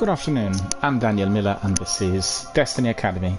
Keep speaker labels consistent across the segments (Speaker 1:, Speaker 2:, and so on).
Speaker 1: Good afternoon, I'm Daniel Miller and this is Destiny Academy.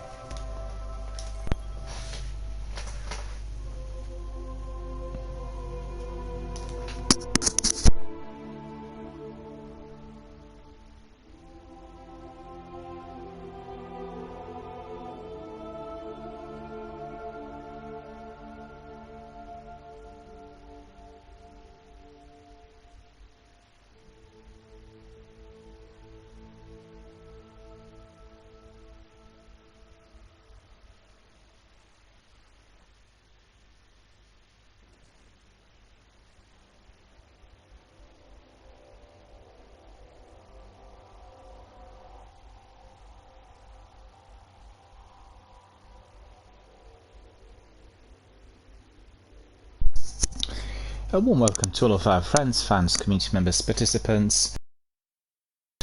Speaker 1: A warm welcome to all of our friends, fans, community members, participants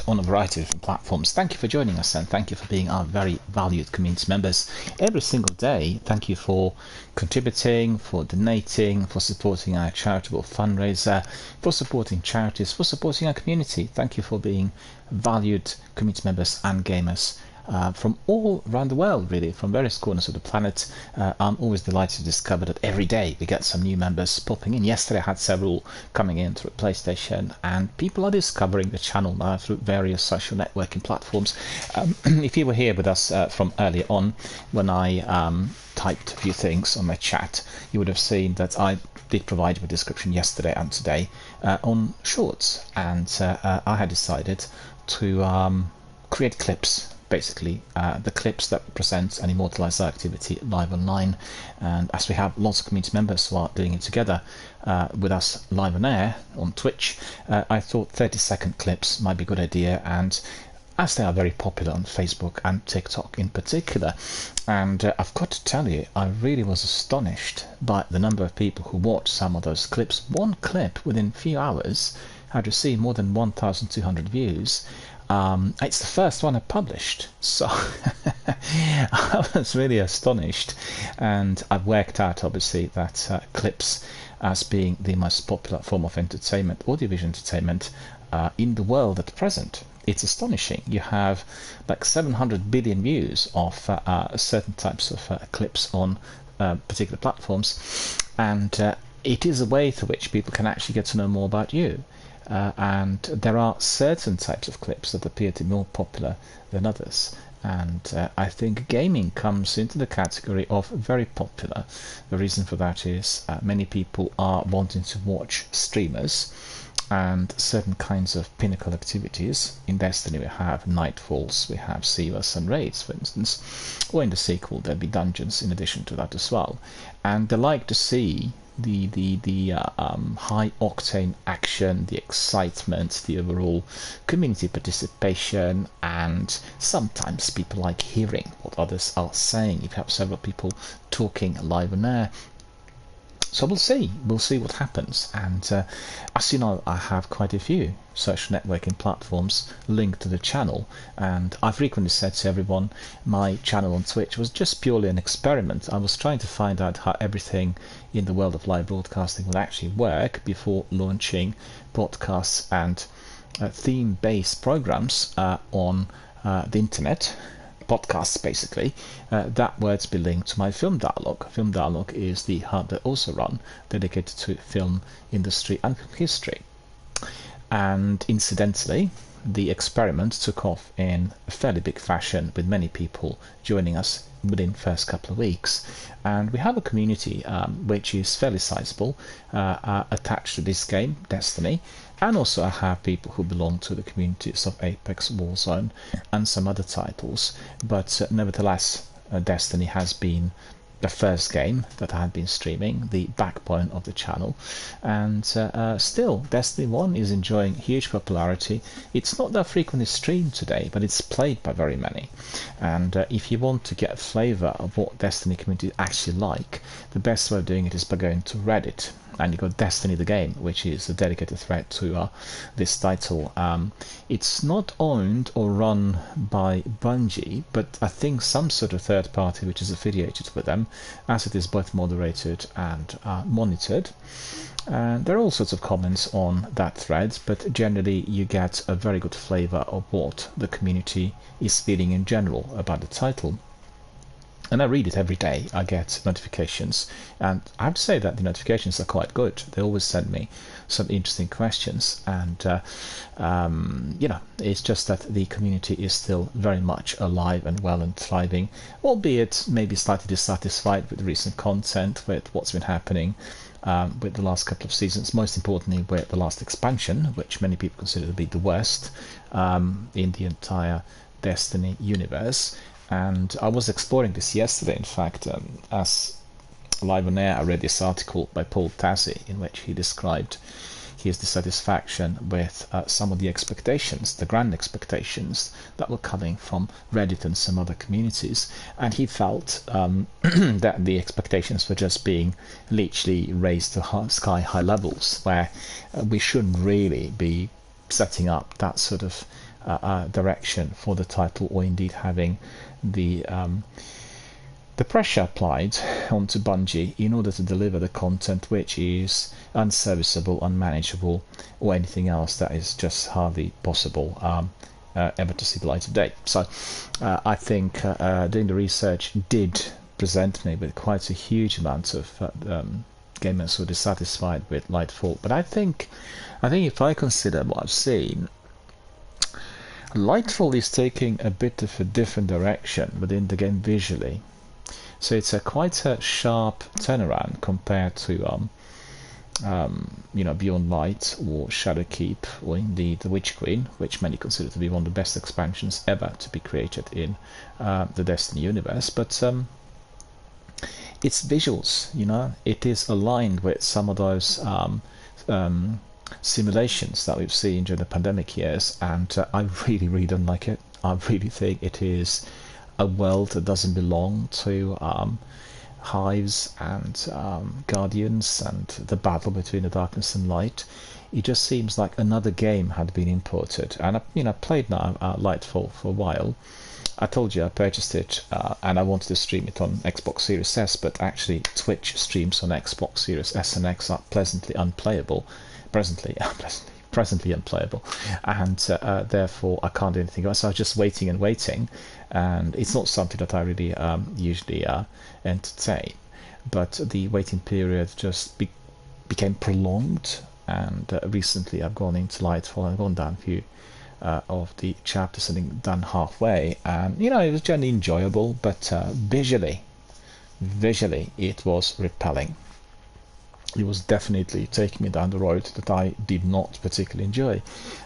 Speaker 1: on a variety of different platforms. Thank you for joining us and thank you for being our very valued community members every single day. Thank you for contributing, for donating, for supporting our charitable fundraiser, for supporting charities, for supporting our community. Thank you for being valued community members and gamers. From all around the world, really, from various corners of the planet. I'm always delighted to discover that every day we get some new members popping in. Yesterday I had several coming in through PlayStation, and people are discovering the channel now through various social networking platforms. If you were here with us from earlier on, when I typed a few things on my chat, you would have seen that I did provide you a description yesterday and today on Shorts, and I had decided to create clips. Basically, the clips that represent and immortalize our activity live online. And as we have lots of community members who are doing it together with us live on air on Twitch, I thought 30-second clips might be a good idea, and as they are very popular on Facebook and TikTok in particular. And I've got to tell you, I really was astonished by the number of people who watched some of those clips. One clip within a few hours had received more than 1,200 views. It's the first one I published, so I was really astonished, and I've worked out obviously that clips as being the most popular form of entertainment, audiovisual entertainment in the world at present. It's astonishing. You have like 700 billion views of certain types of clips on particular platforms, and it is a way through which people can actually get to know more about you. And there are certain types of clips that appear to be more popular than others, and I think gaming comes into the category of very popular. The reason for that is many people are wanting to watch streamers and certain kinds of pinnacle activities. In Destiny we have Nightfalls, we have Sievas and Raids, for instance, or in the sequel there'll be dungeons in addition to that as well, and they like to see the high octane action, the excitement, the overall community participation, and sometimes people like hearing what others are saying if you have several people talking live on air. So we'll see what happens, and as you know, I have quite a few social networking platforms linked to the channel, and I've frequently said to everyone my channel on Twitch was just purely an experiment. I was trying to find out how everything in the world of live broadcasting would actually work before launching podcasts and theme-based programs on the internet. Podcasts, basically, that were to be linked to my Film Dialogue. Film Dialogue is the hub that also run dedicated to film industry and film history. And incidentally, the experiment took off in a fairly big fashion, with many people joining us within the first couple of weeks, and we have a community which is fairly sizable attached to this game, Destiny. And also I have people who belong to the communities of Apex, Warzone and some other titles, but nevertheless Destiny has been the first game that I had been streaming, the backbone of the channel, and still Destiny 1 is enjoying huge popularity. It's not that frequently streamed today, but it's played by very many, and if you want to get a flavour of what Destiny community actually like, the best way of doing it is by going to Reddit. And you got Destiny the Game, which is a dedicated thread to this title. It's not owned or run by Bungie, but I think some sort of third party which is affiliated with them, as it is both moderated and monitored. And there are all sorts of comments on that thread, but generally you get a very good flavor of what the community is feeling in general about the title. And I read it every day. I get notifications, and I have to say that the notifications are quite good. They always send me some interesting questions, and it's just that the community is still very much alive and well and thriving, albeit maybe slightly dissatisfied with the recent content, with what's been happening with the last couple of seasons, most importantly with the last expansion, which many people consider to be the worst in the entire Destiny universe. And I was exploring this yesterday, in fact, as live on air. I read this article by Paul Tassi in which he described his dissatisfaction with some of the expectations, the grand expectations that were coming from Reddit and some other communities, and he felt that the expectations were just being literally raised to sky-high levels, where we shouldn't really be setting up that sort of direction for the title, or indeed having the pressure applied onto Bungie in order to deliver the content which is unserviceable, unmanageable, or anything else that is just hardly possible ever to see the light of day. So I think doing the research did present me with quite a huge amount of gamers who are dissatisfied with Lightfall. But I think if I consider what I've seen, Lightfall is taking a bit of a different direction within the game visually. So it's quite a sharp turnaround compared to Beyond Light or Shadowkeep, or indeed The Witch Queen, which many consider to be one of the best expansions ever to be created in the Destiny universe. But its visuals, it is aligned with some of those simulations that we've seen during the pandemic years, and I really, really don't like it. I really think it is a world that doesn't belong to hives and guardians and the battle between the darkness and light. It just seems like another game had been imported. And I played now Lightfall for a while. I told you I purchased it and I wanted to stream it on Xbox Series S, but actually Twitch streams on Xbox Series S and X are presently unplayable, and therefore I can't do anything else. So I was just waiting and waiting, and it's not something that I really usually entertain, but the waiting period just became prolonged, and recently I've gone into Lightfall and gone down a few of the chapters and done halfway, and it was generally enjoyable, but visually it was repelling. It was definitely taking me down the road that I did not particularly enjoy,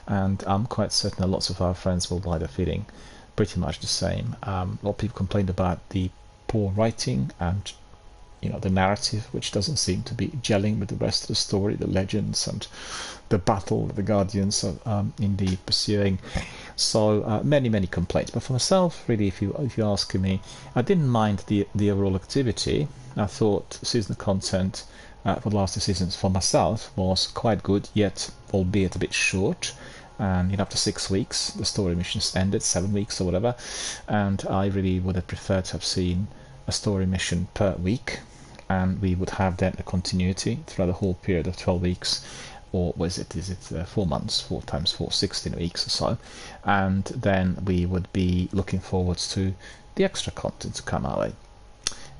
Speaker 1: and I'm quite certain that lots of our friends will be feeling pretty much the same. A lot of people complained about the poor writing and the narrative, which doesn't seem to be gelling with the rest of the story, the legends and the battle the Guardians are indeed pursuing. So many complaints. But for myself, really, if you're asking me, I didn't mind the overall activity. I thought seasonal content for the last 2 seasons for myself was quite good, yet albeit a bit short. And after 6 weeks the story missions ended, 7 weeks or whatever, and I really would have preferred to have seen a story mission per week, and we would have then a continuity throughout the whole period of 12 weeks, or is it 4 months, 4 times 4, 16 weeks or so, and then we would be looking forward to the extra content to come our way,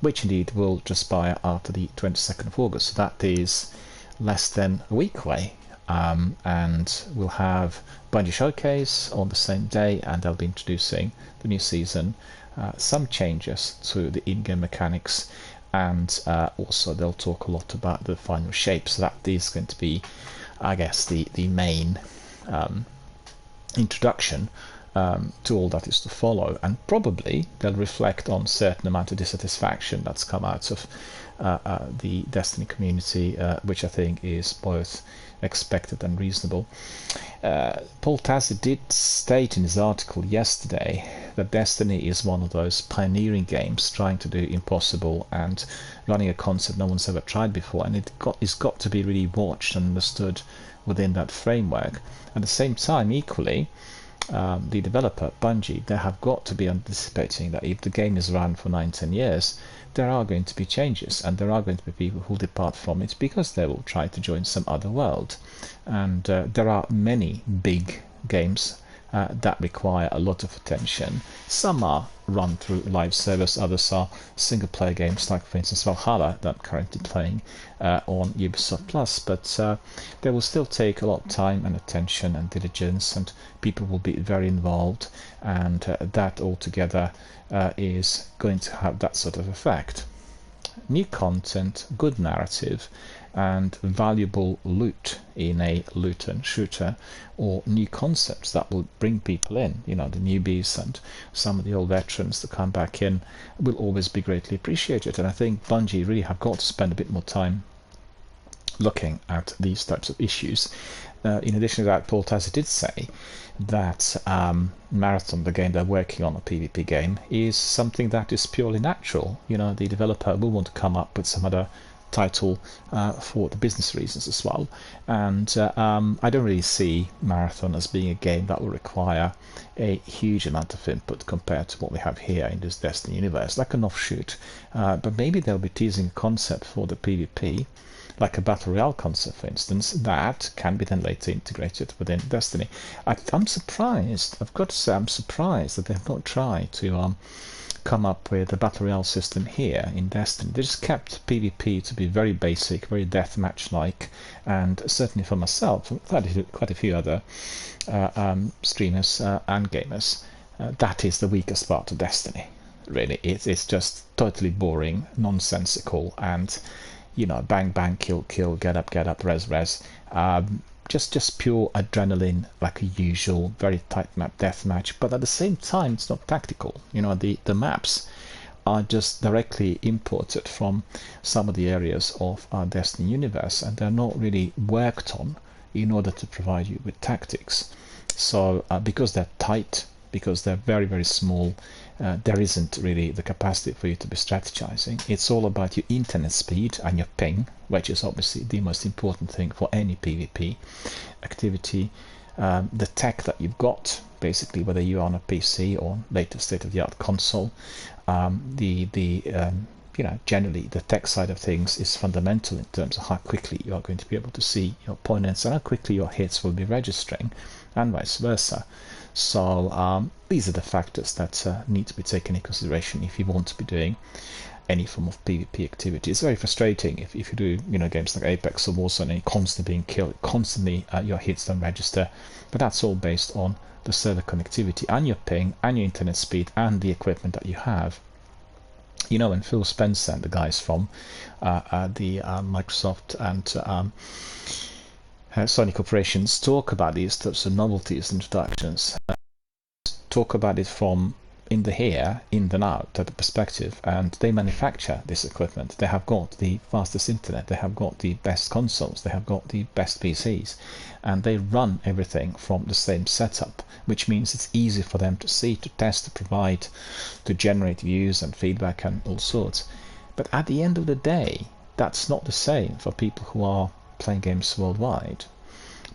Speaker 1: which indeed will transpire after the 22nd of August. So that is less than a week away, and we'll have Bungie Showcase on the same day, and they'll be introducing the new season, some changes to the in-game mechanics, and also they'll talk a lot about the final shape. So that is going to be, I guess, the main introduction to all that is to follow, and probably they'll reflect on certain amount of dissatisfaction that's come out of the Destiny community, which I think is both expected and reasonable. Paul Tassi did state in his article yesterday that Destiny is one of those pioneering games trying to do impossible and running a concept no one's ever tried before, and it's got to be really watched and understood within that framework. At the same time, equally, the developer, Bungie, they have got to be anticipating that if the game is run for 9-10 years, there are going to be changes, and there are going to be people who depart from it because they will try to join some other world. And there are many big games that require a lot of attention. Some are run through live service, others are single player games, like for instance Valhalla that I'm currently playing on Ubisoft Plus, but they will still take a lot of time and attention and diligence, and people will be very involved, and that altogether is going to have that sort of effect. New content, good narrative, and valuable loot in a loot and shooter, or new concepts that will bring people in, the newbies and some of the old veterans that come back in, will always be greatly appreciated. And I think Bungie really have got to spend a bit more time looking at these types of issues. In addition to that, Paul Tassi did say that Marathon, the game they're working on, a PvP game, is something that is purely natural. The developer will want to come up with some other title for the business reasons as well, and I don't really see Marathon as being a game that will require a huge amount of input compared to what we have here in this Destiny universe, like an offshoot, but maybe they'll be teasing a concept for the PvP, like a Battle Royale concept, for instance, that can be then later integrated within Destiny. I'm surprised, I've got to say, I'm surprised that they've not tried to come up with a Battle Royale system here in Destiny. They just kept PvP to be very basic, very deathmatch-like, and certainly for myself, quite a few other streamers and gamers, that is the weakest part of Destiny, really. It's just totally boring, nonsensical, and bang bang, kill kill, get up, res, just pure adrenaline, like a usual very tight map deathmatch. But at the same time, it's not tactical. The maps are just directly imported from some of the areas of our Destiny universe, and they're not really worked on in order to provide you with tactics. So because they're tight, because they're very, very small, there isn't really the capacity for you to be strategizing. It's all about your internet speed and your ping, which is obviously the most important thing for any PvP activity. The tech that you've got, basically, whether you're on a PC or latest state-of-the-art console, generally the tech side of things is fundamental in terms of how quickly you are going to be able to see your opponents and how quickly your hits will be registering, and vice versa. So these are the factors that need to be taken into consideration if you want to be doing any form of PvP activity. It's very frustrating if you do games like Apex or Warzone and you're constantly being killed, constantly your hits don't register, but that's all based on the server connectivity and your ping and your internet speed and the equipment that you have. When Phil Spencer and the guys from the Microsoft and Sony corporations talk about these types of novelties and introductions, talk about it from in the here, in the now type of perspective, and they manufacture this equipment. They have got the fastest internet, they have got the best consoles, they have got the best PCs, and they run everything from the same setup, which means it's easy for them to see, to test, to provide, to generate views and feedback and all sorts. But at the end of the day, that's not the same for people who are playing games worldwide.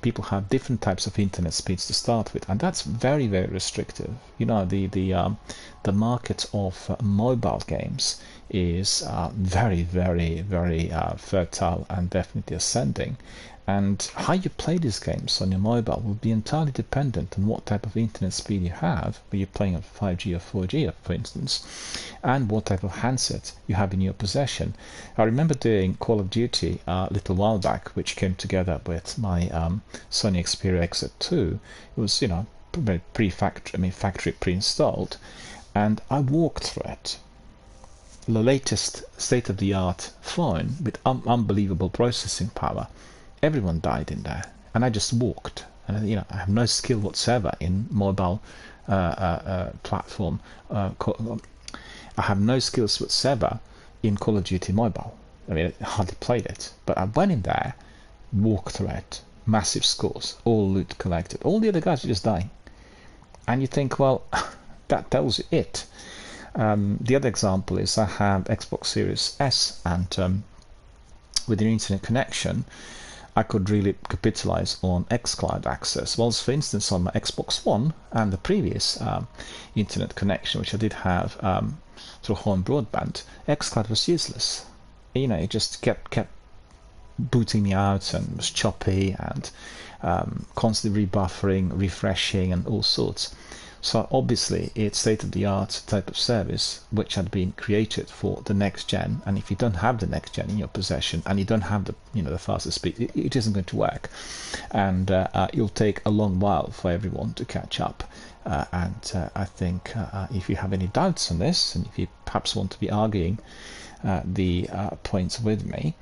Speaker 1: People have different types of internet speeds to start with, and that's very, very restrictive. The market of mobile games is very, very, very fertile and definitely ascending. And how you play these games on your mobile will be entirely dependent on what type of internet speed you have, whether you're playing on 5G or 4G, for instance, and what type of handset you have in your possession. I remember doing Call of Duty a little while back, which came together with my Sony Xperia XZ2. It was, factory pre-installed, and I walked through it. The latest state-of-the-art phone with unbelievable processing power. Everyone died in there, and I just walked. And I have no skill whatsoever in mobile platform. I have no skills whatsoever in Call of Duty Mobile. I hardly played it, but I went in there, walked through it, massive scores, all loot collected. All the other guys are just dying, and you think, well, that tells you it. The other example is I have Xbox Series S, and with an internet connection, I could really capitalize on xCloud access. Whilst, for instance, on my Xbox One and the previous internet connection, which I did have through home broadband, xCloud was useless. It just kept booting me out and was choppy and constantly rebuffering, refreshing, and all sorts. So obviously it's state-of-the-art type of service which had been created for the next gen, and if you don't have the next gen in your possession and you don't have the the fastest speed, it isn't going to work, and it'll take a long while for everyone to catch up. I think if you have any doubts on this, and if you perhaps want to be arguing the points with me,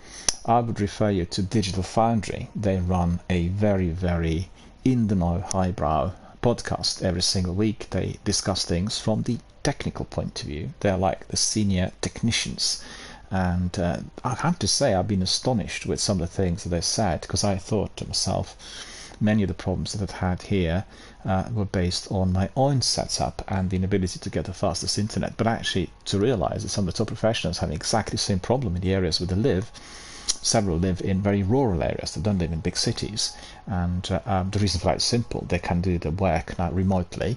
Speaker 1: I would refer you to Digital Foundry. They run a very, very in-the-know, highbrow podcast every single week. They discuss things from the technical point of view. They're like the senior technicians, and I have to say I've been astonished with some of the things that they said, because I thought to myself many of the problems that I've had here were based on my own setup and the inability to get the fastest internet, but actually to realize that some of the top professionals have exactly the same problem in the areas where they live. Several live in very rural areas. They don't live in big cities, and the reason for that is simple. They can do the work now remotely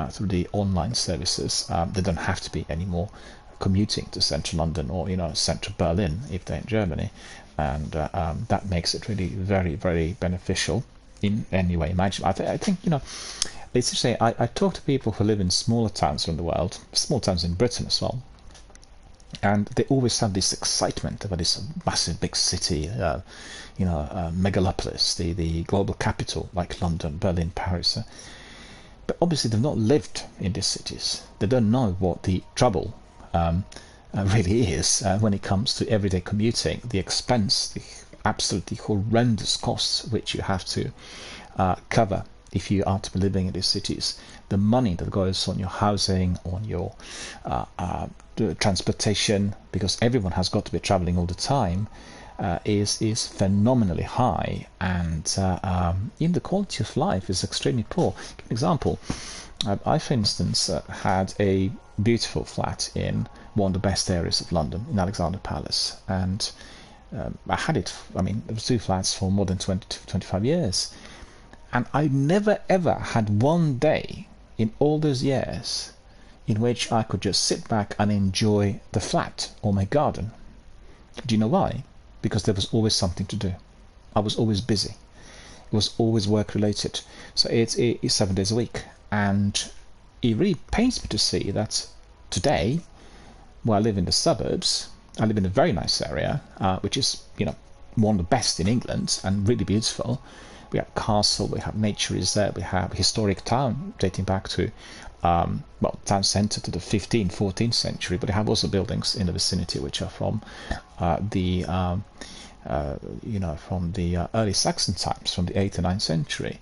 Speaker 1: through the online services. They don't have to be anymore commuting to central London or central Berlin if they're in Germany, and that makes it really very, very beneficial in any way imaginable. I think it's interesting. I talk to people who live in smaller towns around the world, small towns in Britain as well, and they always have this excitement about this massive big city, megalopolis, the global capital like London, Berlin, Paris. But obviously they've not lived in these cities. They don't know what the trouble really is when it comes to everyday commuting, the expense, the absolutely horrendous costs which you have to cover if you are to be living in these cities, the money that goes on your housing, on your transportation, because everyone has got to be traveling all the time, is phenomenally high, and in the quality of life is extremely poor. Give an example. I, for instance, had a beautiful flat in one of the best areas of London, in Alexandra Palace, and I had it, there was two flats for more than 20 to 25 years, and I never ever had one day in all those years in which I could just sit back and enjoy the flat or my garden. Do you know why? Because there was always something to do. I was always busy. It was always work related. So it's 7 days a week, and it really pains me to see that today, where I live in the suburbs, I live in a very nice area, which is one of the best in England and really beautiful. We have castle, we have nature is there, we have historic town dating back to town centre to the 15th, 14th century, but we have also buildings in the vicinity which are from the early Saxon times, from the 8th and 9th century.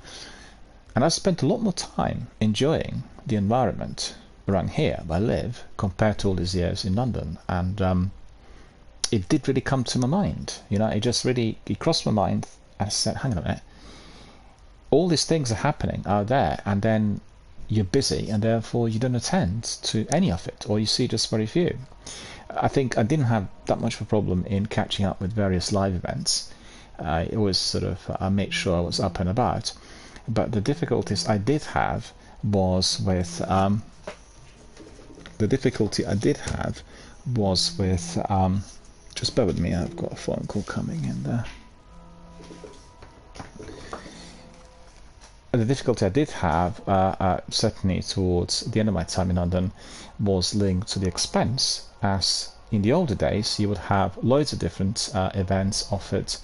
Speaker 1: And I spent a lot more time enjoying the environment around here where I live compared to all these years in London, and it did really come to my mind. It crossed my mind, and I said, hang on a minute, all these things are happening out there, and then you're busy, and therefore you don't attend to any of it, or you see just very few. I think I didn't have that much of a problem in catching up with various live events. I always I made sure I was up and about, but the difficulties I did have was with just bear with me, I've got a phone call coming in there. The difficulty I did have, certainly towards the end of my time in London, was linked to the expense, as in the older days you would have loads of different events offered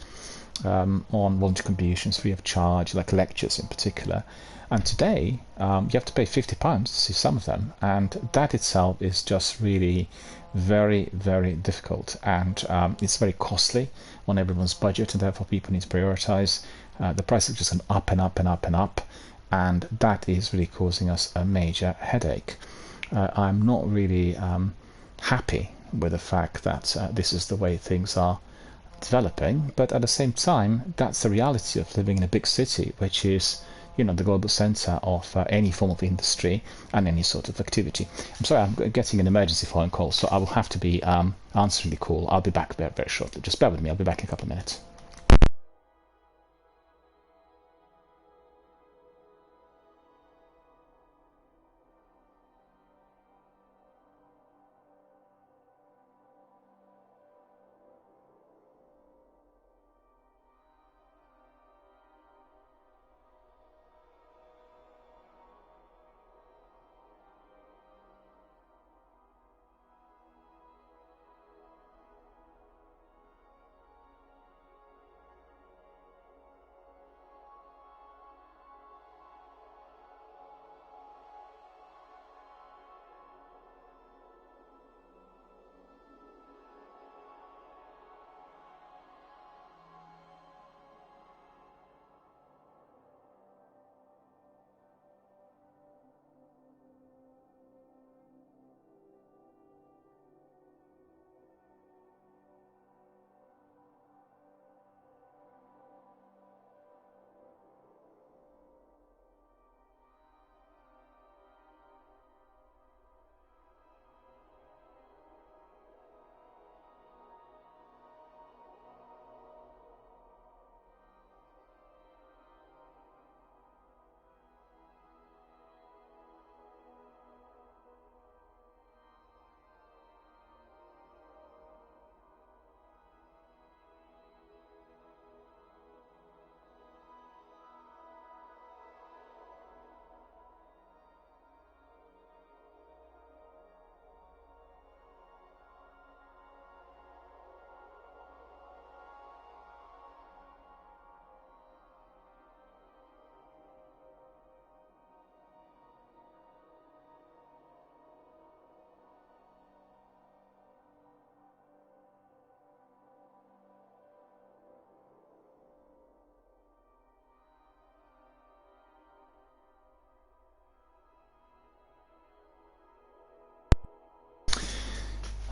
Speaker 1: on voluntary contributions free of charge, like lectures in particular, and today you have to pay £50 to see some of them, and that itself is just really very, very difficult, and it's very costly on everyone's budget, and therefore people need to prioritize. The price is just going up and up and up and up, and that is really causing us a major headache. I'm not really happy with the fact that this is the way things are developing, but at the same time, that's the reality of living in a big city, which is the global center of any form of industry and any sort of activity. I'm sorry, I'm getting an emergency phone call, so I will have to be answering the call. I'll be back very, very shortly. Just bear with me. I'll be back in a couple of minutes.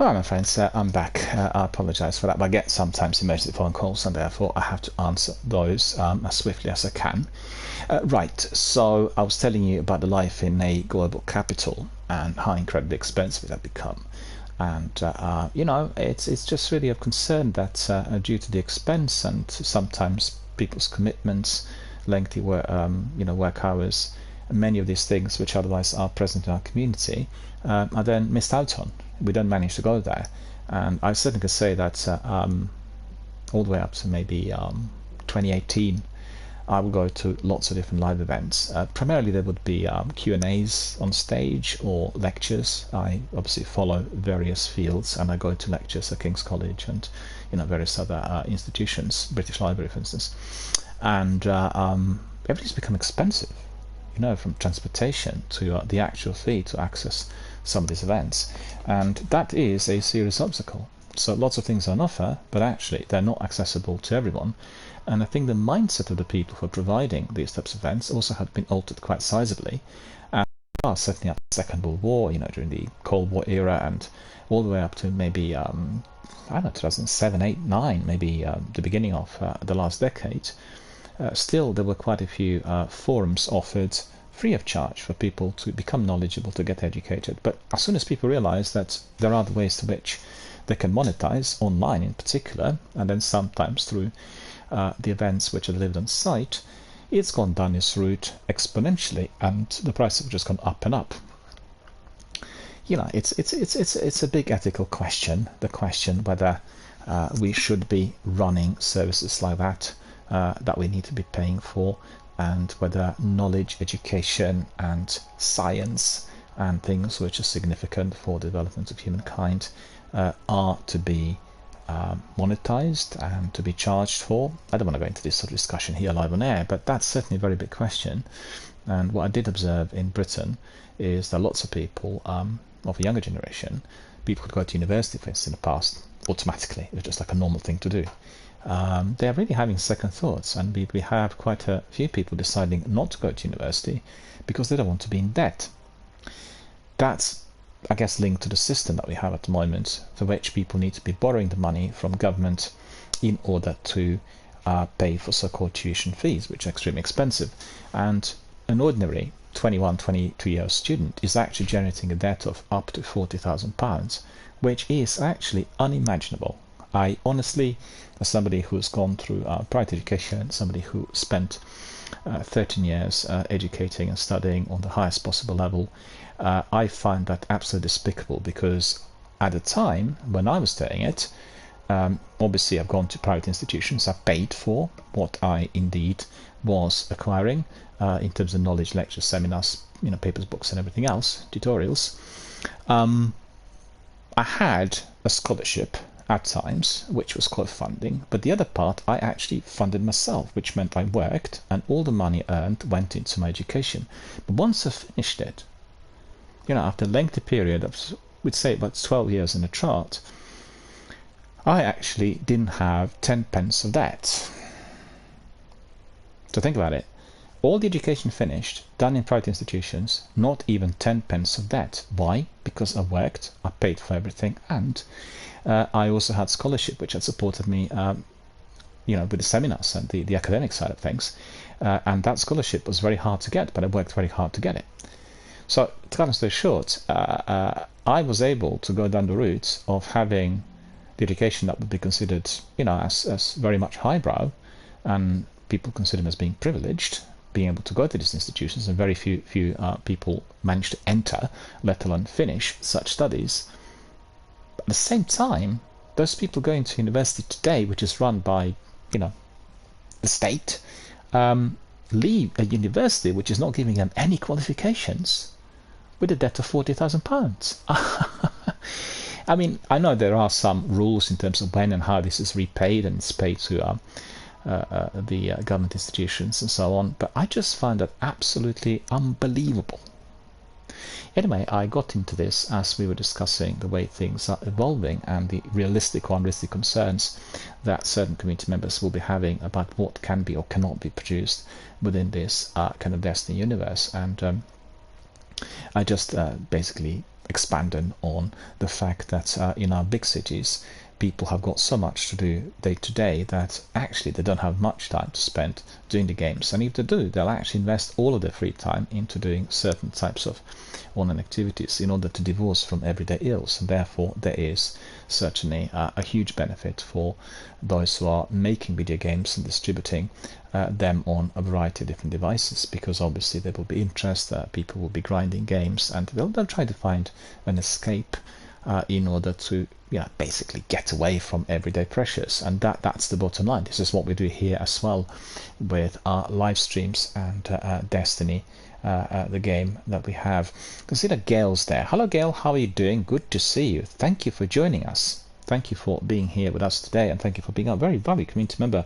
Speaker 1: Well, my friends, I'm back. I apologise for that, but I get sometimes emergency phone calls, and therefore I have to answer those as swiftly as I can. Right, so I was telling you about the life in a global capital and how incredibly expensive it had become. And it's just really of concern that due to the expense and sometimes people's commitments, lengthy work, work hours, many of these things which otherwise are present in our community are then missed out on. We don't manage to go there, and I certainly could say that all the way up to maybe 2018, I would go to lots of different live events. Primarily there would be Q&As on stage or lectures. I obviously follow various fields, and I go to lectures at King's College and various other institutions, British Library for instance, and everything's become expensive, from transportation to the actual fee to access some of these events, and that is a serious obstacle. So lots of things are on offer, but actually they're not accessible to everyone. And I think the mindset of the people who are providing these types of events also have been altered quite sizably. And certainly after the Second World War, during the Cold War era, and all the way up to maybe 2007, 8, 9, maybe the beginning of the last decade. Still, there were quite a few forums offered free of charge for people to become knowledgeable, to get educated. But as soon as people realize that there are other ways to which they can monetize, online in particular, and then sometimes through the events which are delivered on site, it's gone down this route exponentially, and the price have just gone up and up. It's a big ethical question, the question whether we should be running services like that we need to be paying for, and whether knowledge, education and science and things which are significant for the development of humankind are to be monetized and to be charged for. I don't want to go into this sort of discussion here live on air, but that's certainly a very big question. And what I did observe in Britain is that lots of people of a younger generation, people who go to university for instance in the past, automatically, it was just like a normal thing to do. They're really having second thoughts, and we have quite a few people deciding not to go to university because they don't want to be in debt. That's, I guess, linked to the system that we have at the moment, for which people need to be borrowing the money from government in order to pay for so-called tuition fees, which are extremely expensive. And an ordinary 21, 22-year-old student is actually generating a debt of up to £40,000, which is actually unimaginable. I honestly, as somebody who's gone through private education, somebody who spent 13 years educating and studying on the highest possible level, I find that absolutely despicable, because at the time when I was studying it, obviously I've gone to private institutions, I've paid for what I indeed was acquiring in terms of knowledge, lectures, seminars, papers, books and everything else, tutorials. I had a scholarship at times, which was called funding, but the other part I actually funded myself, which meant I worked and all the money earned went into my education. But once I finished it, after a lengthy period of, we'd say about 12 years in a chart, I actually didn't have 10 pence of debt. So think about it. All the education finished, done in private institutions, not even 10 pence of debt. Why? Because I worked, I paid for everything, and I also had scholarship which had supported me with the seminars and the academic side of things, and that scholarship was very hard to get, but I worked very hard to get it. So to cut a story short, I was able to go down the route of having the education that would be considered as very much highbrow, and people consider them as being privileged, being able to go to these institutions, and very few people manage to enter, let alone finish, such studies. At the same time, those people going to university today, which is run by, the state, leave a university which is not giving them any qualifications with a debt of £40,000. I mean, I know there are some rules in terms of when and how this is repaid, and it's paid to the government institutions and so on, but I just find that absolutely unbelievable. Anyway, I got into this as we were discussing the way things are evolving and the realistic or unrealistic concerns that certain community members will be having about what can be or cannot be produced within this kind of Destiny universe. And I just basically expanding on the fact that in our big cities, people have got so much to do day to day that actually they don't have much time to spend doing the games. And if they do, they'll actually invest all of their free time into doing certain types of online activities in order to divorce from everyday ills. And therefore, there is certainly a huge benefit for those who are making video games and distributing them on a variety of different devices, because obviously there will be interest, people will be grinding games, and they'll try to find an escape in order to basically get away from everyday pressures. And that's the bottom line. This is what we do here as well with our live streams and Destiny, the game that we have. Consider Gail's there. Hello Gail, how are you doing? Good to see you. Thank you for joining us. Thank you for being here with us today, and thank you for being a very valued community member.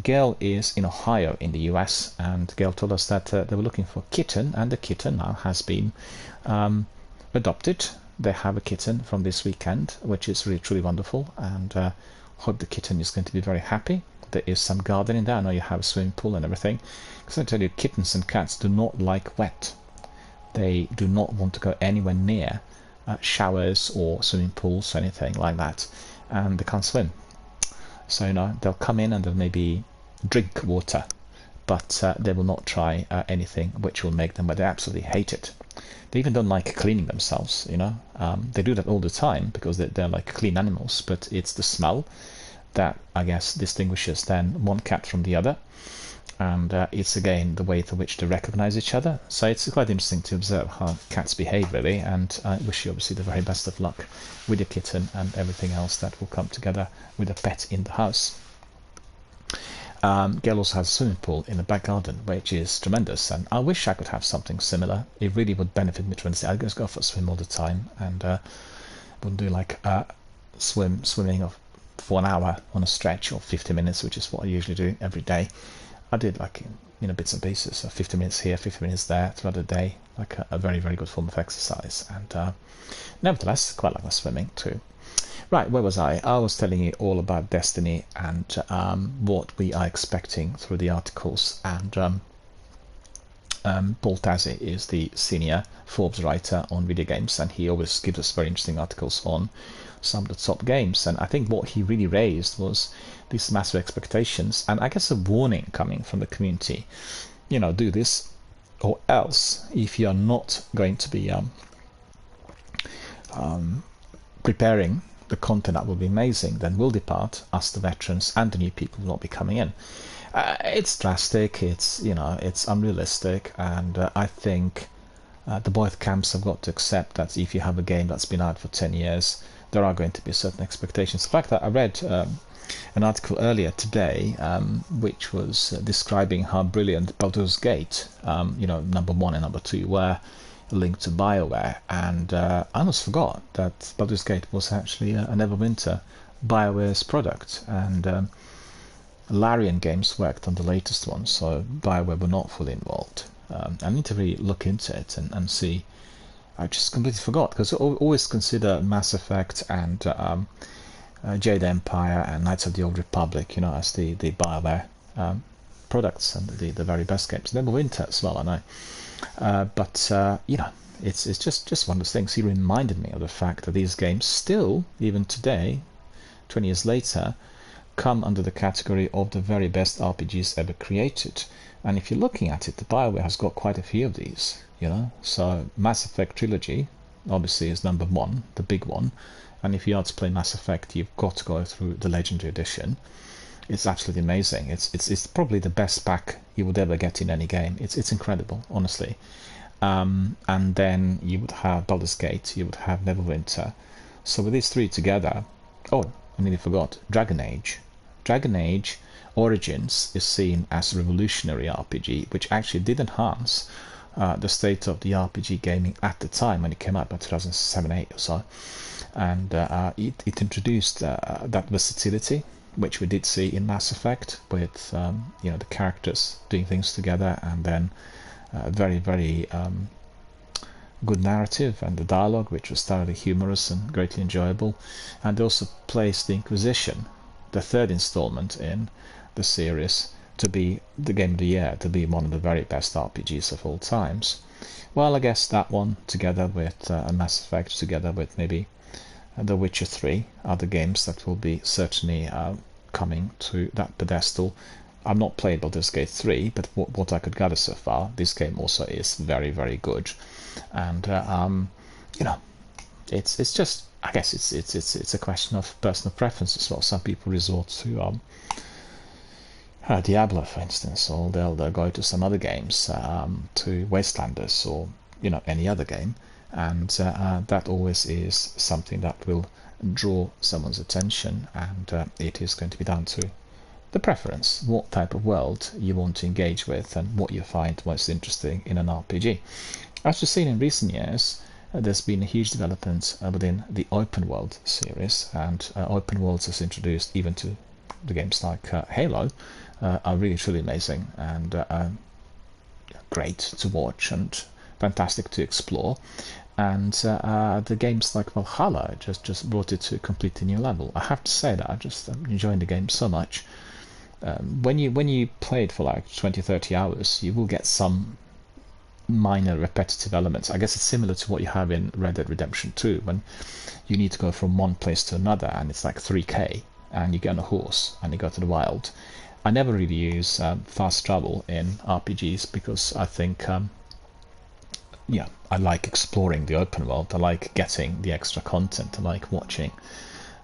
Speaker 1: Gail is in Ohio in the US, and Gail told us that they were looking for a kitten, and the kitten now has been adopted. They have a kitten from this weekend, which is really truly wonderful, and hope the kitten is going to be very happy. There is some gardening there. I know you have a swimming pool and everything. Because I tell you, kittens and cats do not like wet. They do not want to go anywhere near showers or swimming pools or anything like that, and they can't swim. So they'll come in and they'll maybe drink water, but they will not try anything which will make them, but they absolutely hate it. They even don't like cleaning themselves, they do that all the time because they're like clean animals, but it's the smell that I guess distinguishes then one cat from the other, and it's again the way through which they recognize each other. So it's quite interesting to observe how cats behave really, and I wish you obviously the very best of luck with your kitten and everything else that will come together with a pet in the house. Gail also has a swimming pool in the back garden, which is tremendous, and I wish I could have something similar. It really would benefit me tremendously. I'd just go for a swim all the time, and wouldn't do like swimming for an hour on a stretch, or 50 minutes, which is what I usually do every day. I did like bits and pieces, so 50 minutes here, 50 minutes there throughout the day, like a very, very good form of exercise, and nevertheless quite like my swimming too. Right, where was I? I was telling you all about Destiny and what we are expecting through the articles, and Paul Tassi is the senior Forbes writer on video games, and he always gives us very interesting articles on some of the top games. And I think what he really raised was these massive expectations, and I guess a warning coming from the community. Do this, or else if you're not going to be preparing the content that will be amazing, then we'll depart, us the veterans, and the new people will not be coming in. It's drastic, it's unrealistic, and I think the both camps have got to accept that if you have a game that's been out for 10 years, there are going to be certain expectations. In fact, I read an article earlier today which was describing how brilliant Baldur's Gate, number 1 and number 2 were linked to BioWare, and I almost forgot that Baldur's Gate was actually a Neverwinter BioWare's product, and Larian Games worked on the latest one, so BioWare were not fully involved. I need to really look into it and see. I just completely forgot, because I always consider Mass Effect and Jade Empire and Knights of the Old Republic, as the BioWare products and the very best games. Neverwinter as well, I know. But it's just one of those things. He reminded me of the fact that these games still, even today, 20 years later, come under the category of the very best RPGs ever created. And if you're looking at it, the BioWare has got quite a few of these, So Mass Effect Trilogy, obviously, is number 1, the big one. And if you are to play Mass Effect, you've got to go through the Legendary Edition. It's absolutely amazing. It's probably the best pack you would ever get in any game. It's incredible, honestly. And then you would have Baldur's Gate, you would have Neverwinter. So with these three together, oh, I nearly forgot, Dragon Age. Dragon Age Origins is seen as a revolutionary RPG, which actually did enhance the state of the RPG gaming at the time when it came out by 2007-8 or so. And it introduced that versatility, which we did see in Mass Effect, with the characters doing things together, and then very, very good narrative, and the dialogue, which was thoroughly humorous and greatly enjoyable. And they also placed the Inquisition, the third installment in the series, to be the game of the year, to be one of the very best RPGs of all times. Well, I guess that one, together with Mass Effect, together with maybe The Witcher 3, are the games that will be certainly coming to that pedestal. I've not played Baldur's Gate 3, but what I could gather so far, this game also is very, very good. And you know, it's just, I guess it's a question of personal preference as well. Some people resort to Diablo, for instance, or they'll go to some other games, to Wastelanders, or any other game, and that always is something that will draw someone's attention, and it is going to be down to the preference, what type of world you want to engage with, and what you find most interesting in an RPG. As we've seen in recent years, there's been a huge development within the open world series, and open worlds is introduced even to the games like Halo, are really truly amazing and great to watch and fantastic to explore. And the games like Valhalla just brought it to a completely new level. I have to say that I'm enjoying the game so much. When you play it for like 20-30 hours, you will get some minor repetitive elements. I guess it's similar to what you have in Red Dead Redemption 2, when you need to go from one place to another and it's like 3k, and you get on a horse and you go to the wild. I never really use fast travel in RPGs because I think I like exploring the open world. I like getting the extra content. I like watching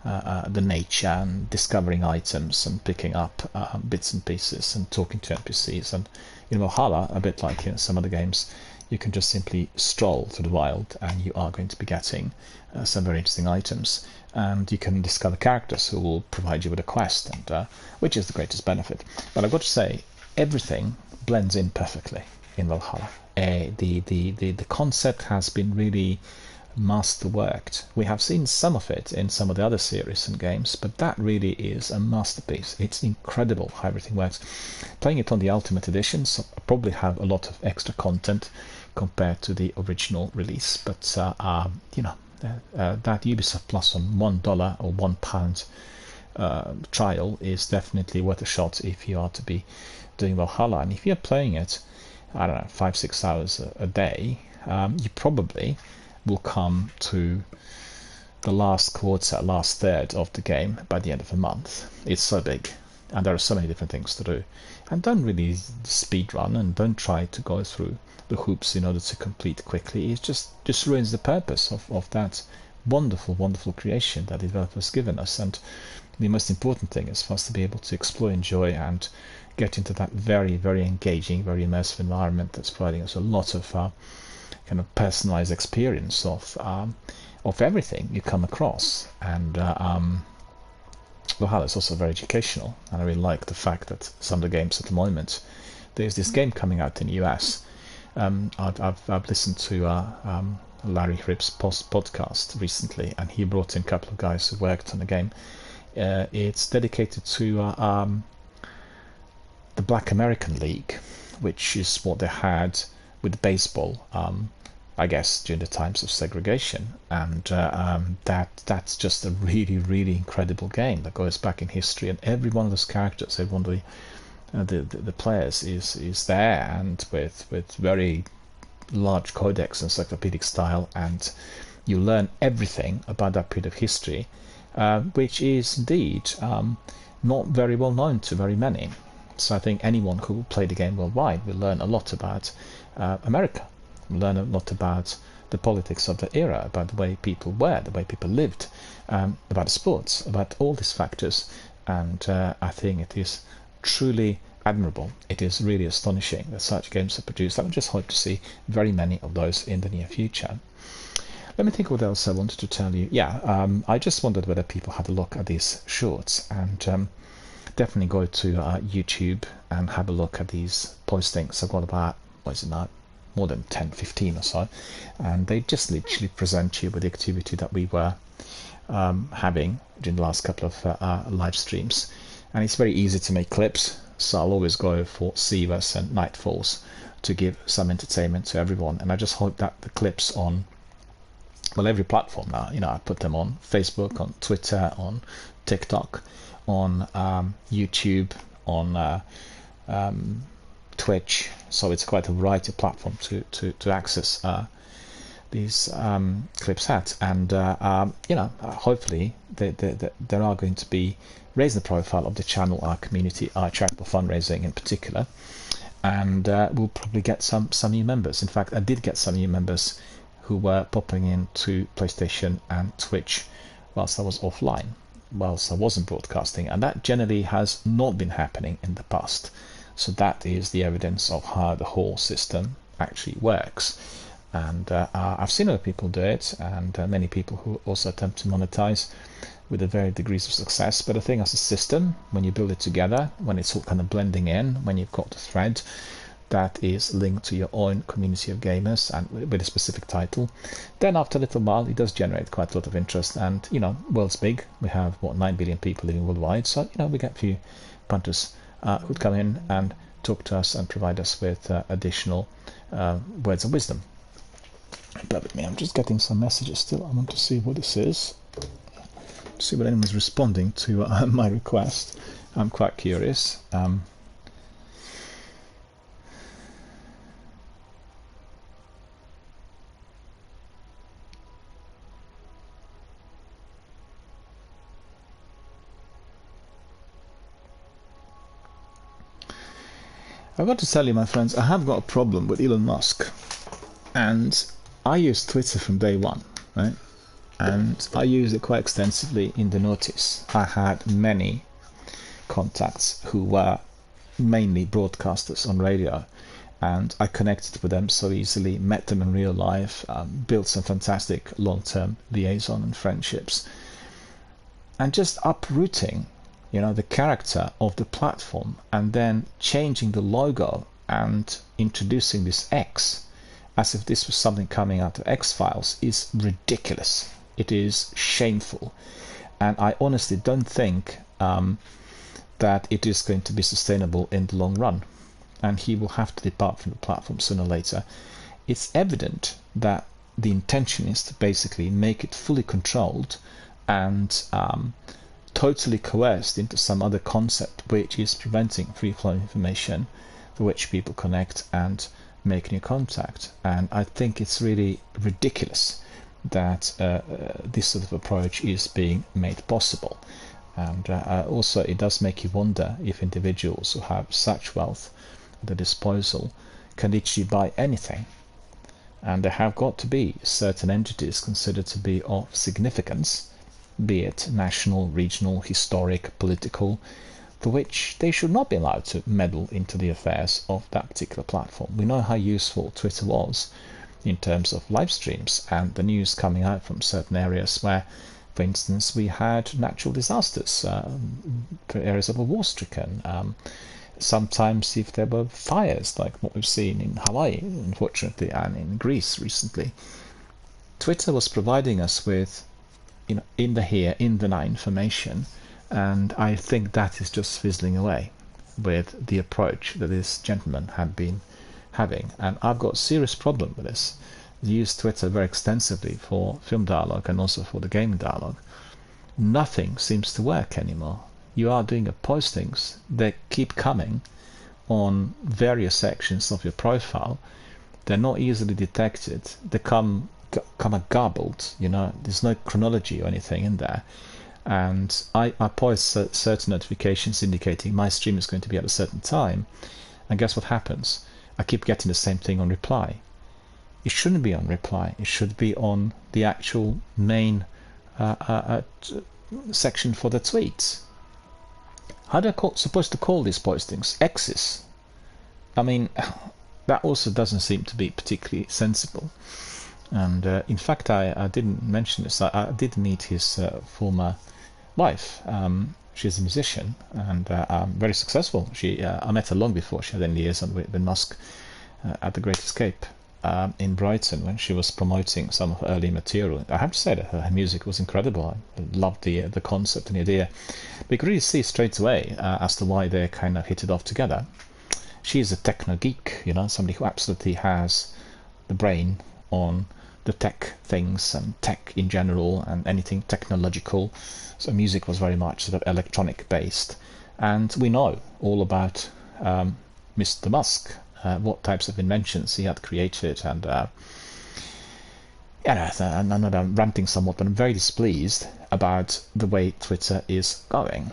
Speaker 1: the nature and discovering items and picking up bits and pieces and talking to NPCs. And in Valhalla, a bit like some other games, you can just simply stroll through the wild and you are going to be getting some very interesting items. And you can discover characters who will provide you with a quest, and which is the greatest benefit. But I've got to say, everything blends in perfectly in Valhalla. The concept has been really masterworked. We have seen some of it in some of the other series and games, but that really is a masterpiece. It's incredible how everything works. Playing it on the Ultimate Edition, so I probably have a lot of extra content compared to the original release, but that Ubisoft Plus on $1 or £1 trial is definitely worth a shot if you are to be doing Valhalla. And if you're playing it, I don't know, 5-6 hours a day, you probably will come to the last quarter, last third of the game by the end of the month. It's so big, and there are so many different things to do. And don't really speed run, and don't try to go through the hoops in order to complete quickly. It just ruins the purpose of that wonderful, wonderful creation that the developer's given us. And the most important thing is for us to be able to explore, enjoy, and get into that very, very engaging, very immersive environment that's providing us a lot of kind of personalized experience of everything you come across. And Valhalla is also very educational, and I really like the fact that some of the games at the moment, there's this game coming out in the US. I've listened to Larry Hribb's podcast recently, and he brought in a couple of guys who worked on the game. It's dedicated to the Black American League, which is what they had with baseball, I guess, during the times of segregation. And that's just a really, really incredible game that goes back in history, and every one of those characters, every one of the players is there, and with very large codex and encyclopedic style, and you learn everything about that period of history, which is indeed not very well known to very many. So I think anyone who will play the game worldwide will learn a lot about America, will learn a lot about the politics of the era, about the way people were, the way people lived, about the sports, about all these factors. And I think it is truly admirable. It is really astonishing that such games are produced. I would just hope to see very many of those in the near future. Let me think what else I wanted to tell you. I just wondered whether people had a look at these shorts, and definitely go to YouTube and have a look at these postings. I've got about, what is it now, more than 10-15 or so, and they just literally present you with the activity that we were having during the last couple of live streams. And it's very easy to make clips, so I'll always go for Sivas and Nightfalls to give some entertainment to everyone. And I just hope that the clips on, well, every platform now, I put them on Facebook, on Twitter, on TikTok, on YouTube, on Twitch, so it's quite a variety of platform to access these clips at. And hopefully there are going to be raising the profile of the channel, our community, our charitable fundraising in particular, and we'll probably get some new members. In fact, I did get some new members who were popping into PlayStation and Twitch whilst I was offline, whilst I wasn't broadcasting, and that generally has not been happening in the past. So that is the evidence of how the whole system actually works. And I've seen other people do it, and many people who also attempt to monetize with a varied degrees of success. But I think as a system, when you build it together, when it's all kind of blending in, when you've got a thread that is linked to your own community of gamers and with a specific title, then after a little while it does generate quite a lot of interest. And world's big. We have 9 billion people living worldwide, so we get a few punters who'd come in and talk to us and provide us with additional words of wisdom. Bear with me, I'm just getting some messages still. I want to see what this is, see what anyone's responding to my request. I'm quite curious. I've got to tell you, my friends, I have got a problem with Elon Musk. And I used Twitter from day one, right? And I used it quite extensively in the noughties. I had many contacts who were mainly broadcasters on radio, and I connected with them so easily, met them in real life, built some fantastic long-term liaison and friendships. And just uprooting the character of the platform and then changing the logo and introducing this X as if this was something coming out of X-Files is ridiculous. It is shameful. And I honestly don't think that it is going to be sustainable in the long run. And he will have to depart from the platform sooner or later. It's evident that the intention is to basically make it fully controlled and totally coerced into some other concept which is preventing free flowing information for which people connect and make new contact. And I think it's really ridiculous that this sort of approach is being made possible. And also it does make you wonder if individuals who have such wealth at their disposal can literally buy anything. And there have got to be certain entities considered to be of significance, be it national, regional, historic, political, for which they should not be allowed to meddle into the affairs of that particular platform. We know how useful Twitter was in terms of live streams and the news coming out from certain areas where, for instance, we had natural disasters, areas that were war-stricken. Sometimes if there were fires, like what we've seen in Hawaii, unfortunately, and in Greece recently, Twitter was providing us with in the here, in the now information, and I think that is just fizzling away with the approach that this gentleman had been having. And I've got a serious problem with this. I use Twitter very extensively for film dialogue and also for the gaming dialogue. Nothing seems to work anymore. You are doing your postings, they keep coming on various sections of your profile. They're not easily detected. They come garbled, there's no chronology or anything in there. And I post certain notifications indicating my stream is going to be at a certain time, and guess what happens? I keep getting the same thing on reply. It shouldn't be on reply. It should be on the actual main section for the tweets. How do I supposed to call these postings? X's. I mean, that also doesn't seem to be particularly sensible. And in fact, I didn't mention this. I did meet his former wife. She's a musician and very successful. I met her long before she had any liaison with Musk at The Great Escape in Brighton when she was promoting some of her early material. I have to say that her music was incredible. I loved the concept and the idea. But you could really see straight away as to why they kind of hit it off together. She's a techno geek, somebody who absolutely has the brain on the tech things and tech in general and anything technological. So music was very much sort of electronic based, and we know all about Mr. Musk, what types of inventions he had created, and yeah, I'm not ranting somewhat, but I'm very displeased about the way Twitter is going.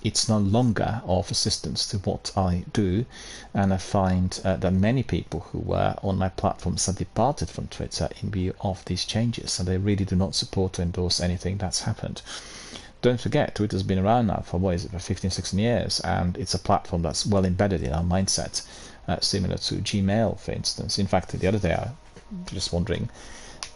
Speaker 1: It's no longer of assistance to what I do, and I find that many people who were on my platforms have departed from Twitter in view of these changes, and they really do not support or endorse anything that's happened. Don't forget, Twitter's been around now for, what is it, for 15, 16 years, and it's a platform that's well embedded in our mindset, similar to Gmail, for instance. In fact, the other day I was just wondering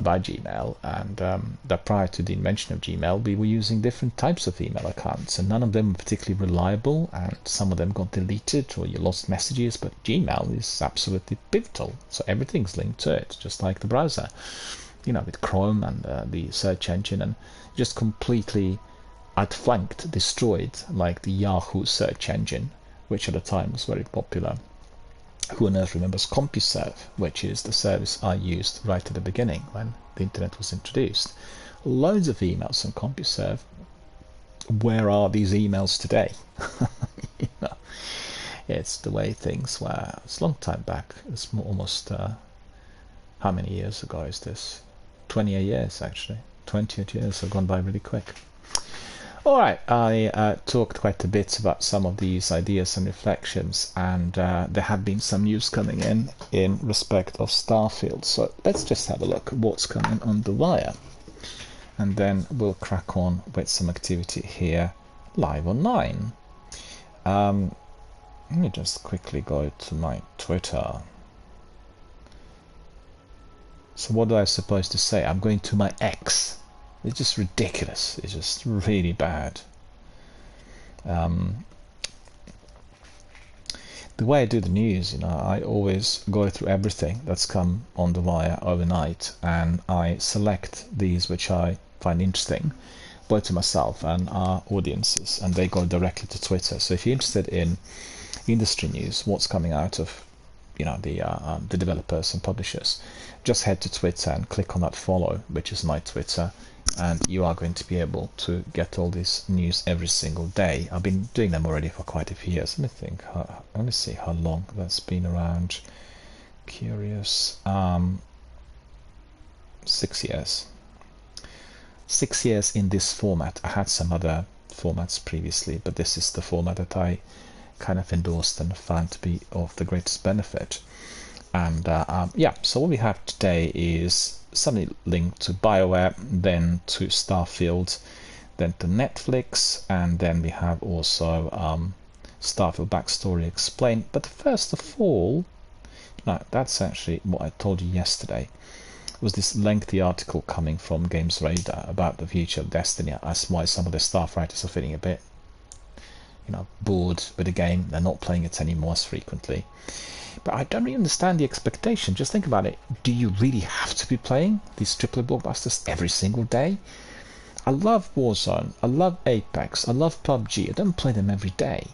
Speaker 1: by Gmail, and that prior to the invention of Gmail, we were using different types of email accounts, and none of them were particularly reliable, and some of them got deleted or you lost messages, but Gmail is absolutely pivotal, so everything's linked to it, just like the browser, with Chrome and the search engine, and just completely outflanked, destroyed, like the Yahoo search engine, which at the time was very popular. Who on earth remembers CompuServe, which is the service I used right at the beginning when the internet was introduced? Loads of emails on CompuServe. Where are these emails today? It's the way things were. It's a long time back. It's almost, how many years ago is this? 28 years, actually. 28 years have gone by really quick. Alright, I talked quite a bit about some of these ideas and reflections, and there have been some news coming in respect of Starfield. So let's just have a look at what's coming on the wire, and then we'll crack on with some activity here live online. Let me just quickly go to my Twitter. So what am I supposed to say? I'm going to my X. It's just ridiculous. It's just really bad. The way I do the news, I always go through everything that's come on the wire overnight, and I select these which I find interesting, both to myself and our audiences, and they go directly to Twitter. So if you're interested in industry news, what's coming out of the developers and publishers, just head to Twitter and click on that follow, which is my Twitter, and you are going to be able to get all this news every single day. I've been doing them already for quite a few years. Let me think. Let me see how long that's been around. Curious. 6 years. 6 years in this format. I had some other formats previously, but this is the format that I kind of endorsed and found to be of the greatest benefit. And so what we have today is something linked to BioWare, then to Starfield, then to Netflix, and then we have also Starfield backstory explained. But first of all, no, that's actually what I told you yesterday. It was this lengthy article coming from Games Radar about the future of Destiny, as why some of the staff writers are feeling a bit bored with the game. They're not playing it anymore as frequently. But I don't really understand the expectation. Just think about it. Do you really have to be playing these AAA blockbusters every single day? I love Warzone. I love Apex. I love PUBG. I don't play them every day,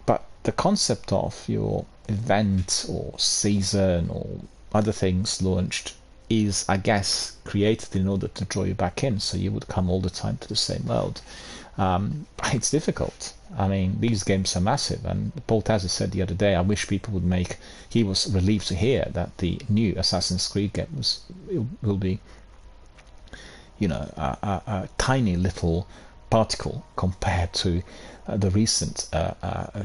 Speaker 1: But the concept of your event or season or other things launched is, I guess, created in order to draw you back in, so you would come all the time to the same world. It's difficult. I mean, these games are massive, and Paul Tazza said the other day, I wish people would he was relieved to hear that the new Assassin's Creed game will be, a tiny little particle compared to the recent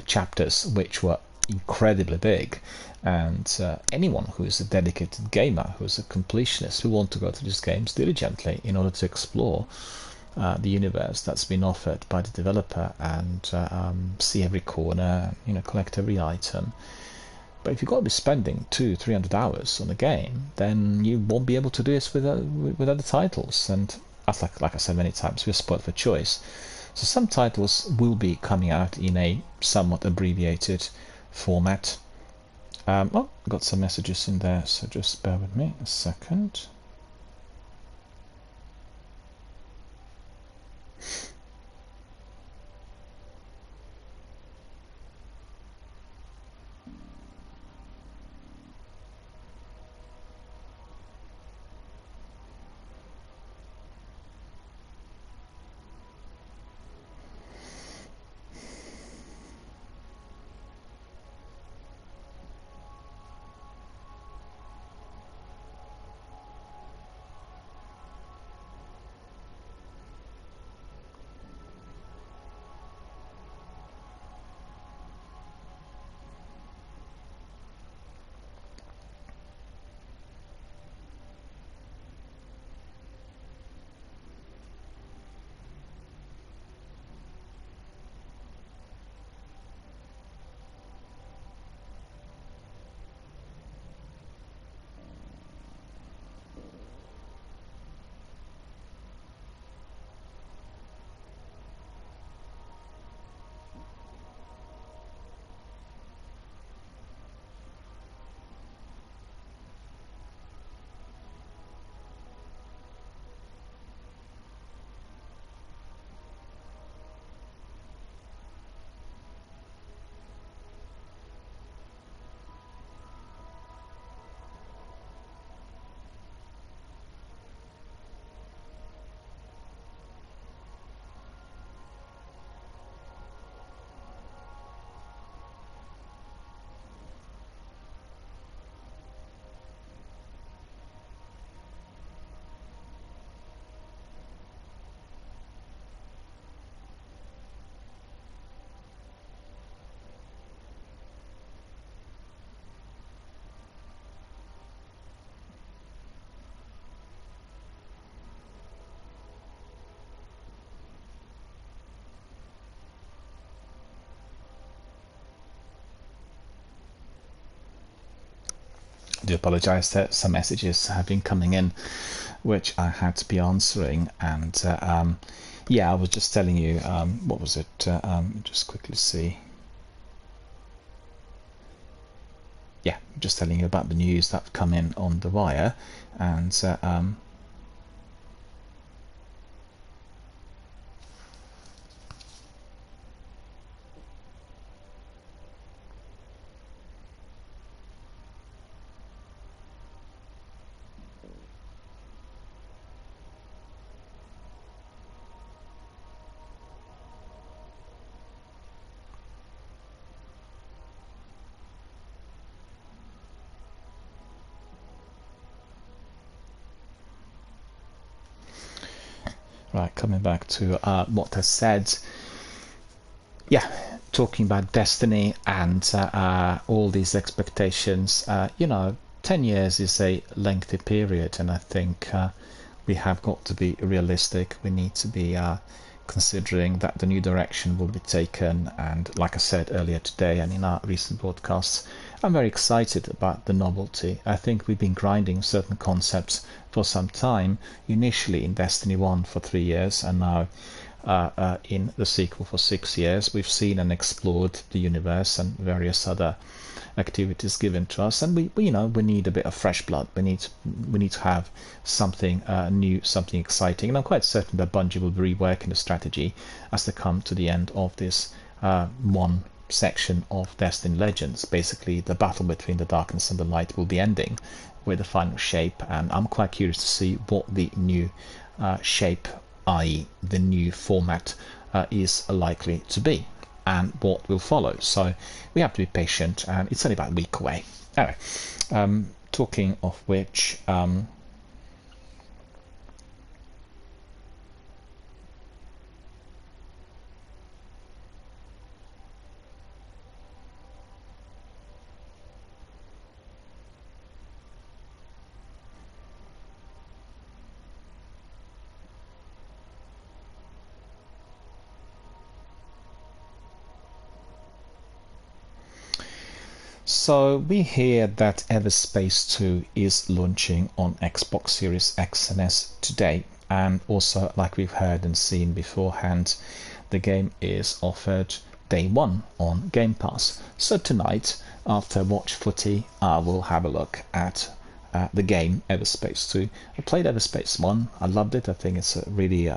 Speaker 1: chapters, which were incredibly big. And anyone who is a dedicated gamer, who is a completionist, will want to go through these games diligently in order to explore the universe that's been offered by the developer, and see every corner, collect every item. But if you've got to be spending 200-300 hours on a game, then you won't be able to do this with other titles. And that's like I said many times, we're spoiled for choice. So some titles will be coming out in a somewhat abbreviated format. Got some messages in there, so just bear with me a second. do apologize that some messages have been coming in which I had to be answering, and yeah, I was just telling you, what was it, just quickly see, yeah, just telling you about the news that have come in on the wire, and right, coming back to what I said, yeah, talking about Destiny and all these expectations, you know, 10 years is a lengthy period, and I think we have got to be realistic. We need to be considering that the new direction will be taken, and like I said earlier today and in our recent broadcasts, I'm very excited about the novelty. I think we've been grinding certain concepts for some time, initially in Destiny 1 for 3 years, and now in the sequel for 6 years. We've seen and explored the universe and various other activities given to us, and we you know, we need a bit of fresh blood. We need to have something new, something exciting, and I'm quite certain that Bungie will be reworking the strategy as they come to the end of this one section of Destiny Legends. Basically, the battle between the darkness and the light will be ending with the final shape, and I'm quite curious to see what the new shape, i.e. the new format, is likely to be, and what will follow. So we have to be patient, and it's only about a week away. Anyway, talking of which, so we hear that Everspace 2 is launching on Xbox Series X and S today, and also, like we've heard and seen beforehand, the game is offered day one on Game Pass. So tonight, after Watch Footy, I will have a look at the game Everspace 2. I played Everspace 1, I loved it. I think it's a really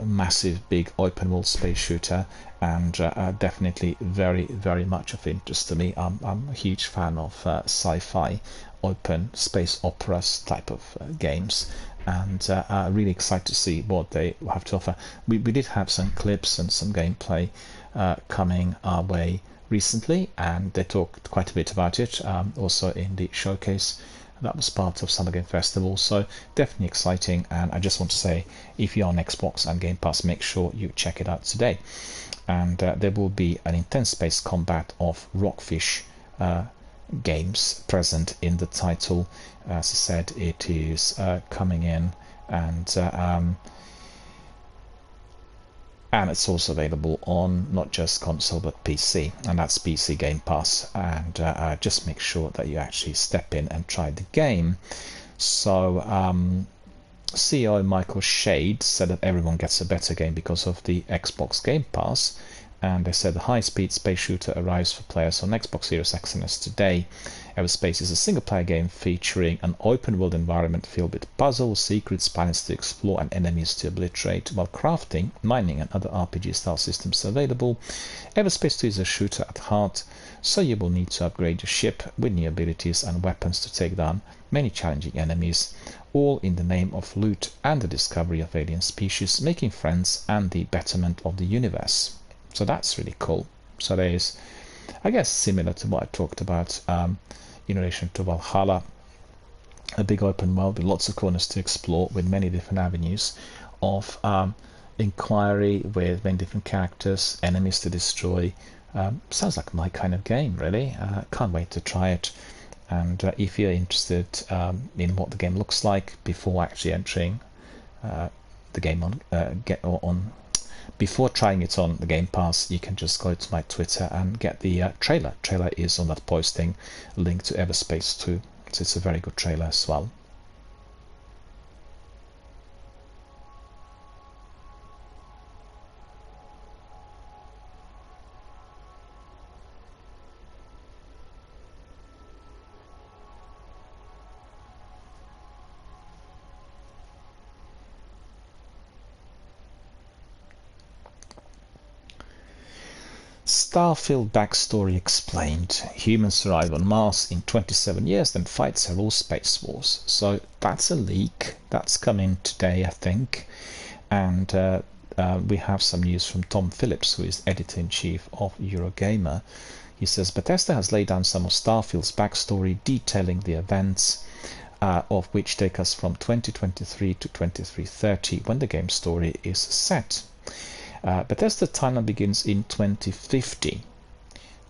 Speaker 1: massive, big open world space shooter, and definitely very, very much of interest to me. I'm a huge fan of sci-fi, open space operas type of games, and really excited to see what they have to offer. We did have some clips and some gameplay coming our way recently, and they talked quite a bit about it, also in the showcase that was part of Summer Game Festival. So definitely exciting, and I just want to say, if you're on Xbox and Game Pass, make sure you check it out today. And there will be an intense space combat of Rockfish games present in the title. As I said, it is coming in, and it's also available on not just console but PC, and that's PC Game Pass. And just make sure that you actually step in and try the game. So CEO Michael Shade said that everyone gets a better game because of the Xbox Game Pass, and they said the high-speed space shooter arrives for players on Xbox Series X and S today. Everspace is a single-player game featuring an open-world environment filled with puzzles, secrets, planets to explore, and enemies to obliterate. While crafting, mining, and other RPG-style systems are available, Everspace 2 is a shooter at heart, so you will need to upgrade your ship with new abilities and weapons to take down many challenging enemies, all in the name of loot and the discovery of alien species, making friends, and the betterment of the universe. So that's really cool. So there is, I guess, similar to what I talked about in relation to Valhalla, a big open world with lots of corners to explore, with many different avenues of inquiry, with many different characters, enemies to destroy. Sounds like my kind of game, really. Can't wait to try it. And if you're interested in what the game looks like before actually entering the game before trying it on the Game Pass, you can just go to my Twitter and get the trailer. Trailer is on that posting, link to Everspace 2 So it's a very good trailer as well. Starfield backstory explained. Humans arrive on Mars in 27 years, then fight several space wars. So that's a leak. That's coming today, I think. And we have some news from Tom Phillips, who is editor-in-chief of Eurogamer. He says, Bethesda has laid down some of Starfield's backstory, detailing the events of which take us from 2023 to 2330, when the game's story is set. Bethesda's timeline begins in 2050.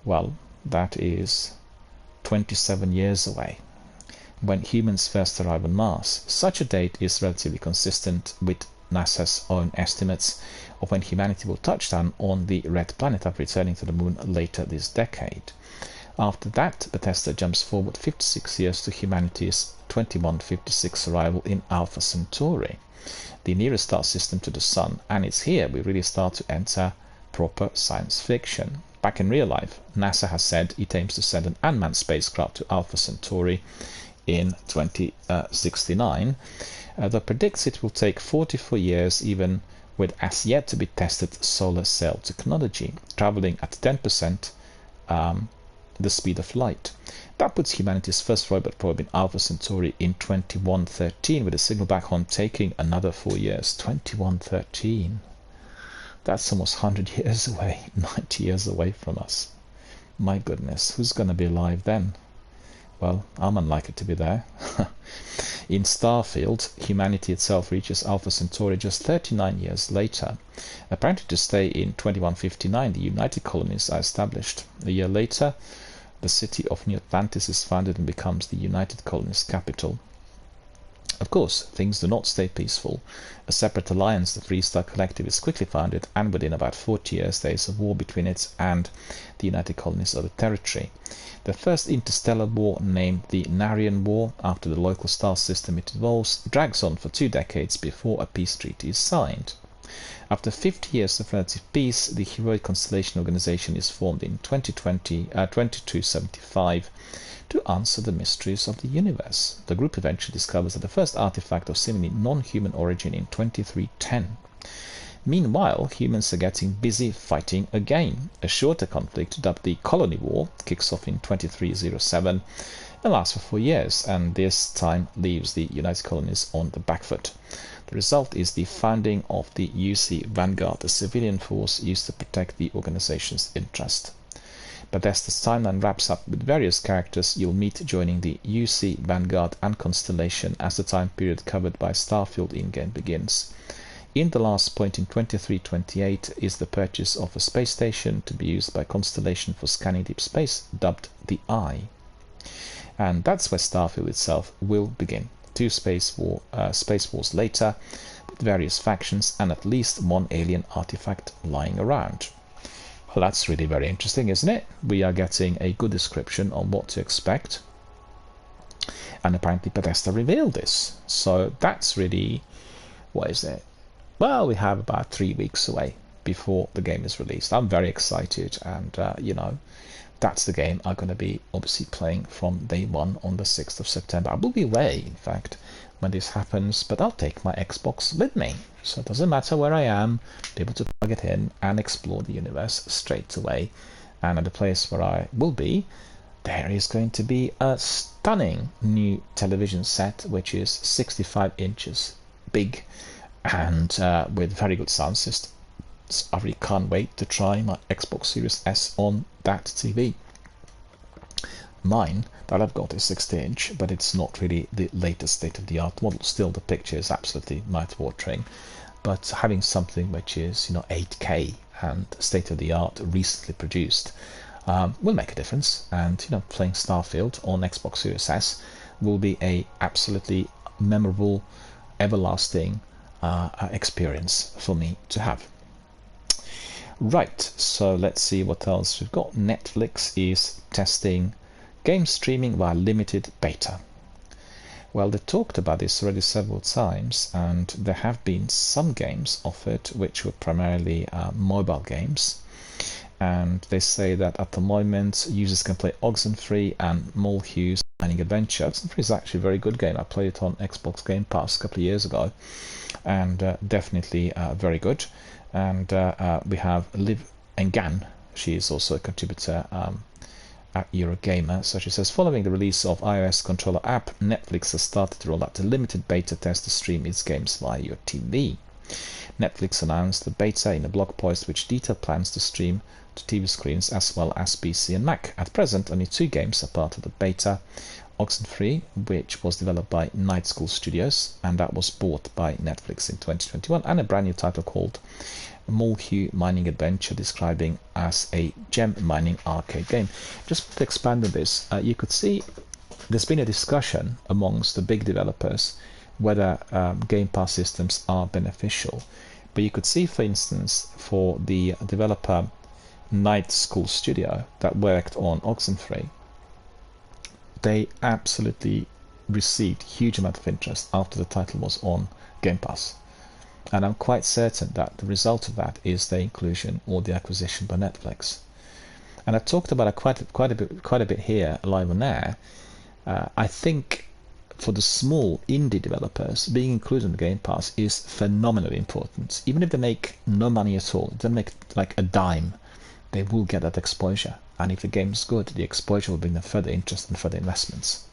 Speaker 1: Well, that is 27 years away, when humans first arrive on Mars. Such a date is relatively consistent with NASA's own estimates of when humanity will touch down on the red planet after returning to the moon later this decade. After that, Bethesda jumps forward 56 years to humanity's 2156 arrival in Alpha Centauri, the nearest star system to the Sun, and it's here we really start to enter proper science fiction. Back in real life, NASA has said it aims to send an unmanned spacecraft to Alpha Centauri in 2069, though predicts it will take 44 years even with as yet to be tested solar cell technology, traveling at 10% the speed of light. That puts humanity's first robot probe in Alpha Centauri in 2113, with a signal back home taking another 4 years. 2113. That's almost 100 years away, 90 years away from us. My goodness, who's going to be alive then? Well, I'm unlikely to be there. In Starfield, humanity itself reaches Alpha Centauri just 39 years later. Apparently to stay in 2159, the United Colonies are established. A year later, the city of New Atlantis is founded and becomes the United Colonies capital. Of course, things do not stay peaceful. A separate alliance, the Freestar Collective, is quickly founded, and within about 40 years there is a war between it and the United Colonies of the territory. The first interstellar war, named the Narian War, after the local star system it involves, drags on for 2 decades before a peace treaty is signed. After 50 years of relative peace, the heroic Constellation organization is formed in 2275 to answer the mysteries of the universe. The group eventually discovers that the first artifact of seemingly non-human origin in 2310. Meanwhile, humans are getting busy fighting again. A shorter conflict, dubbed the Colony War, kicks off in 2307 and lasts for 4 years, and this time leaves the United Colonies on the back foot. The result is the founding of the UC Vanguard, a civilian force used to protect the organization's interest. Bethesda's timeline wraps up with various characters you'll meet joining the UC Vanguard and Constellation as the time period covered by Starfield in-game begins. In the last point in 2328 is the purchase of a space station to be used by Constellation for scanning deep space, dubbed the Eye. And that's where Starfield itself will begin. 2 space wars later, with various factions and at least one alien artifact lying around. Well, that's really very interesting, isn't it? We are getting a good description on what to expect. And apparently Bethesda revealed this. So that's really, what is it? Well, we have about 3 weeks away before the game is released. I'm very excited, and that's the game I'm going to be obviously playing from day one on the 6th of September. I will be away, in fact, when this happens, but I'll take my Xbox with me. So it doesn't matter where I am, be able to plug it in and explore the universe straight away. And at the place where I will be, there is going to be a stunning new television set, which is 65 inches big and with very good sound system. I really can't wait to try my Xbox Series S on that TV. Mine that I've got is 60-inch, but it's not really the latest state-of-the-art model. Still, the picture is absolutely mouth-watering. But having something which is 8K and state-of-the-art, recently produced, will make a difference. And playing Starfield on Xbox Series S will be a absolutely memorable, everlasting experience for me to have. Right, so let's see what else we've got. Netflix is testing Game streaming via limited beta. Well, they talked about this already several times, and there have been some games offered which were primarily mobile games. And they say that at the moment users can play Oxenfree and Molehew's Mining Adventure. Oxenfree is actually a very good game. I played it on Xbox Game Pass a couple of years ago, and definitely very good. And we have Liv Engan. She is also a contributor at Eurogamer. So she says, following the release of iOS controller app, Netflix has started to roll out a limited beta test to stream its games via your TV. Netflix announced the beta in a blog post which detailed plans to stream to TV screens as well as PC and Mac. At present, only 2 games are part of the beta. Oxenfree, which was developed by Night School Studios, and that was bought by Netflix in 2021, and a brand new title called Molehew Mining Adventure, describing as a gem mining arcade game. Just to expand on this, you could see there's been a discussion amongst the big developers whether Game Pass systems are beneficial. But you could see, for instance, for the developer Night School Studio that worked on Oxenfree, they absolutely received huge amount of interest after the title was on Game Pass. And I'm quite certain that the result of that is the inclusion or the acquisition by Netflix. And I talked about it quite a bit here live on air. I think for the small indie developers, being included in the Game Pass is phenomenally important. Even if they make no money at all, if they make like a dime, they will get that exposure. And if the game is good, the exposure will bring them further interest and further investments.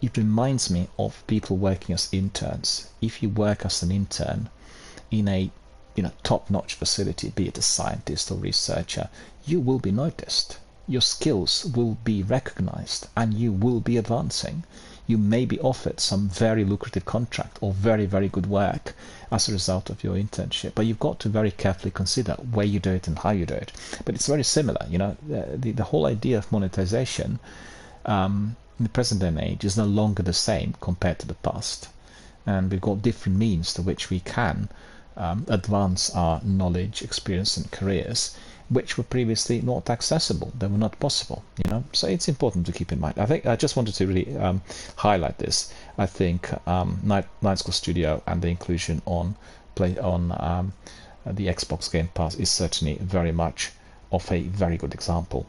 Speaker 1: It reminds me of people working as interns. If you work as an intern in a top-notch facility, be it a scientist or researcher, you will be noticed. Your skills will be recognized and you will be advancing. You may be offered some very lucrative contract or very, very good work as a result of your internship, but you've got to very carefully consider where you do it and how you do it. But it's very similar, the whole idea of monetization in the present day and age is no longer the same compared to the past, and we've got different means to which we can advance our knowledge, experience and careers, which were previously not accessible. They were not possible, so it's important to keep in mind. I think I just wanted to really highlight this. I think Night School Studio and the inclusion on the Xbox Game Pass is certainly very much of a very good example.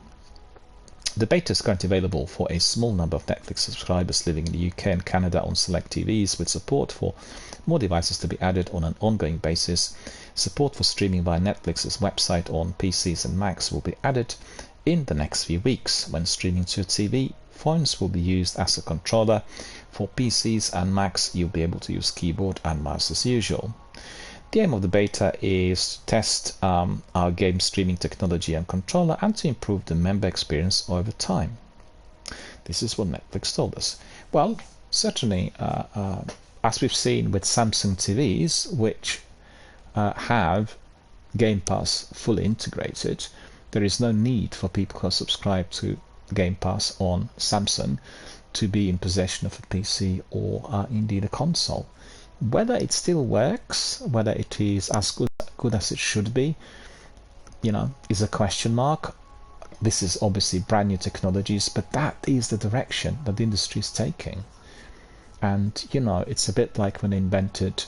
Speaker 1: The beta is currently available for a small number of Netflix subscribers living in the UK and Canada on select TVs, with support for more devices to be added on an ongoing basis. Support for streaming via Netflix's website on PCs and Macs will be added in the next few weeks. When streaming to a TV, phones will be used as a controller. For PCs and Macs, you'll be able to use keyboard and mouse as usual. The aim of the beta is to test our game streaming technology and controller and to improve the member experience over time. This is what Netflix told us. Well, certainly, as we've seen with Samsung TVs, which have Game Pass fully integrated, there is no need for people who are subscribed to Game Pass on Samsung to be in possession of a PC or indeed a console. Whether it still works, whether it is as good as it should be, is a question mark. This is obviously brand new technologies, but that is the direction that the industry is taking. And it's a bit like when they invented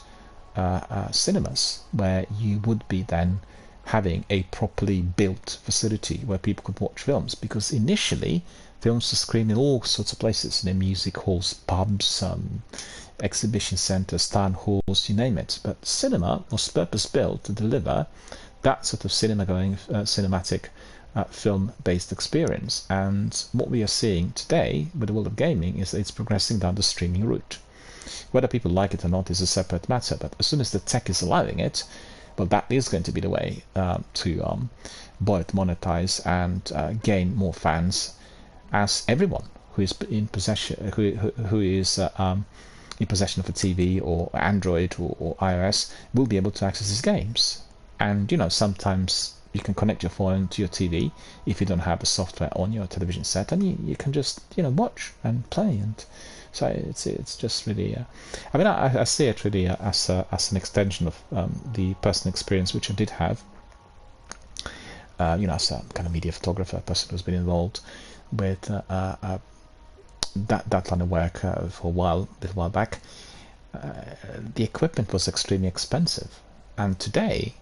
Speaker 1: cinemas, where you would be then having a properly built facility where people could watch films, because initially films were screened in all sorts of places, music halls, pubs, exhibition centers, town halls, you name it. But cinema was purpose-built to deliver that sort of cinematic film-based experience. And what we are seeing today with the world of gaming is that it's progressing down the streaming route. Whether people like it or not is a separate matter, but as soon as the tech is allowing it, well, that is going to be the way to both monetize and gain more fans, as everyone who is in possession who is in possession of a TV or Android or iOS will be able to access these games. And sometimes you can connect your phone to your TV if you don't have the software on your television set, and you can just watch and play. And so it's just really I see it really as an extension of the personal experience which I did have as a kind of media photographer, a person who's been involved with that line of work for a little while back. The equipment was extremely expensive, and today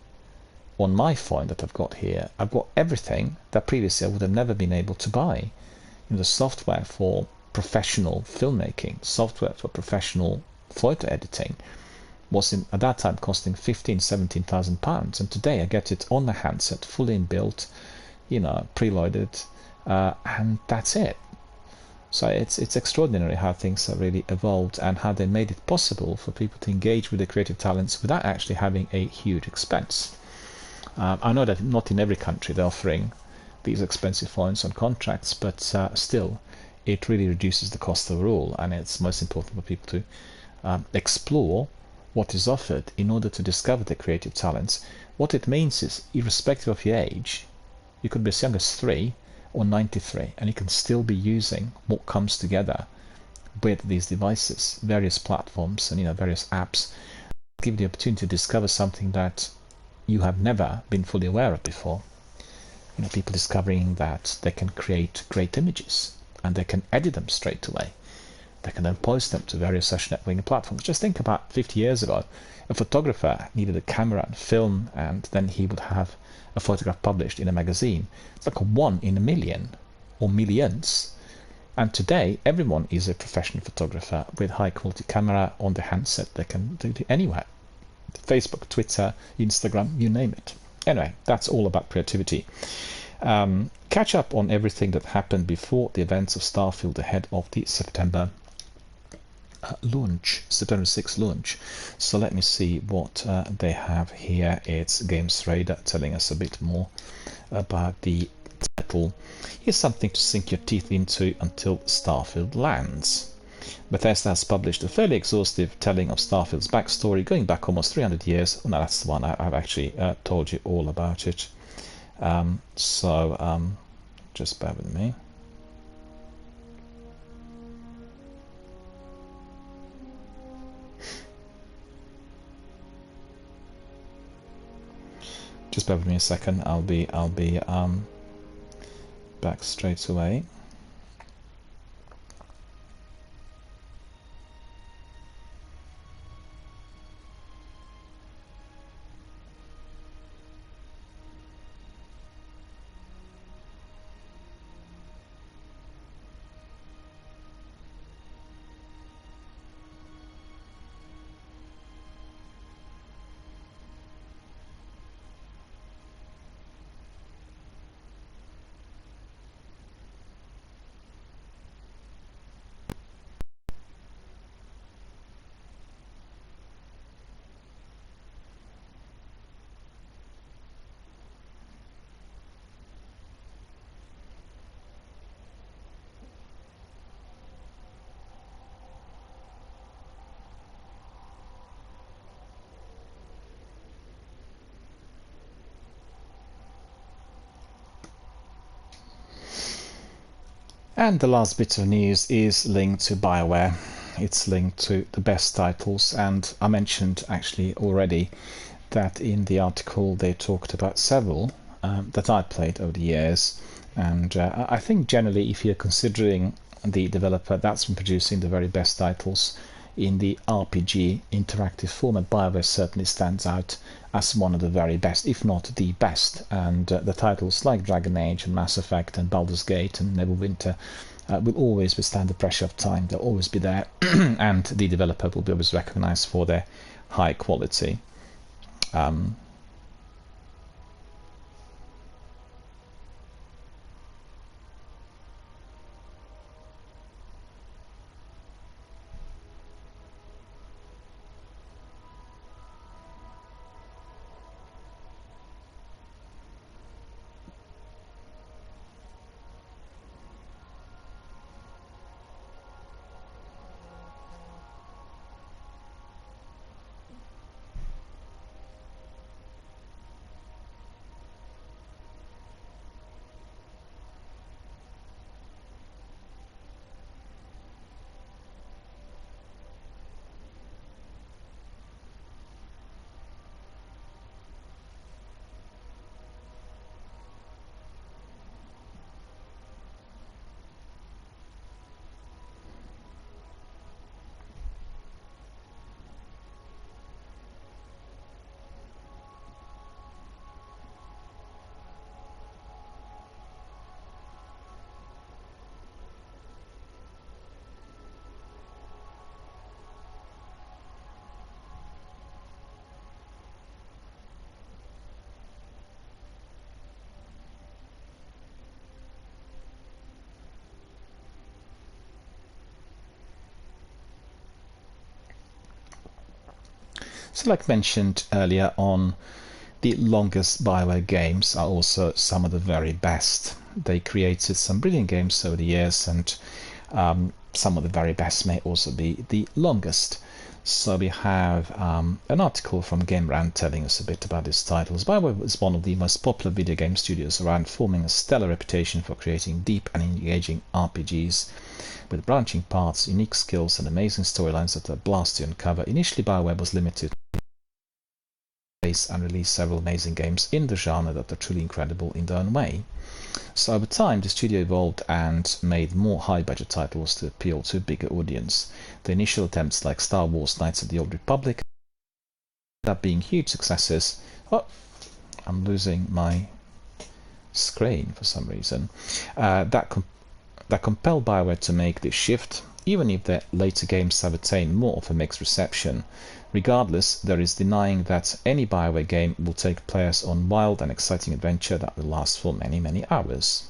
Speaker 1: on my phone that I've got here, I've got everything that previously I would have never been able to buy. The software for professional filmmaking, software for professional photo editing was at that time costing £17,000, and today I get it on the handset, fully inbuilt, preloaded, and that's it. So it's extraordinary how things have really evolved and how they made it possible for people to engage with their creative talents without actually having a huge expense. I know that not in every country they're offering these expensive phones on contracts, but still, it really reduces the cost overall, and it's most important for people to explore what is offered in order to discover their creative talents. What it means is, irrespective of your age, you could be as young as 3 or 93, and you can still be using what comes together with these devices, various platforms and various apps, give you the opportunity to discover something that you have never been fully aware of before. People discovering that they can create great images and they can edit them straight away. They can then post them to various social networking platforms. Just think about 50 years ago, a photographer needed a camera and film, and then he would have a photograph published in a magazine. It's like a 1 in a million or millions. And today, everyone is a professional photographer with high quality camera on the handset. They can do it anywhere. Facebook, Twitter, Instagram, you name it. Anyway, that's all about creativity. Catch up on everything that happened before the events of Starfield ahead of the September launch, September 6th launch. So let me see what they have here. It's Games Radar telling us a bit more about the title. Here's something to sink your teeth into until Starfield lands. Bethesda has published a fairly exhaustive telling of Starfield's backstory, going back almost 300 years. Oh, no, that's the one. I've actually told you all about it. Just bear with me. Just bear with me a second. I'll be back straight away. And the last bit of news is linked to BioWare. It's linked to the best titles, and I mentioned actually already that in the article they talked about several that I played over the years, and I think generally if you're considering the developer that's been producing the very best titles in the RPG interactive format, BioWare certainly stands out as one of the very best, if not the best. And the titles like Dragon Age and Mass Effect and Baldur's Gate and Neverwinter will always withstand the pressure of time. They'll always be there, and the developer will be always recognized for their high quality. So like mentioned earlier on, the longest BioWare games are also some of the very best. They created some brilliant games over the years, and some of the very best may also be the longest. So we have an article from Game Rant telling us a bit about these titles. BioWare is one of the most popular video game studios around, forming a stellar reputation for creating deep and engaging RPGs with branching paths, unique skills, and amazing storylines that are a blast to uncover. Initially, BioWare was limited and released several amazing games in the genre that are truly incredible in their own way. So over time, the studio evolved and made more high-budget titles to appeal to a bigger audience. The initial attempts like Star Wars Knights of the Old Republic ended up being huge successes. Oh, I'm losing my screen for some reason. That compelled BioWare to make this shift, even if their later games have attained more of a mixed reception. Regardless, there is denying that any BioWare game will take players on wild and exciting adventure that will last for many, many hours.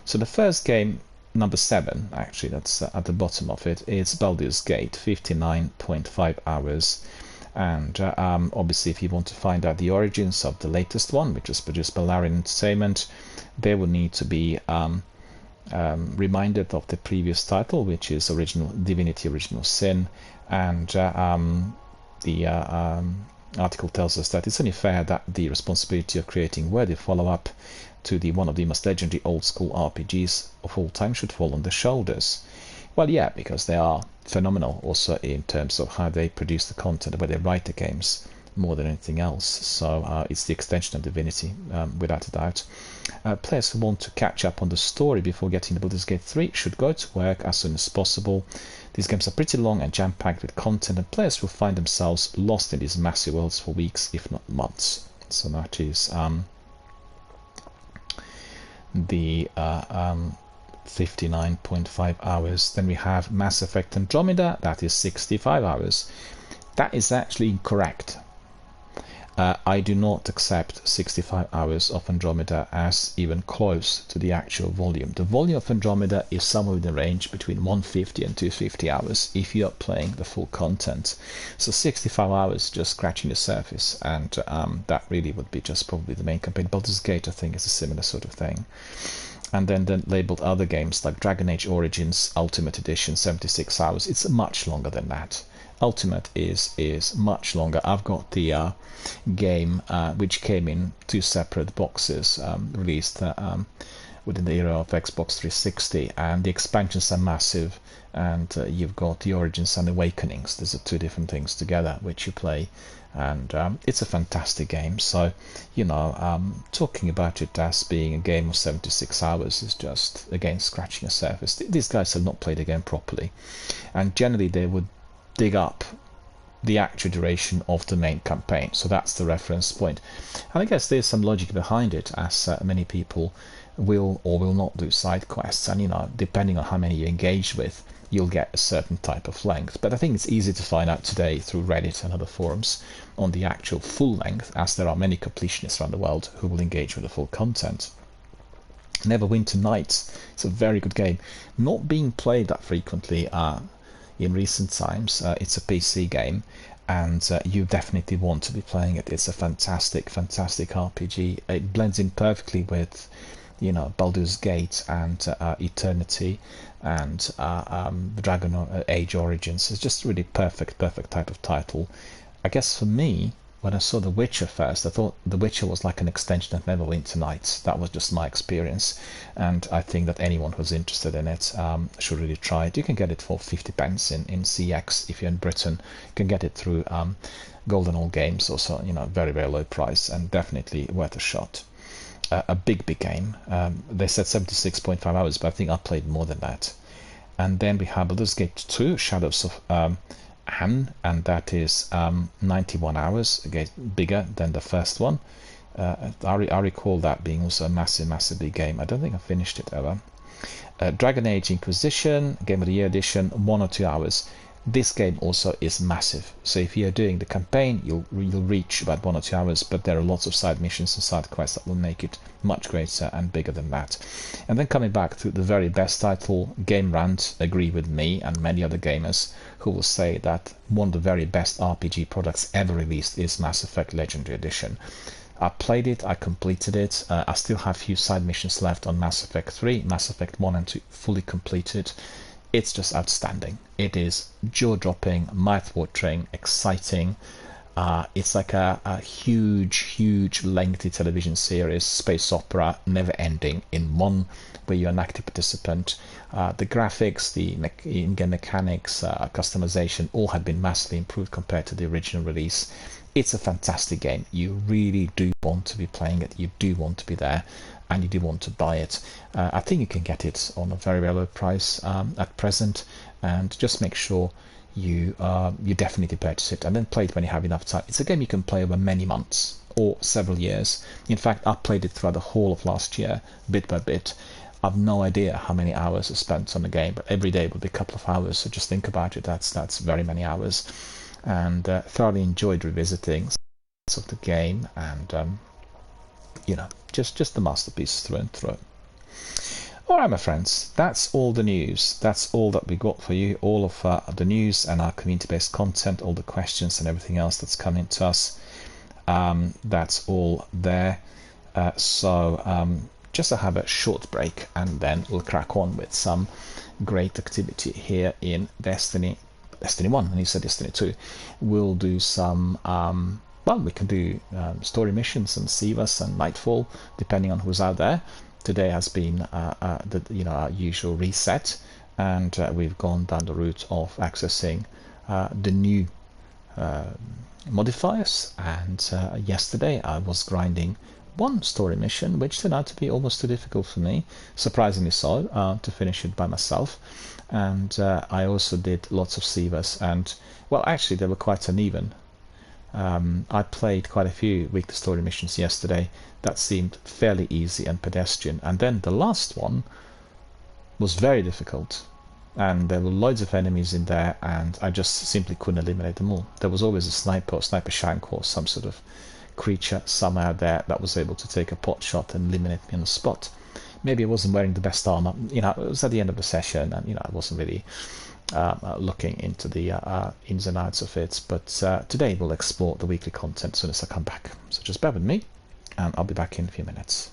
Speaker 1: So the first game, number 7, actually, that's at the bottom of it, is Baldur's Gate, 59.5 hours. And obviously, if you want to find out the origins of the latest one, which was produced by Larian Entertainment, there will need to be reminded of the previous title, which is Divinity Original Sin, and the article tells us that it's only fair that the responsibility of creating worthy follow-up to one of the most legendary old-school RPGs of all time should fall on their shoulders. Well, yeah, because they are phenomenal also in terms of how they produce the content, where they write the games more than anything else. So it's the extension of Divinity, without a doubt. Players who want to catch up on the story before getting to Baldur's Gate 3 should go to work as soon as possible. These games are pretty long and jam-packed with content, and players will find themselves lost in these massive worlds for weeks, if not months. So that is the 59.5 hours. Then we have Mass Effect Andromeda, that is 65 hours. That is actually incorrect. I do not accept 65 hours of Andromeda as even close to the actual volume. The volume of Andromeda is somewhere in the range between 150 and 250 hours if you are playing the full content. So 65 hours just scratching the surface, and that really would be just probably the main campaign. Baldur's Gate, I think, is a similar sort of thing. And then labeled other games like Dragon Age Origins Ultimate Edition, 76 hours. It's much longer than that. Ultimate is much longer. I've got the game which came in 2 separate boxes, released within the era of Xbox 360, and the expansions are massive, and you've got the Origins and Awakenings. These are 2 different things together which you play, and it's a fantastic game. So, you know, talking about it as being a game of 76 hours is just, again, scratching the surface. These guys have not played the game properly, and generally they would dig up the actual duration of the main campaign. So that's the reference point. And I guess there's some logic behind it, as many people will or will not do side quests, and, you know, depending on how many you engage with, you'll get a certain type of length. But I think it's easy to find out today through Reddit and other forums on the actual full length, as there are many completionists around the world who will engage with the full content. Neverwinter Nights, it's a very good game, not being played that frequently in recent times. It's a PC game, and you definitely want to be playing it. It's a fantastic RPG. It blends in perfectly with, you know, Baldur's Gate and Eternity and the Dragon Age Origins. It's just really perfect type of title. I guess for me, when I saw The Witcher first, I thought The Witcher was like an extension of Neverwinter Nights. That was just my experience, and I think that anyone who's interested in it should really try it. You can get it for 50 pence in CX if you're in Britain. You can get it through Golden Old Games, also, you know, very, very low price, and definitely worth a shot. A big game. They said 76.5 hours, but I think I played more than that. And then we have Baldur's Gate 2, Shadows of Anne, and that is 91 hours, again bigger than the first one. I recall that being also a massive big game. I don't think I finished it ever. Dragon Age Inquisition, Game of the Year edition, 1 or 2 hours. This game also is massive, so if you're doing the campaign, you'll reach about 1 or 2 hours, but there are lots of side missions and side quests that will make it much greater and bigger than that. And then coming back to the very best title, Game Rant agree with me and many other gamers who will say that one of the very best RPG products ever released is Mass Effect Legendary Edition. I played it, I completed it, I still have a few side missions left on Mass Effect 3, Mass Effect 1 and 2 fully completed. It's just outstanding. It is jaw-dropping, mouth-watering, exciting. It's like a huge, lengthy television series, space opera, never-ending in one, where you're an active participant. The graphics, the in-game mechanics, customization, all have been massively improved compared to the original release. It's a fantastic game. You really do want to be playing it. You do want to be there, and you do want to buy it. I think you can get it on a very low price at present, and just make sure you definitely purchase it and then play it when you have enough time. It's a game you can play over many months or several years. In fact, I played it throughout the whole of last year, bit by bit. I've no idea how many hours I spent on the game, but every day would be a couple of hours. So just think about it. That's very many hours, and thoroughly enjoyed revisiting of the game, and just the masterpiece through and through. Alright, my friends, that's all the news. That's all that we got for you. All of the news and our community-based content, all the questions and everything else that's coming to us. That's all there. Just to have a short break, and then we'll crack on with some great activity here in Destiny 1, and you said Destiny 2. We'll do some we can do story missions and Sivas and Nightfall, depending on who's out there. Today has been our usual reset, and we've gone down the route of accessing the new modifiers. And yesterday I was grinding one story mission, which turned out to be almost too difficult for me, surprisingly so, to finish it by myself. And I also did lots of Sivas, and well, actually they were quite uneven. I played quite a few weekly story missions yesterday that seemed fairly easy and pedestrian, and then the last one was very difficult, and there were loads of enemies in there, and I just simply couldn't eliminate them all. There was always a sniper shank or some sort of creature somewhere there that was able to take a pot shot and eliminate me on the spot. Maybe I wasn't wearing the best armor. It was at the end of the session, and I wasn't really looking into the ins and outs of it. But today we'll explore the weekly content as soon as I come back. So just bear with me, and I'll be back in a few minutes.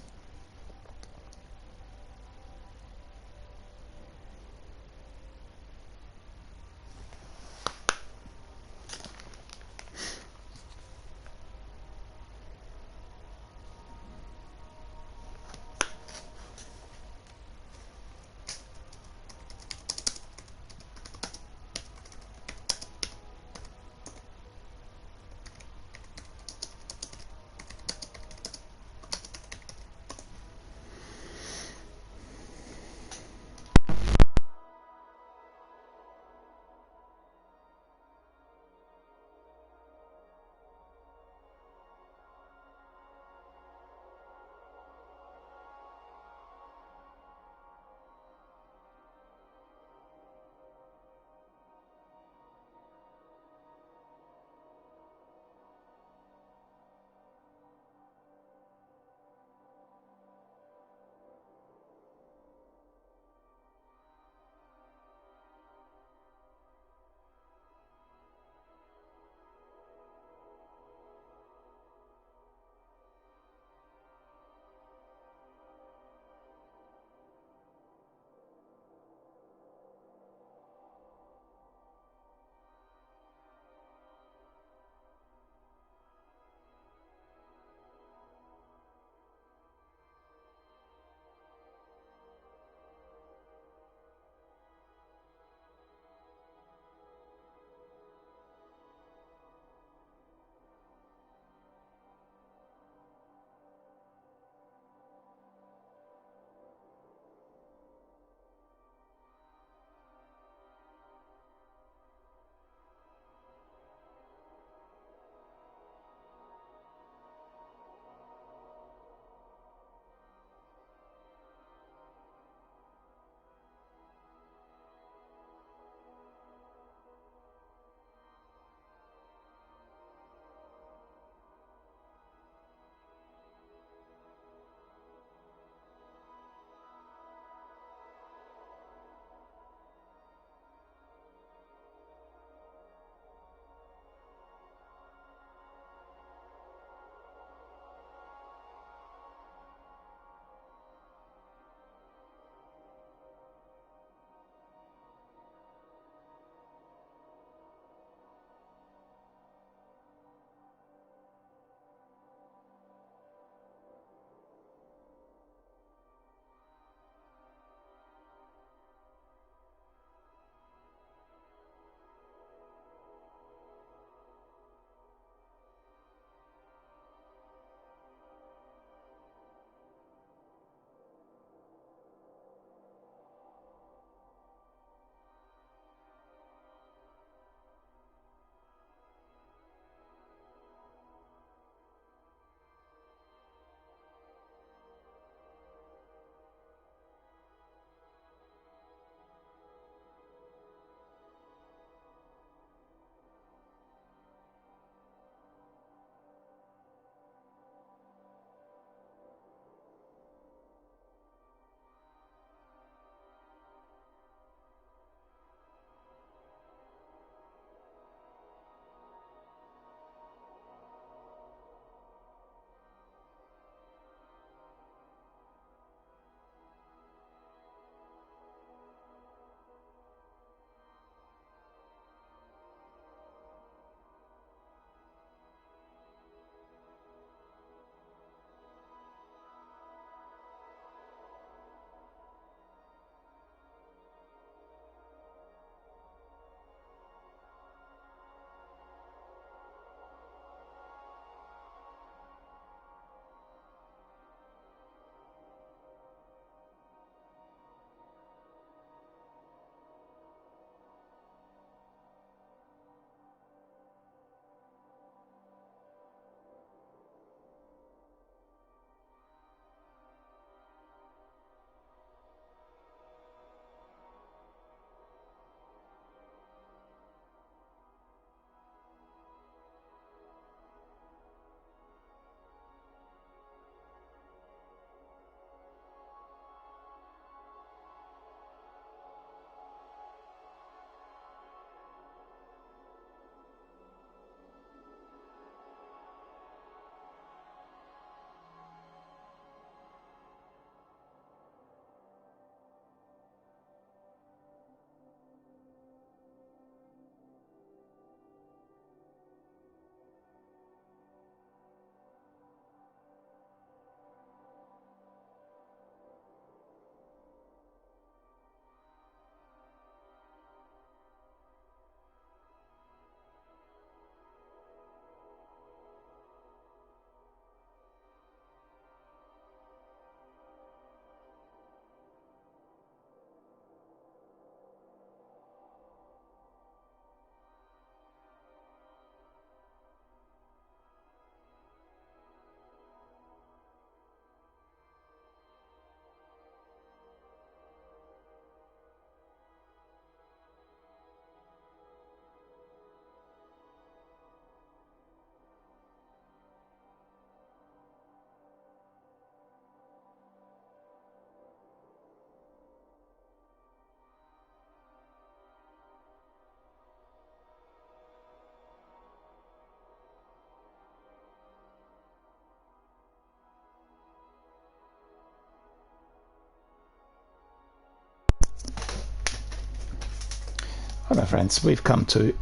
Speaker 1: Hello friends, we've come to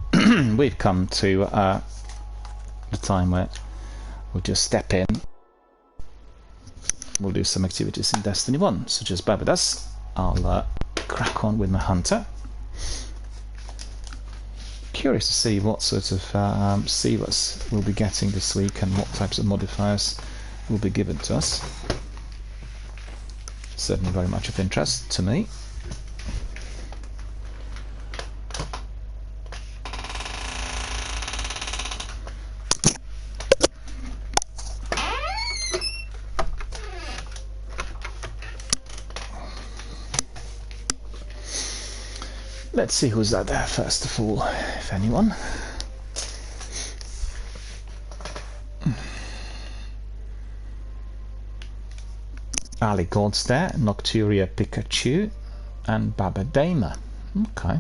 Speaker 1: we've come to the time where we'll just step in. We'll do some activities in Destiny 1, such as Barbados. I'll crack on with my hunter. Curious to see what sort of Sievas we'll be getting this week and what types of modifiers will be given to us. Certainly very much of interest to me. Let's see who's out there first of all, if anyone. Ali God's there, Nocturia Pikachu, and Babadama. Okay.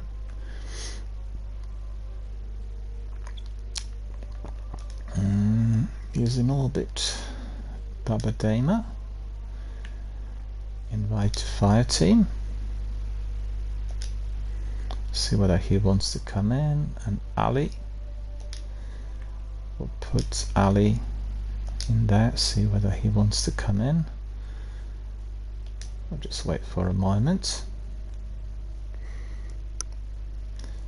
Speaker 1: Using Orbit. Babadama. Invite to Fire Team. See whether he wants to come in, and Ali. We'll put Ali in there, see whether he wants to come in. I'll just wait for a moment.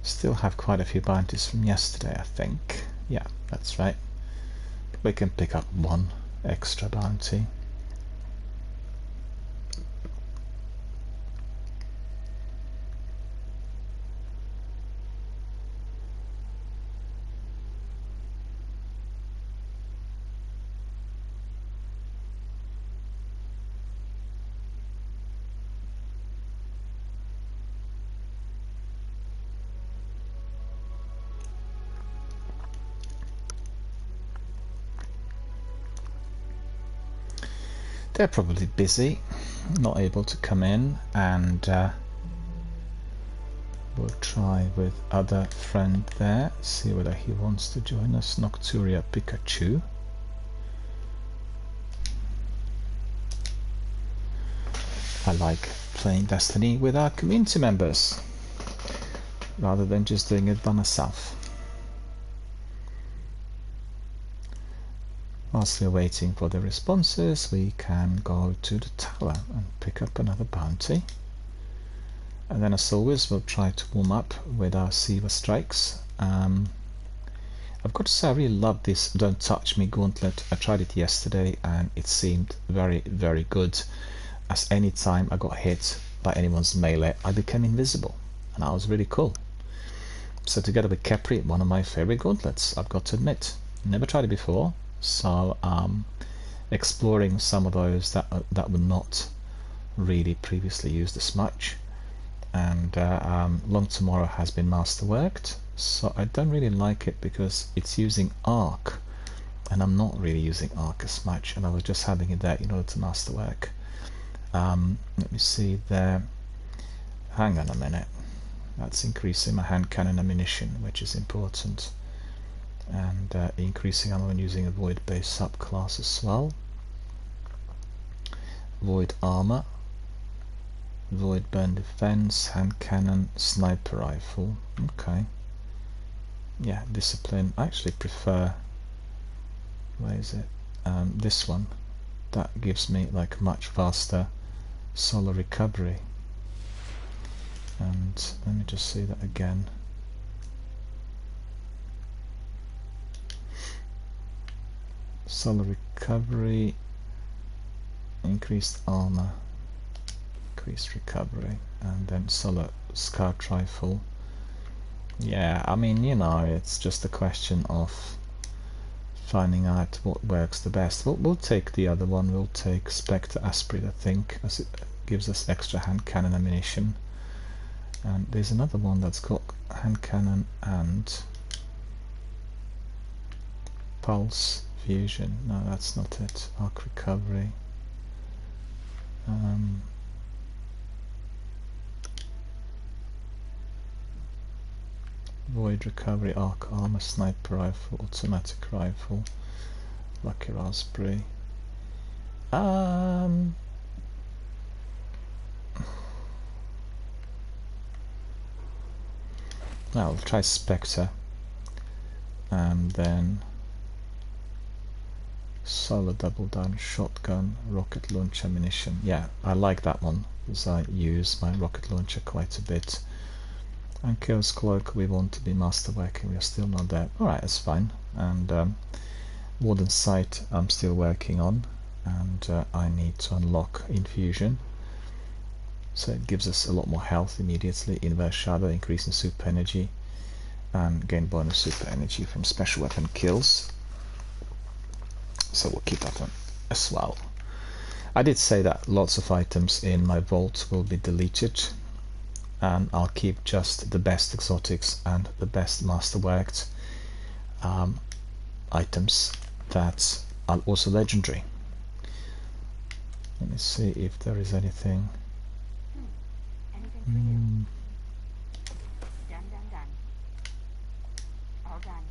Speaker 1: Still have quite a few bounties from yesterday, I think. Yeah, that's right. We can pick up one extra bounty. They're probably busy, not able to come in, and we'll try with other friend there, see whether he wants to join us. Nocturia Pikachu. I like playing Destiny with our community members, rather than just doing it by myself. Whilst we're waiting for the responses, we can go to the tower and pick up another bounty. And then as always, we'll try to warm up with our Siva strikes. I've got to say, I really love this Don't Touch Me gauntlet. I tried it yesterday and it seemed very, very good, as any time I got hit by anyone's melee, I became invisible, and that was really cool. So together with Khepri, one of my favorite gauntlets, I've got to admit. Never tried it before. So exploring some of those that were not really previously used as much, and Long Tomorrow has been masterworked, so I don't really like it because it's using arc, and I'm not really using arc as much, and I was just having it there in order to masterwork. Let me see there. Hang on a minute. That's increasing my hand cannon ammunition, which is important. And increasing ammo when using a void based subclass as well. Void armor, void burn defense, hand cannon, sniper rifle. Okay. Yeah, discipline. I actually prefer, where is it? This one. That gives me like much faster solar recovery. And let me just see that again. Solar recovery, increased armor, increased recovery, and then solar scout rifle. Yeah, I mean, you know, it's just a question of finding out what works the best. We'll take the other one. We'll take Spectre Aspirate, I think, as it gives us extra hand cannon ammunition. And there's another one that's got hand cannon and pulse fusion. No, that's not it. Arc recovery. Void recovery, arc armor, sniper rifle, automatic rifle, lucky raspberry. Well, I'll try Spectre, and then solo double down shotgun, rocket launcher, ammunition. Yeah, I like that one because I use my rocket launcher quite a bit. And Chaos Cloak, we want to be masterworking, we're still not there. Alright, that's fine. And Warden Sight I'm still working on, and I need to unlock Infusion. So it gives us a lot more health immediately. Inverse Shadow, increasing super energy, and gain bonus super energy from special weapon kills. So we'll keep that on as well. I did say that lots of items in my vault will be deleted, and I'll keep just the best exotics and the best masterworked items that are also legendary. Let me see if there is anything.
Speaker 2: Done. All done.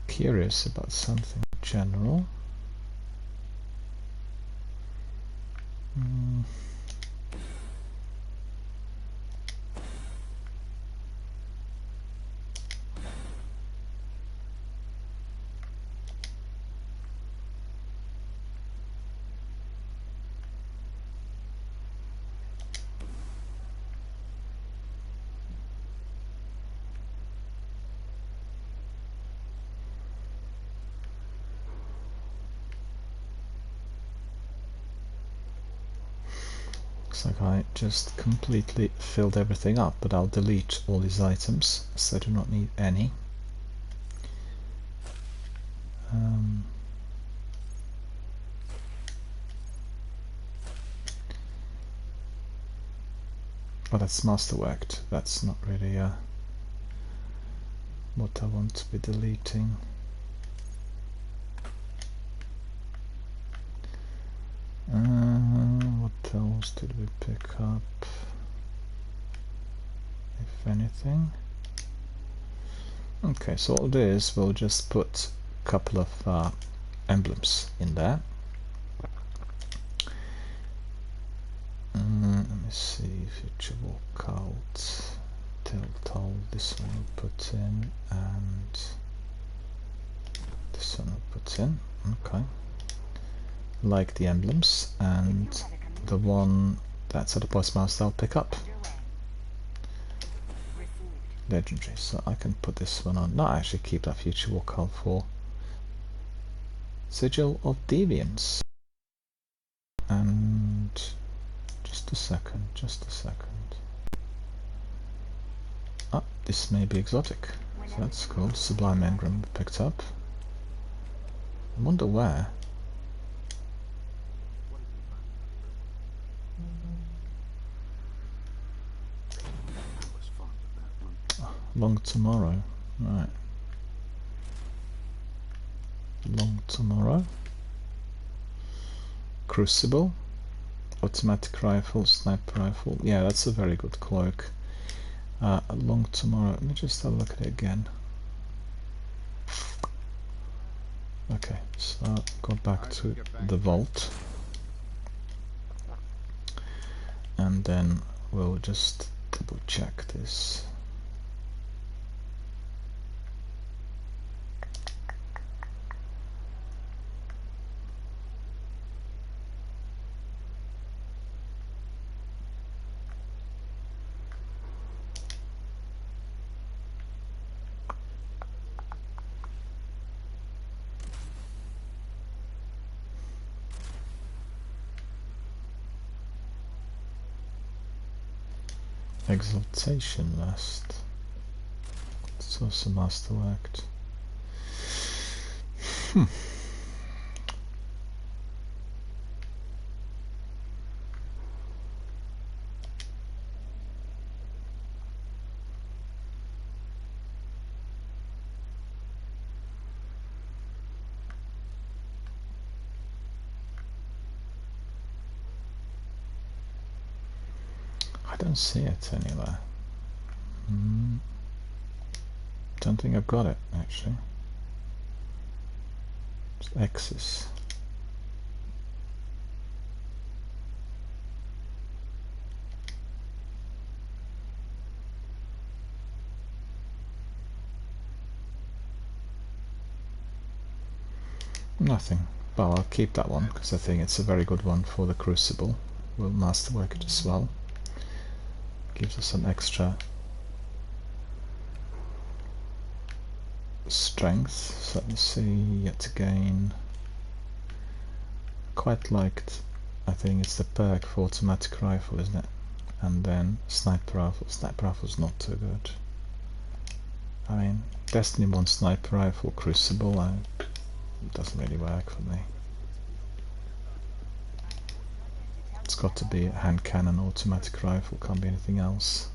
Speaker 1: Curious about something general. Looks like I just completely filled everything up, but I'll delete all these items, so I do not need any. Oh, that's masterworked. That's not really what I want to be deleting. What else did we pick up, if anything? Okay, so all it is, we'll just put a couple of emblems in there. Let me see, future walkout, telltale, this one we'll put in, and this one we'll put in. Okay. Like the emblems, and the one that's at the Postmaster I'll pick up. Legendary, so I can put this one on. No, I actually keep that future walkout for Sigil of Deviance. And just a second. Ah, this may be exotic. So that's cool. Sublime Engram picked up. I wonder where. Long Tomorrow, right. Long Tomorrow. Crucible. Automatic rifle, sniper rifle. Yeah, that's a very good cloak. Long Tomorrow. Let me just have a look at it again. Okay, so go back to the vault. And then we'll just double check this. Exaltation Last. It's also masterworked. I don't see it anywhere. Don't think I've got it actually. It's X's. Nothing. Well, I'll keep that one because I think it's a very good one for the Crucible. We'll masterwork it as well. Gives us some extra strength. So let me see yet again. Quite liked, I think it's the perk for automatic rifle, isn't it? And then sniper rifle. Sniper rifle's not too good. I mean, Destiny 1 sniper rifle, Crucible, it doesn't really work for me. It's got to be a hand cannon, automatic rifle, can't be anything else.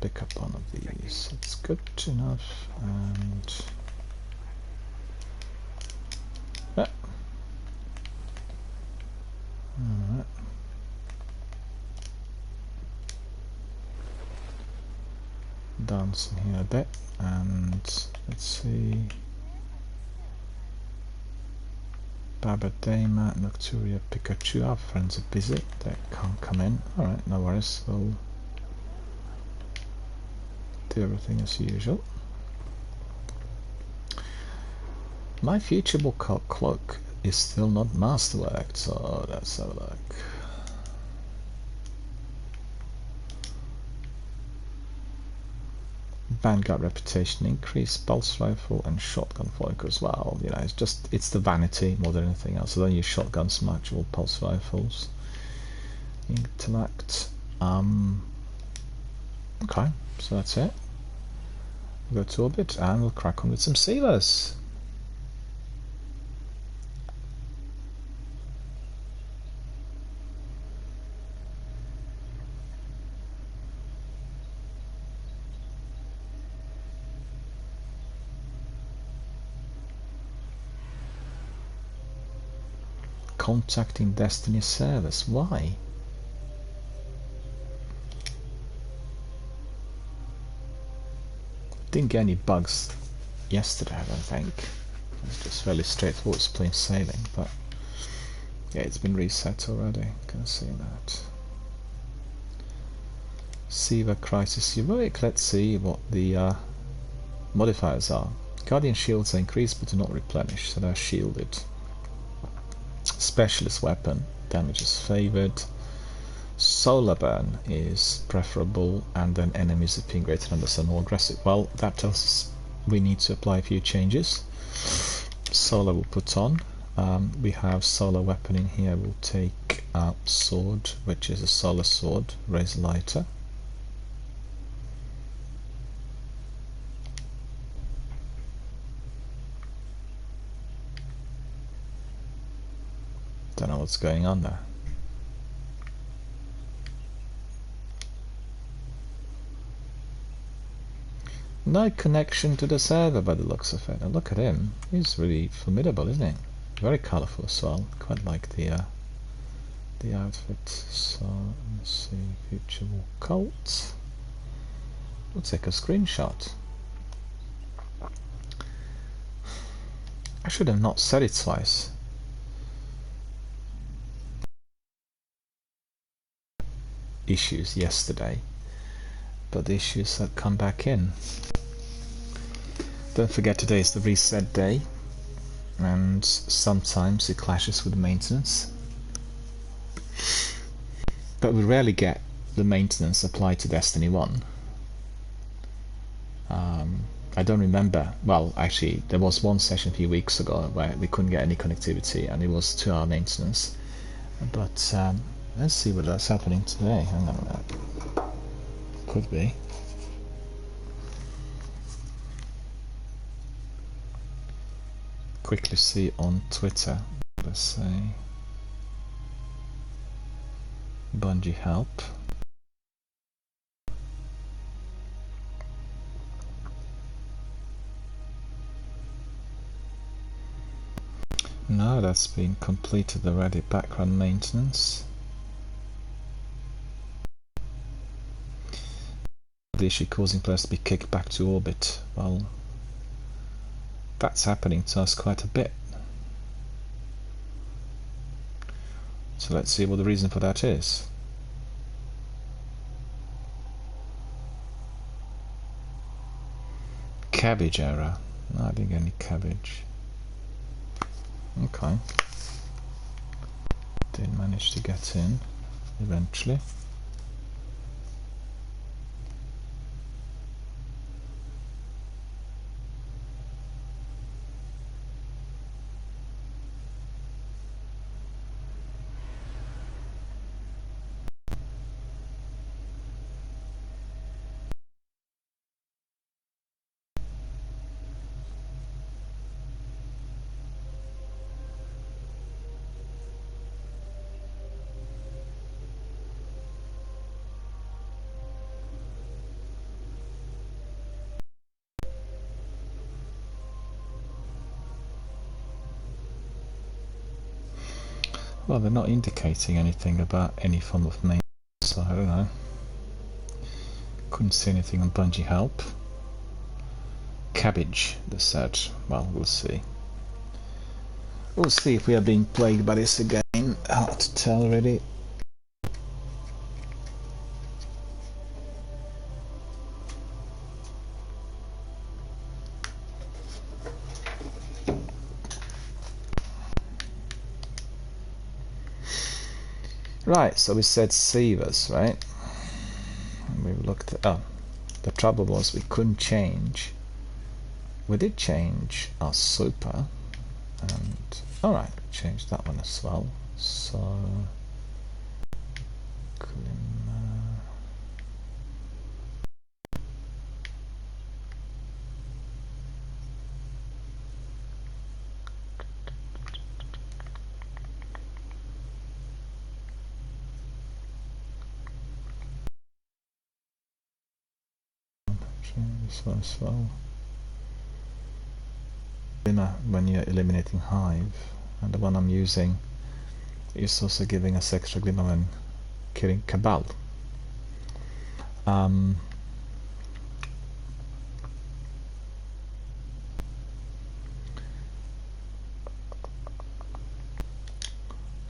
Speaker 1: Pick up one of these, it's good enough, and alright. Dancing here a bit, and let's see. Babadema, Nocturia, Pikachu, our friends are busy, they can't come in. Alright, no worries, we'll do everything as usual. My Futurable Cloak is still not masterworked, so let's have a look. Vanguard reputation increase, pulse rifle and shotgun focus as well. You know, it's the vanity more than anything else. I don't use shotguns much, or pulse rifles. Intellect. Okay, so that's it. We'll go to orbit and we'll crack on with some sealers. Contacting Destiny servers. Why? Didn't get any bugs yesterday, I don't think. It's just fairly straightforward, it's plain sailing, but yeah, it's been reset already. Can see that. Siva Crisis Heroic. Let's see what the modifiers are. Guardian shields are increased but do not replenish, so they're shielded. Specialist weapon, damage is favored. Solar burn is preferable, and then enemies appearing greater numbers are more aggressive. Well, that tells us we need to apply a few changes. Solar will put on. We have solar weapon in here. We'll take sword, which is a solar sword, razor lighter. Don't know what's going on there. No connection to the server by the looks of it. And look at him. He's really formidable, isn't he? Very colourful as well. Quite like the outfit. So let's see. Futurable Cult. We'll take a screenshot. I should have not said it twice. Issues yesterday, but the issues have come back in. Don't forget, today is the reset day, and sometimes it clashes with the maintenance, but we rarely get the maintenance applied to Destiny 1. I don't remember. Well, actually, there was one session a few weeks ago where we couldn't get any connectivity, and it was 2-hour maintenance. But let's see what that's happening today. Hang on a minute. Could be. Quickly see on Twitter. Let's say Bungie help. No, that's been completed already. Background maintenance. The issue causing players to be kicked back to orbit. Well, that's happening to us quite a bit. So let's see what the reason for that is. Cabbage error. Not adding any cabbage. Okay. Didn't manage to get in eventually. Well, they're not indicating anything about any form of maintenance, so I don't know. Couldn't see anything on Bungie Help. Cabbage, they said. Well, we'll see. We'll see if we are being plagued by this again. Hard to tell, really. Right, so we said Sievers, right? And we looked at... Oh, the trouble was we couldn't change. We did change our super. And... Alright, change that one as well. So... This one as well. When you're eliminating Hive, and the one I'm using is also giving us extra glimmer when killing Cabal.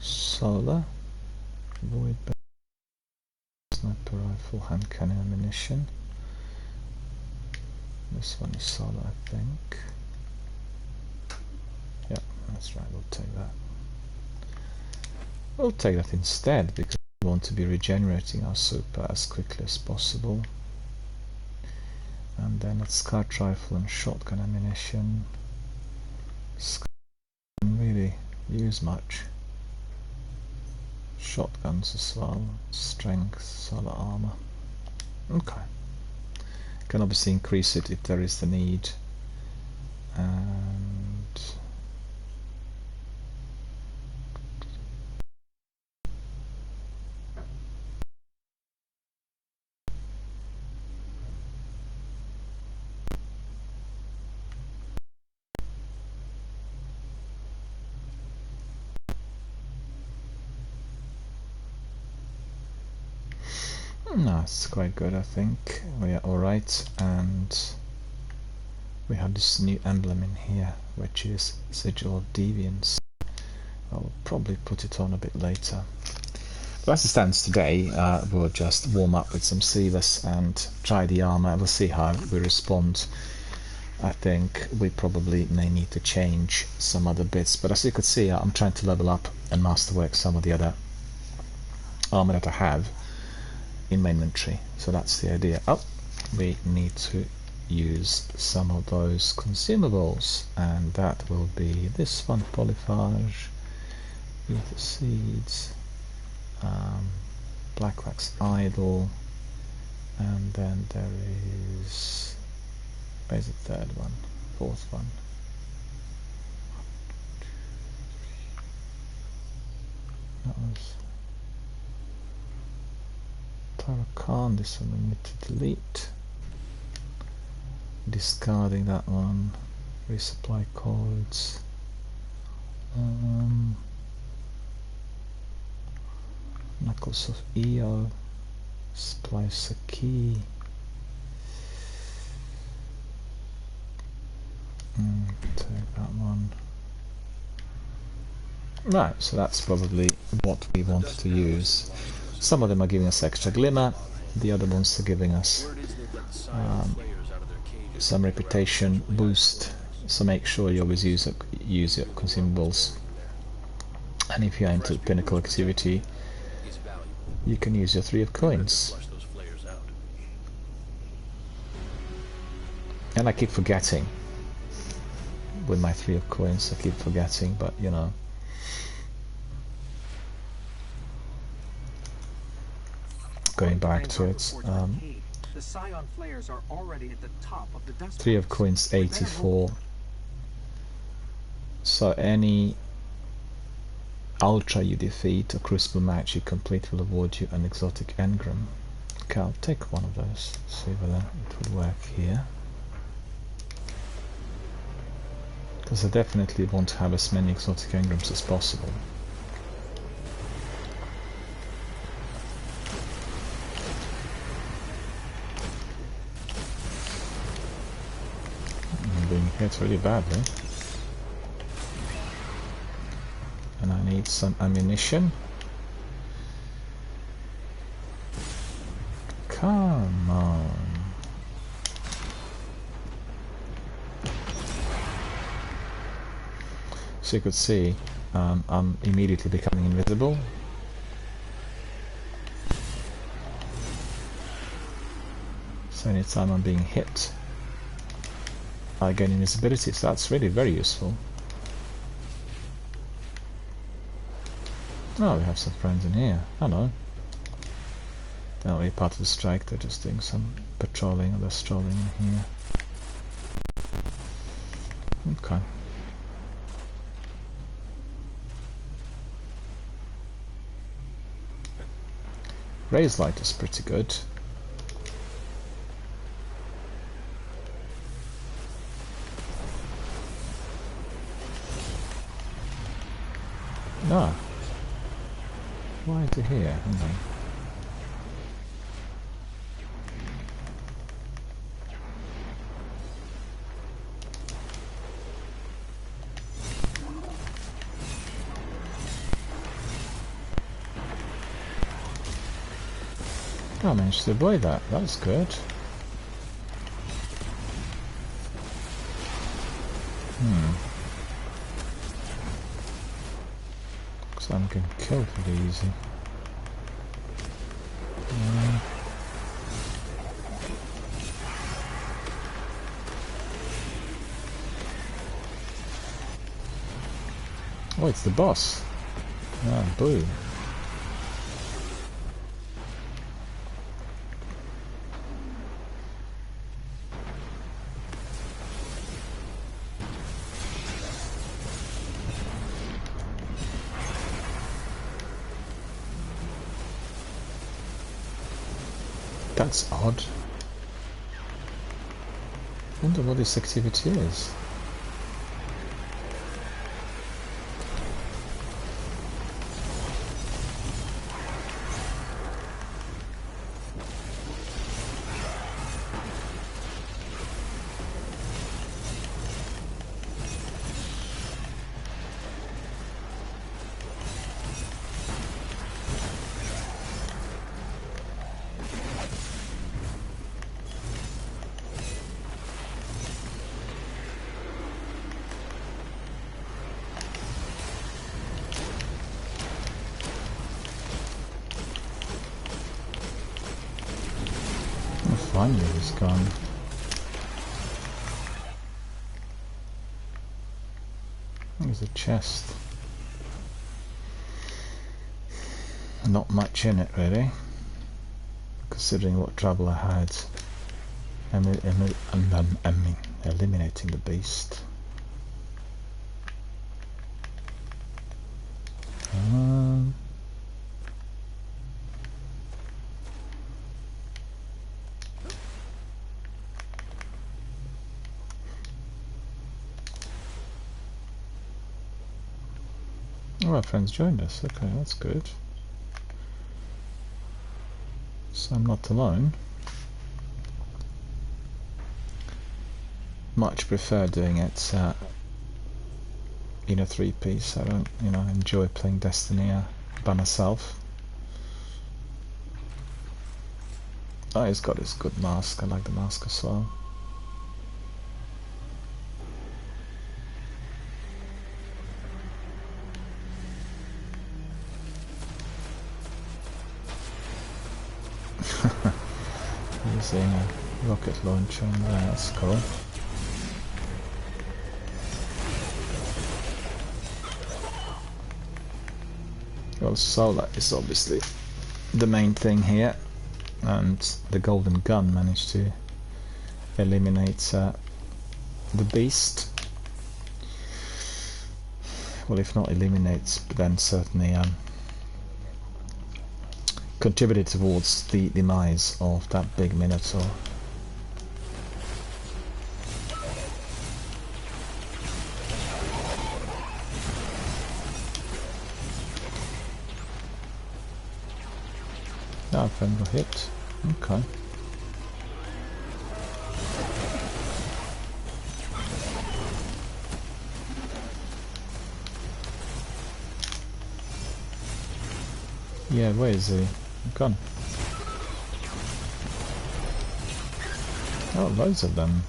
Speaker 1: Solar, void, sniper rifle, hand cannon ammunition. This one is solar, I think. Yeah, that's right, we'll take that. We'll take that instead because we want to be regenerating our super as quickly as possible. And then it's scout rifle and shotgun ammunition. Scout doesn't really use much. Shotguns as well, strength, solar armor. Okay. Can obviously increase it if there is the need. And no, it's quite good, I think. We are alright, and we have this new emblem in here, which is Sigil of Deviance. I'll probably put it on a bit later. But as it stands today, we'll just warm up with some Sievers and try the armor. We'll see how we respond. I think we probably may need to change some other bits, but as you could see, I'm trying to level up and masterwork some of the other armor that I have in my inventory. So that's the idea. Oh, we need to use some of those consumables, and that will be this one: polyphage, ether seeds, black wax idol, and then there is, where's the third one, fourth one? That was Tarakan. This one we need to delete. Discarding that one. Resupply codes. Knuckles of Eo. Splice a key. Take that one. Right, so that's probably what we want to use. Some of them are giving us extra glimmer, the other ones are giving us some reputation boost so make sure you always use your consumables. And if you are into pinnacle activity, you can use your 3 of coins. And I keep forgetting with my 3 of coins. I keep forgetting, but you know. Going back to it,
Speaker 2: the Scion flares are already at the top of the dust
Speaker 1: 3 of coins, 84. So any ultra you defeat or crucible match you complete will award you an exotic engram. Okay, I'll take one of those, see whether it would work here. Because I definitely want to have as many exotic engrams as possible. I'm being hit really badly. And I need some ammunition. Come on. So you could see I'm immediately becoming invisible. So anytime I'm being hit, I gain invisibility, so that's really very useful. Oh, we have some friends in here. Hello. They're not really part of the strike, they're just doing some patrolling, or they're strolling in here. Okay. Ray's light is pretty good. Ah. Why is it here? Hang on. I managed to avoid that. That's good. Because I'm getting killed pretty easy. Oh, it's the boss. Ah, boo. That's odd. I wonder what this activity is. Finally he's gone. There's a chest. Not much in it really, considering what trouble I had eliminating the beast. Oh, our friends joined us. Okay, that's good. So I'm not alone. Much prefer doing it in a 3-piece. I don't, enjoy playing Destiny by myself. Oh, he's got his good mask. I like the mask as well. using a rocket launcher on there, that's cool. Well, solar is obviously the main thing here, and the golden gun managed to eliminate the beast. Well, if not eliminates, but then certainly contributed towards the demise of that big Minotaur. Ah, friend got hit. Okay. Yeah, where is he? Gone. Oh, loads of them.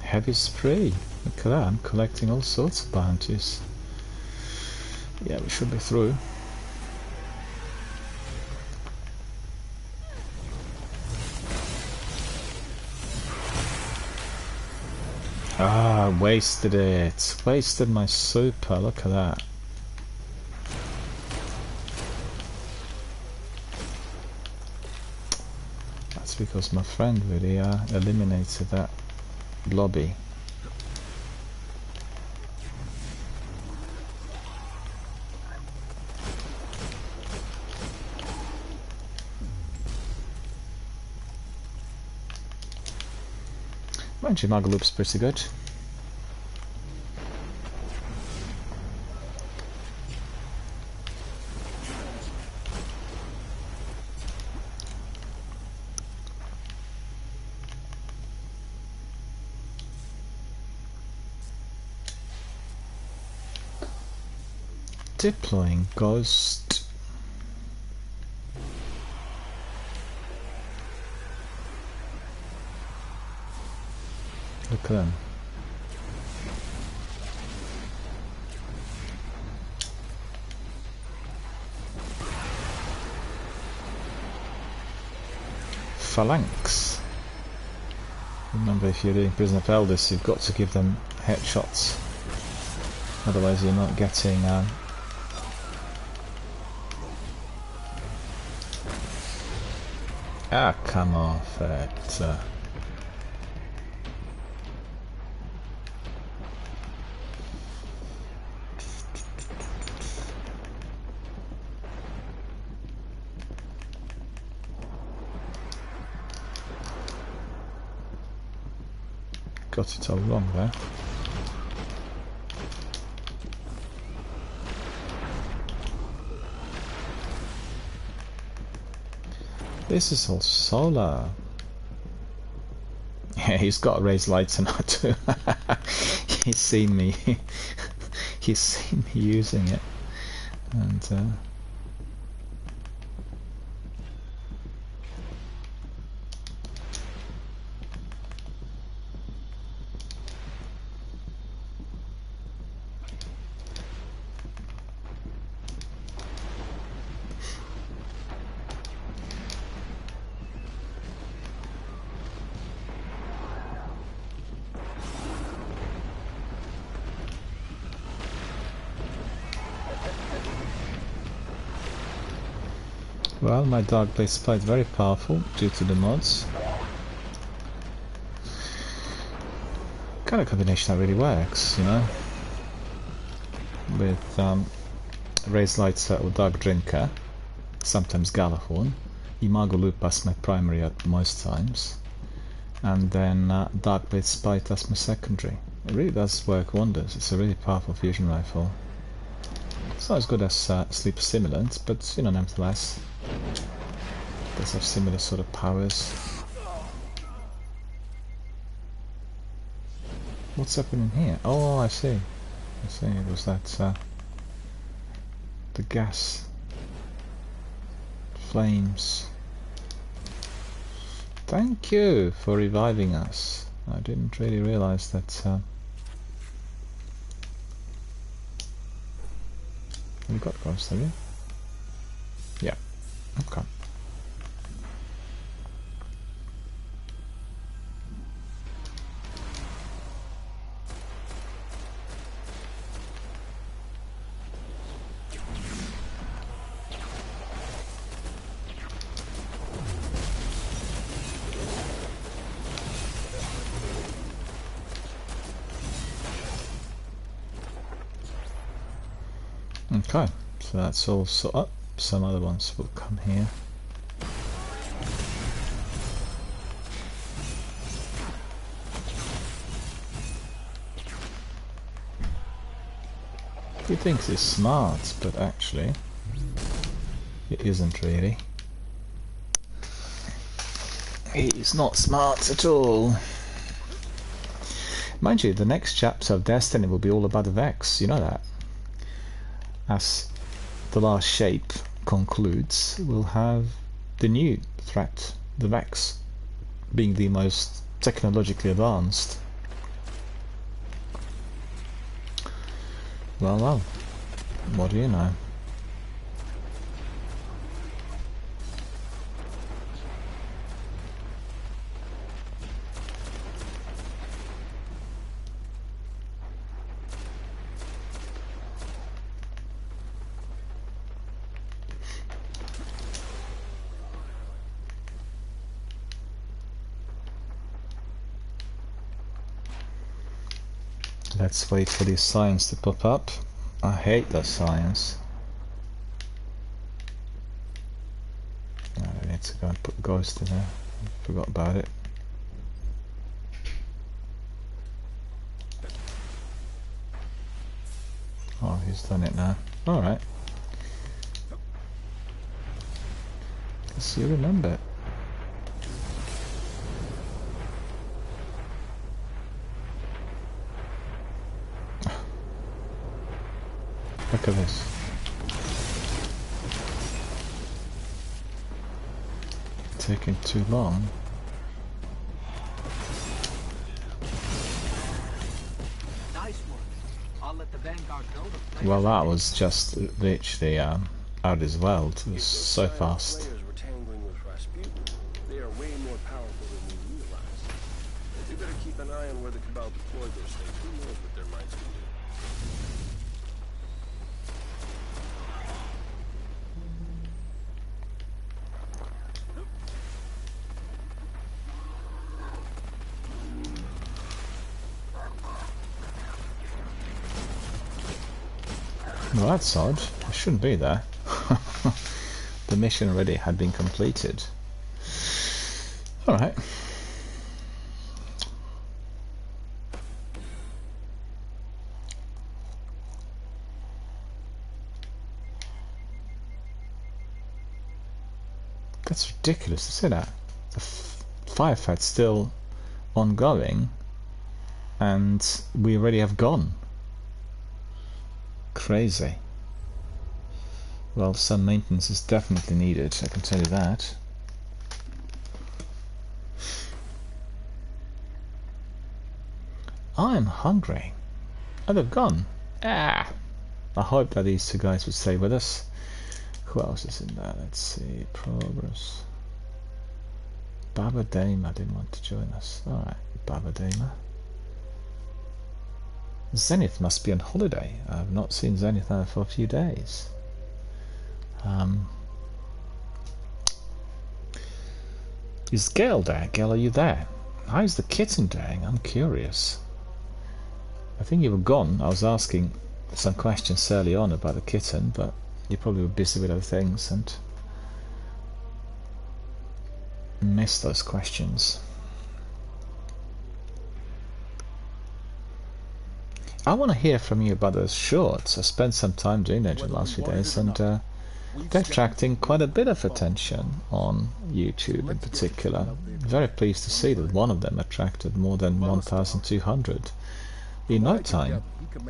Speaker 1: Heavy spray. Look at that, I'm collecting all sorts of bounties. Yeah, we should be through. Ah, wasted it. Wasted my super, look at that. That's because my friend really eliminated that lobby. Actually, Magaloop's pretty good. Deploying Ghost. Look at them. Phalanx. Remember, if you're doing Prison of Elders, you've got to give them headshots. Otherwise you're not getting ah, come off it. Got it all wrong there. This is all solar. Yeah, he's got raised lights now too. He's seen me. He's seen me using it, and well, my Darkblade Spy is very powerful due to the mods. Kind of combination that really works, you know, with Raised Light Turtle, Dark Drinker, sometimes Galahorn, Imago Loop as my primary at most times, and then Darkblade Spy as my secondary. It really does work wonders. It's a really powerful fusion rifle. It's not as good as Sleep Stimulant, but you know, nevertheless, it does have similar sort of powers. What's happening here? Oh, I see. I see. It was that the gas flames. Thank you for reviving us. I didn't really realize that. You got Ghost, have you? Okay. Okay, so that's all. So up. Some other ones will come here. He thinks he's smart, but actually, it isn't really. He's not smart at all. Mind you, the next chapter of Destiny will be all about the Vex. You know that. As the last shape concludes, we'll have the new threat, the Vex, being the most technologically advanced. Well, what do you know? Let's wait for these signs to pop up. I hate those signs. I need to go and put Ghost in there. Forgot about it. Oh, he's done it now. Alright. Guess you remember it. Look at this. Taking too long.
Speaker 2: Nice one. I'll let the Vanguard know the
Speaker 1: Well, that was just literally out as well. It was so fast.
Speaker 3: Players were tangling with Rasputin. They are way more powerful than we realize. We better keep an eye on where the Cabal deployed those things. Who knows what their minds can do?
Speaker 1: Well, that's odd. It shouldn't be there. The mission already had been completed. Alright. That's ridiculous to say that. The firefight's still ongoing and we already have gone. Crazy. Well, some maintenance is definitely needed, I can tell you that. I'm hungry. Oh, they've gone. Ah! I hope that these two guys would stay with us. Who else is in there? Let's see. Progress. Baba Dama didn't want to join us. Alright, Baba Dama. Zenith must be on holiday. I've not seen Zenith now for a few days. Is Gale there? Gale, are you there? How's the kitten doing? I'm curious. I think you were gone. I was asking some questions early on about the kitten, but you probably were busy with other things and missed those questions. I want to hear from you about those shorts. I spent some time doing that in the last few days, and they're attracting quite a bit of attention on YouTube in particular. Very pleased to see that one of them attracted more than 1,200 in no time.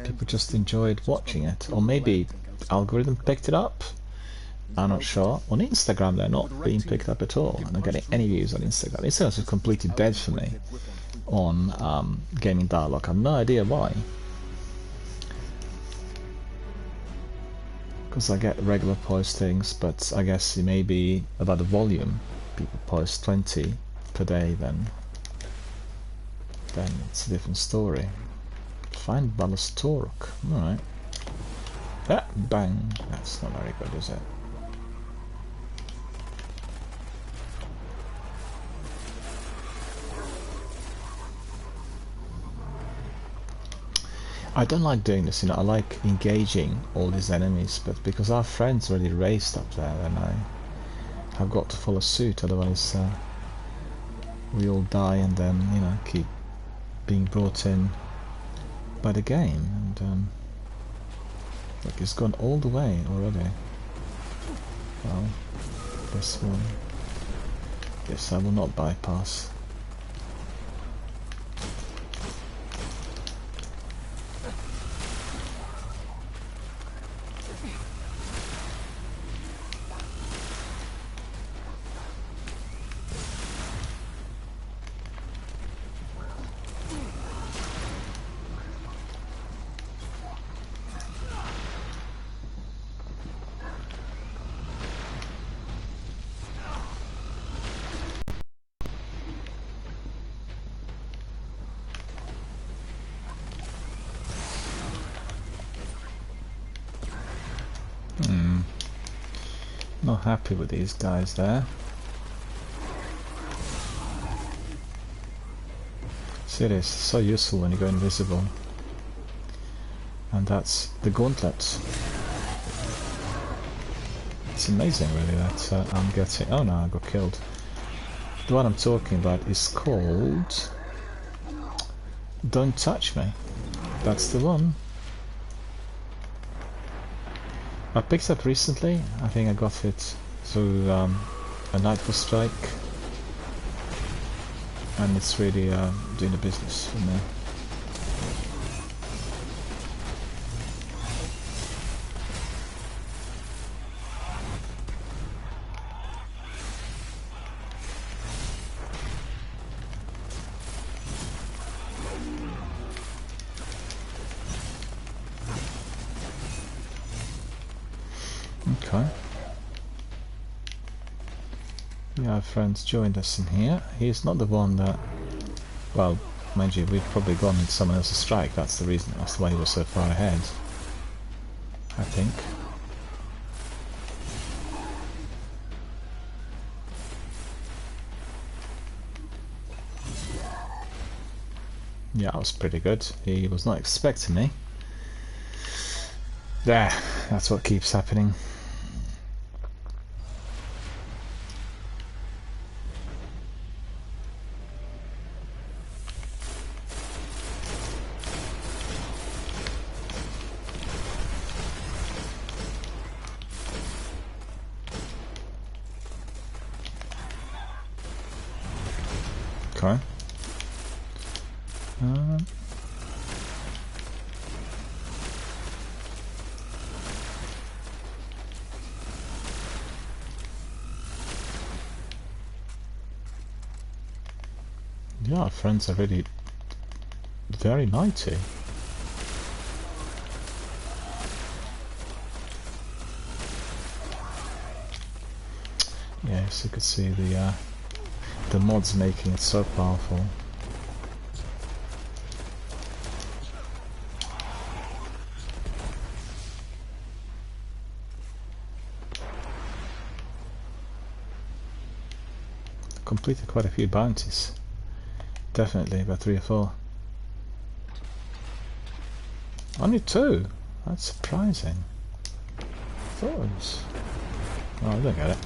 Speaker 1: People just enjoyed watching it, or maybe the algorithm picked it up. I'm not sure. On Instagram they're not being picked up at all. I'm not getting any views on Instagram. Instagram's completely dead for me on Gaming Dialogue. I have no idea why. because I get regular postings, but I guess it may be about the volume. People post 20 per day, then it's a different story. Find Ballast Torque. Alright. Ah, bang. That's not very good, is it? I don't like doing this, you know, I like engaging all these enemies, but because our friends already raced up there, then I have got to follow suit, otherwise we all die and then, you know, keep being brought in by the game. And look, it's gone all the way already. Well, this one, this I will not bypass. Not happy with these guys there. See, it is so useful when you go invisible. And that's the gauntlet. It's amazing really that I'm getting... Oh no, I got killed. The one I'm talking about is called... Don't Touch Me. That's the one. I picked up recently. I think I got it through a Nightfall Strike, and it's really doing the business for me. Okay. Yeah, our friends joined us in here. He's not the one that... Well, mind you, we've probably gone into someone else's strike. That's the reason. That's why he was so far ahead, I think. Yeah, that was pretty good. He was not expecting me. There, that's what keeps happening. Okay. Yeah, our friends are really very mighty. Yes, you could see the mods making it so powerful. Completed quite a few bounties. Definitely about 3 or 4. Only 2? That's surprising. I thought it was... Oh, I don't get it.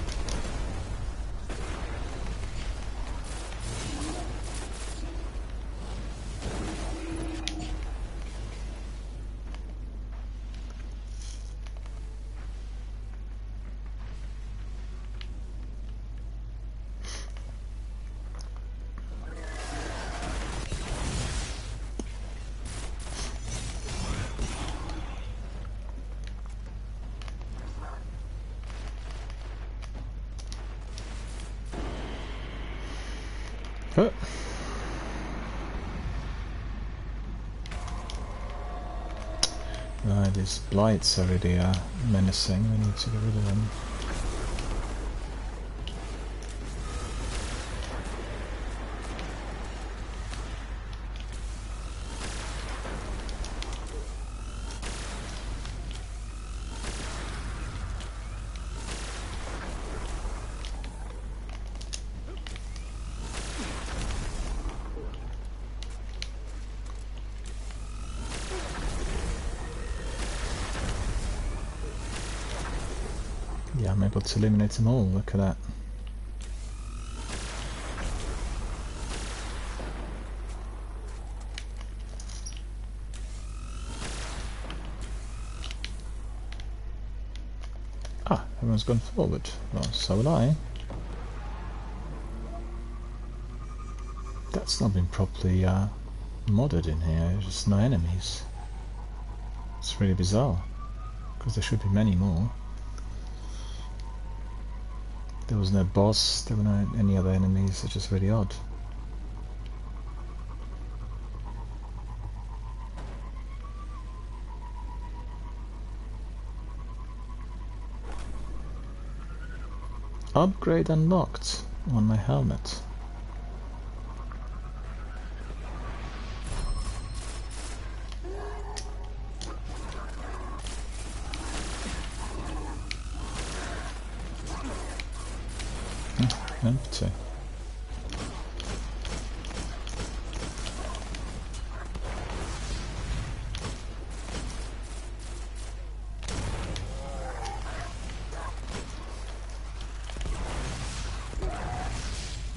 Speaker 1: Huh. Right, these blights are really menacing. We need to get rid of them. Yeah, I'm able to eliminate them all, look at that. Ah, everyone's gone forward. Well, so will I. That's not been properly modded in here, there's just no enemies. It's really bizarre, because there should be many more. There was no boss, there were no any other enemies, it's just really odd. Upgrade unlocked on my helmet. Empty.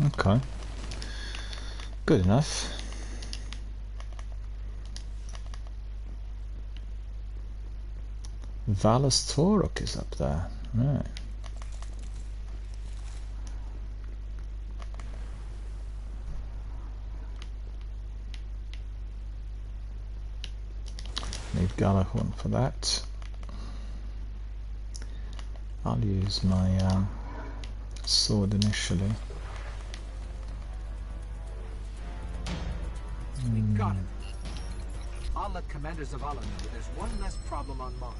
Speaker 1: Okay. Good enough. Valus Torok is up there. Right. Need Galahorn for that. I'll use my sword initially.
Speaker 2: We got it. I'll let Commander Zavala know there's one less problem on Mars.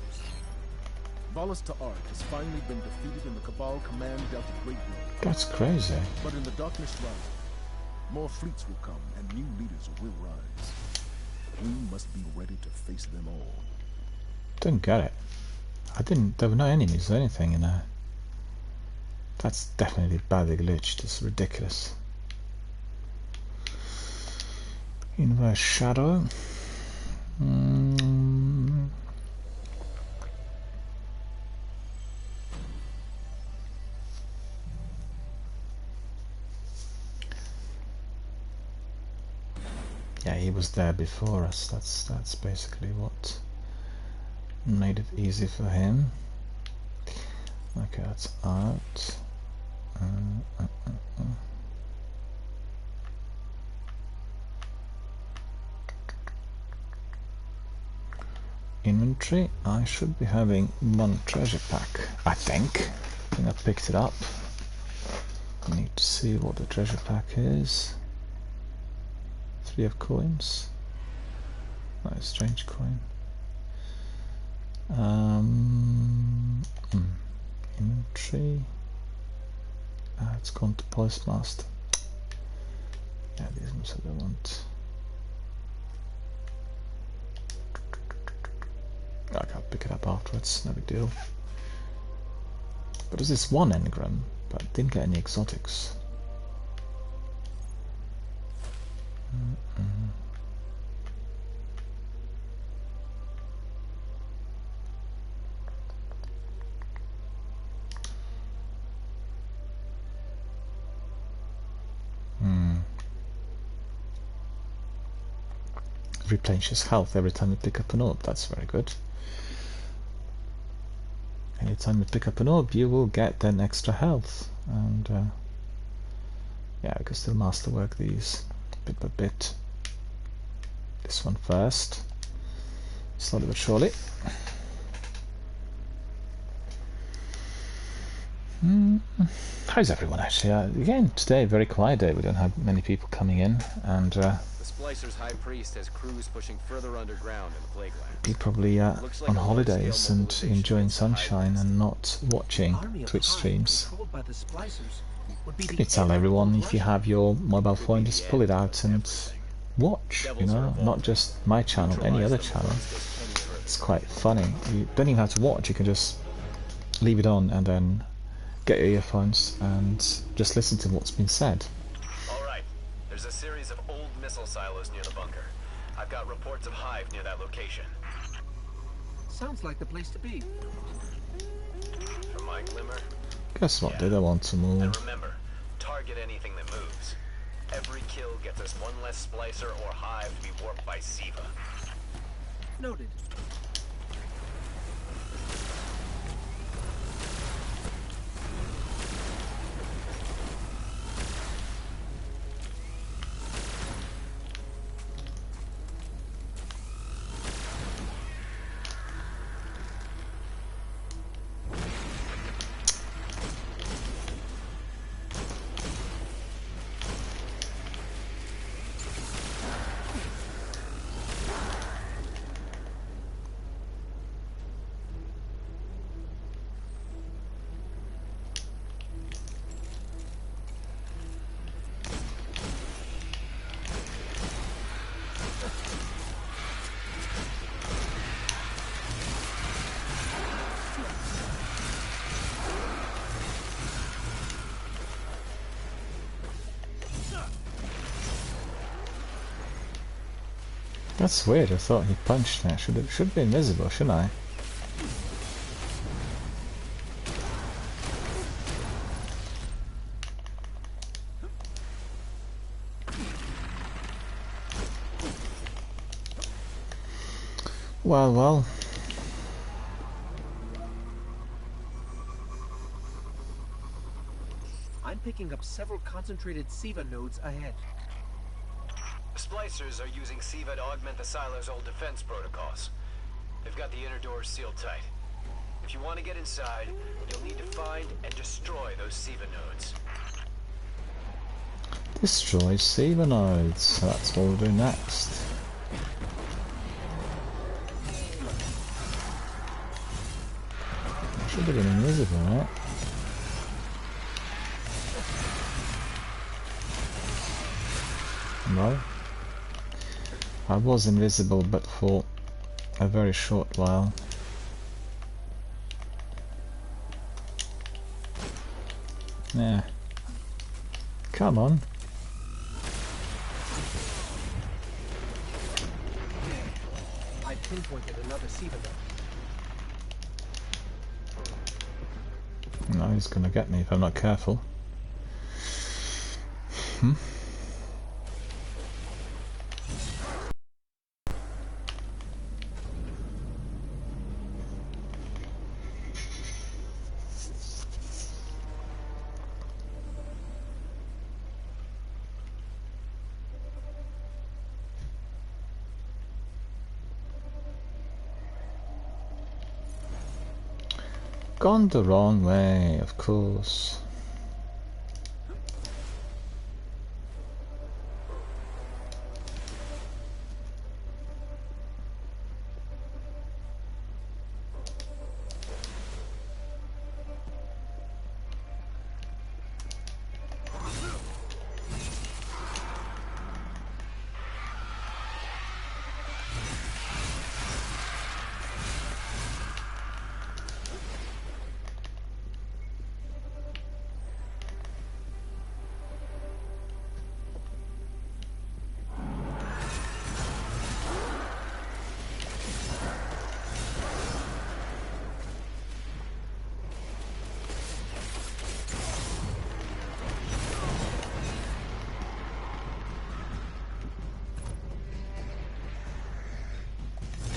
Speaker 4: Valus Ta'Ark has finally been defeated and the Cabal command dealt a great blow.
Speaker 1: That's crazy.
Speaker 4: But in the darkness rising, more fleets will come and new leaders will rise. We must be ready to face them all.
Speaker 1: Didn't get it. There were no enemies or anything in there. That's definitely badly glitched, it's ridiculous. Inverse Shadow. Yeah, he was there before us. That's basically what made it easy for him. Okay, that's out. Inventory. I should be having one treasure pack, I think. I think I picked it up. I need to see what the treasure pack is. 3 of coins. Not a strange coin. Inventory. It's gone to Postmaster. Yeah, these ones I don't want. I can't pick it up afterwards, no big deal. But there's this one engram, but didn't get any exotics. Replenishes health every time you pick up an orb, that's very good. Anytime you pick up an orb you will get then extra health, and yeah, we can still masterwork these bit by bit. This one first, slowly but surely. How's everyone actually? Again, today very quiet day, we don't have many people coming in, and
Speaker 3: The Splicer's High Priest has crews pushing further underground in the Plaguelands.
Speaker 1: Be probably
Speaker 3: Looks like
Speaker 1: on
Speaker 3: a large-scale
Speaker 1: holidays and
Speaker 3: mobilization
Speaker 1: enjoying
Speaker 3: against the Hive
Speaker 1: sunshine
Speaker 3: next.
Speaker 1: and not watching
Speaker 2: Army of
Speaker 1: Twitch
Speaker 2: Hive
Speaker 1: streams.
Speaker 2: controlled by the Splicers would be
Speaker 1: Can
Speaker 2: the
Speaker 1: you tell
Speaker 2: end of
Speaker 1: everyone
Speaker 2: old
Speaker 1: if you
Speaker 2: Russia.
Speaker 1: have your mobile phone,
Speaker 3: be
Speaker 1: just
Speaker 3: the
Speaker 1: pull it
Speaker 3: end
Speaker 1: out
Speaker 3: of
Speaker 1: and
Speaker 3: everything.
Speaker 1: watch, you
Speaker 3: Devils are
Speaker 1: know,
Speaker 3: evolving.
Speaker 1: not just my channel, any
Speaker 3: Neutralize
Speaker 1: other
Speaker 3: them
Speaker 1: channel.
Speaker 3: before this goes any further.
Speaker 1: It's quite funny. You don't even have to watch, you can just leave it on and then get your earphones and just listen to what's been said.
Speaker 3: Alright, there's a series of old missile silos near the bunker. I've got reports of Hive near that location.
Speaker 2: Sounds like the place to be.
Speaker 3: From my glimmer,
Speaker 1: Guess what, they don't want to move.
Speaker 3: and remember, target anything that moves. Every kill gets us one less Splicer or Hive to be warped by Siva.
Speaker 2: Noted.
Speaker 1: That's weird, I thought he punched that. Should be invisible, shouldn't I? Well.
Speaker 2: I'm picking up several concentrated Siva nodes ahead.
Speaker 3: The Splicers are using Siva to augment the silo's old defense protocols. They've got the inner doors sealed tight. If you want to get inside, you'll need to find and destroy those Siva nodes.
Speaker 1: Destroy Siva nodes. So that's what we'll do next. Should have been invisible, right? No. I was invisible, but for a very short while. Yeah. Come on.
Speaker 2: I pinpointed another Siva node.
Speaker 1: No, he's gonna get me if I'm not careful. Gone the wrong way, of course.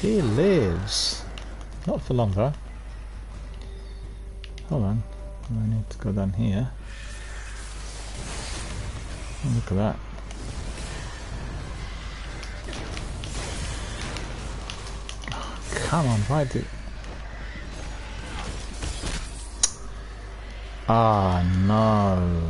Speaker 1: He lives. Not for long though. Hold on. I need to go down here. Oh, look at that. Oh, come on, why did... Ah, no.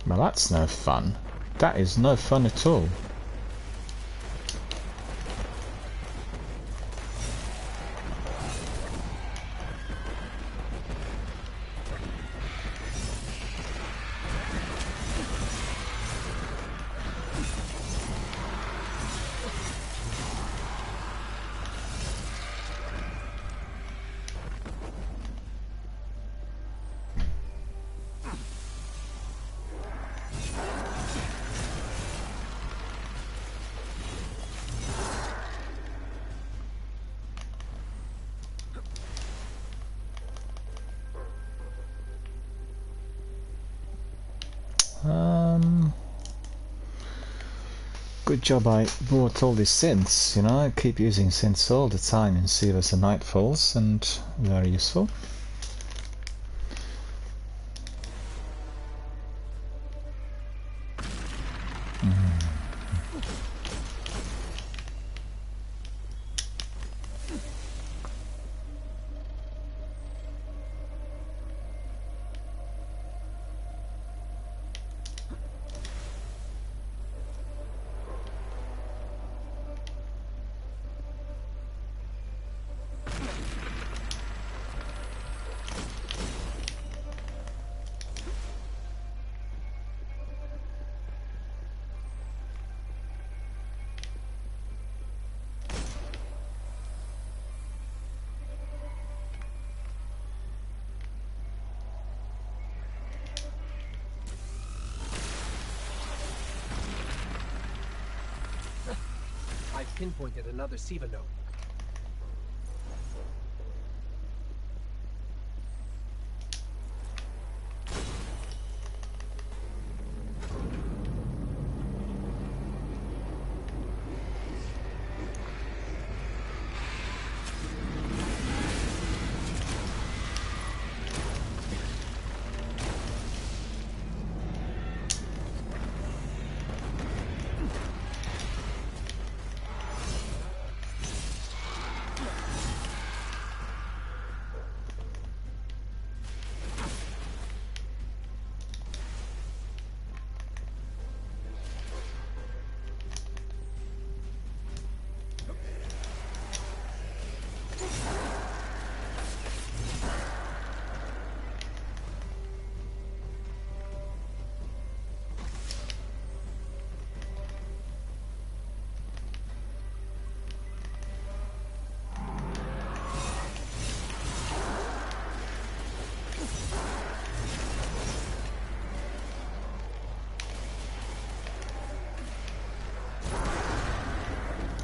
Speaker 1: Well, that's no fun. That is no fun at all. Good job I bought all these synths, you know, I keep using synths all the time in Sealers and Nightfalls, and very useful.
Speaker 2: I've pinpointed another SIVA node.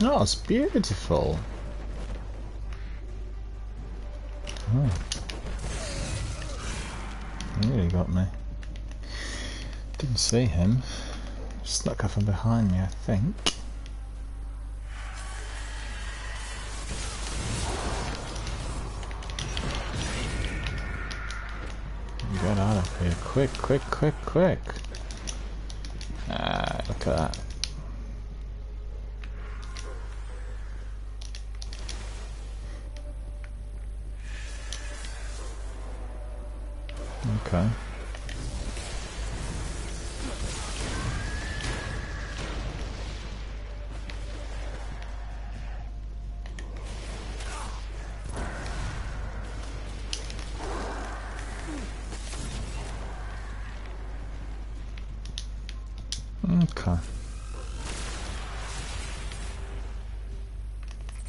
Speaker 1: Oh, it's beautiful. Oh. He really got me. Didn't see him. Snuck up from behind me, I think. Get out of here. Quick, quick, quick, quick. Ah, look at that. Okay. Okay.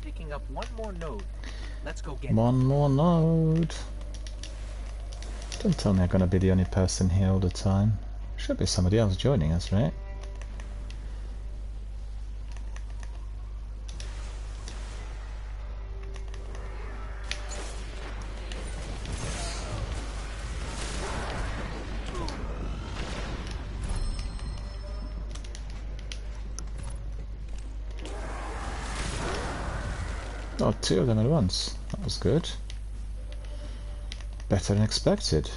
Speaker 2: Picking up one more node. Let's go get
Speaker 1: One more node. Don't tell me I'm gonna be the only person here all the time. Should be somebody else joining us, right? Oh, two of them at once. That was good. Better than expected.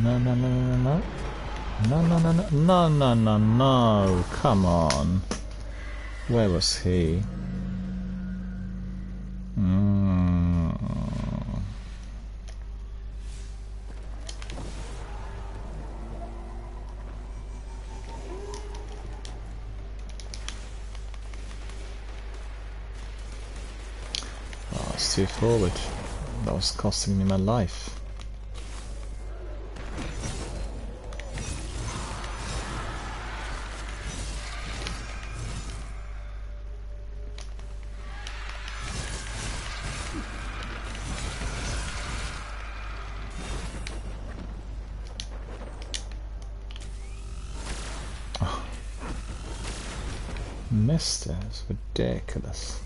Speaker 1: No, no, no, no, no, no, no, no, no, no, no, no, no, come on. Where was he? Mm. Oh, it's too forward. That was costing me my life. Missed it. It's ridiculous.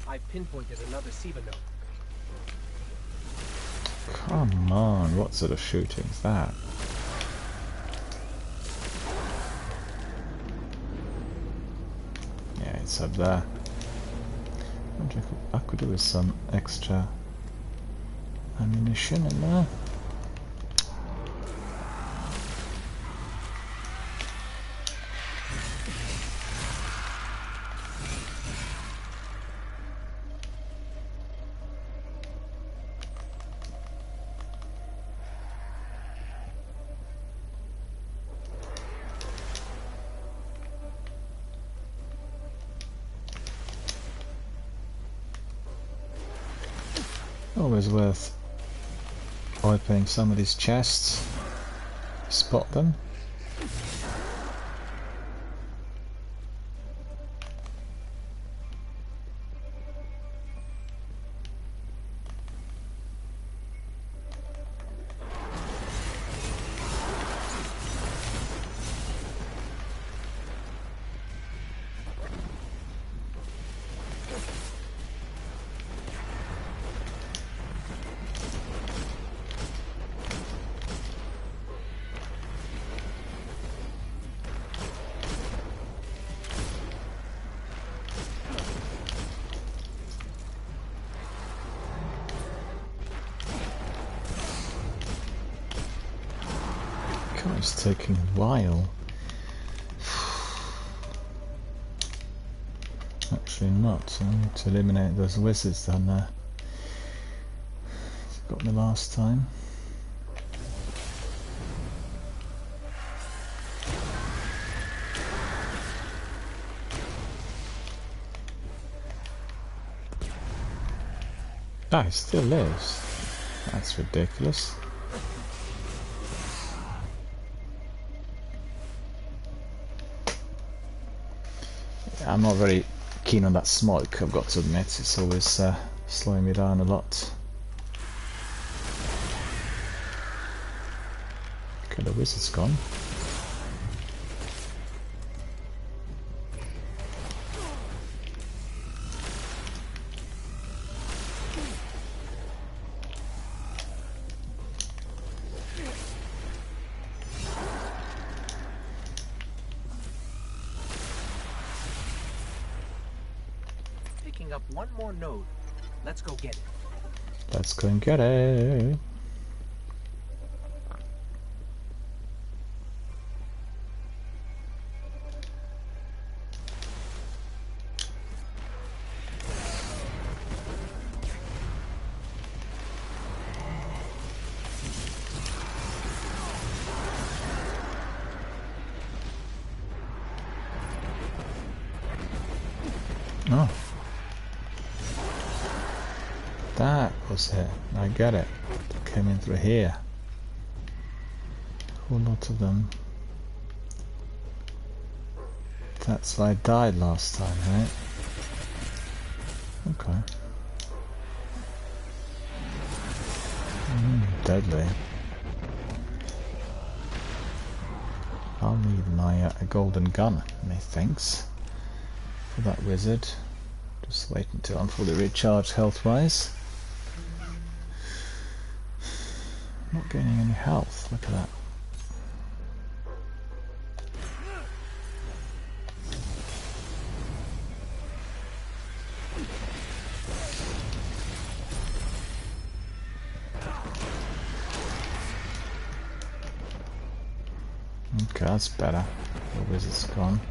Speaker 2: I pinpointed another Siva node.
Speaker 1: Come on, what sort of shooting is that? Yeah, it's up there. I wonder if I could do with some extra ammunition in there. Always worth opening some of these chests. Spot them. God, it's taking a while. Actually not. I need to eliminate those wizards down there. Got me last time. Ah, he still lives. That's ridiculous. I'm not very keen on that smoke, I've got to admit. It's always slowing me down a lot. Okay, the wizard's gone.
Speaker 2: Picking up one more node. Let's go get it.
Speaker 1: Let's go and get it. Oh. That was it. I get it. They came in through here. A whole lot of them. That's why I died last time, right? Okay. Deadly. I'll need my golden gun, methinks, for that wizard. Just wait until I'm fully recharged health-wise. Not gaining any health, look at that. Okay, that's better. The wizard's gone.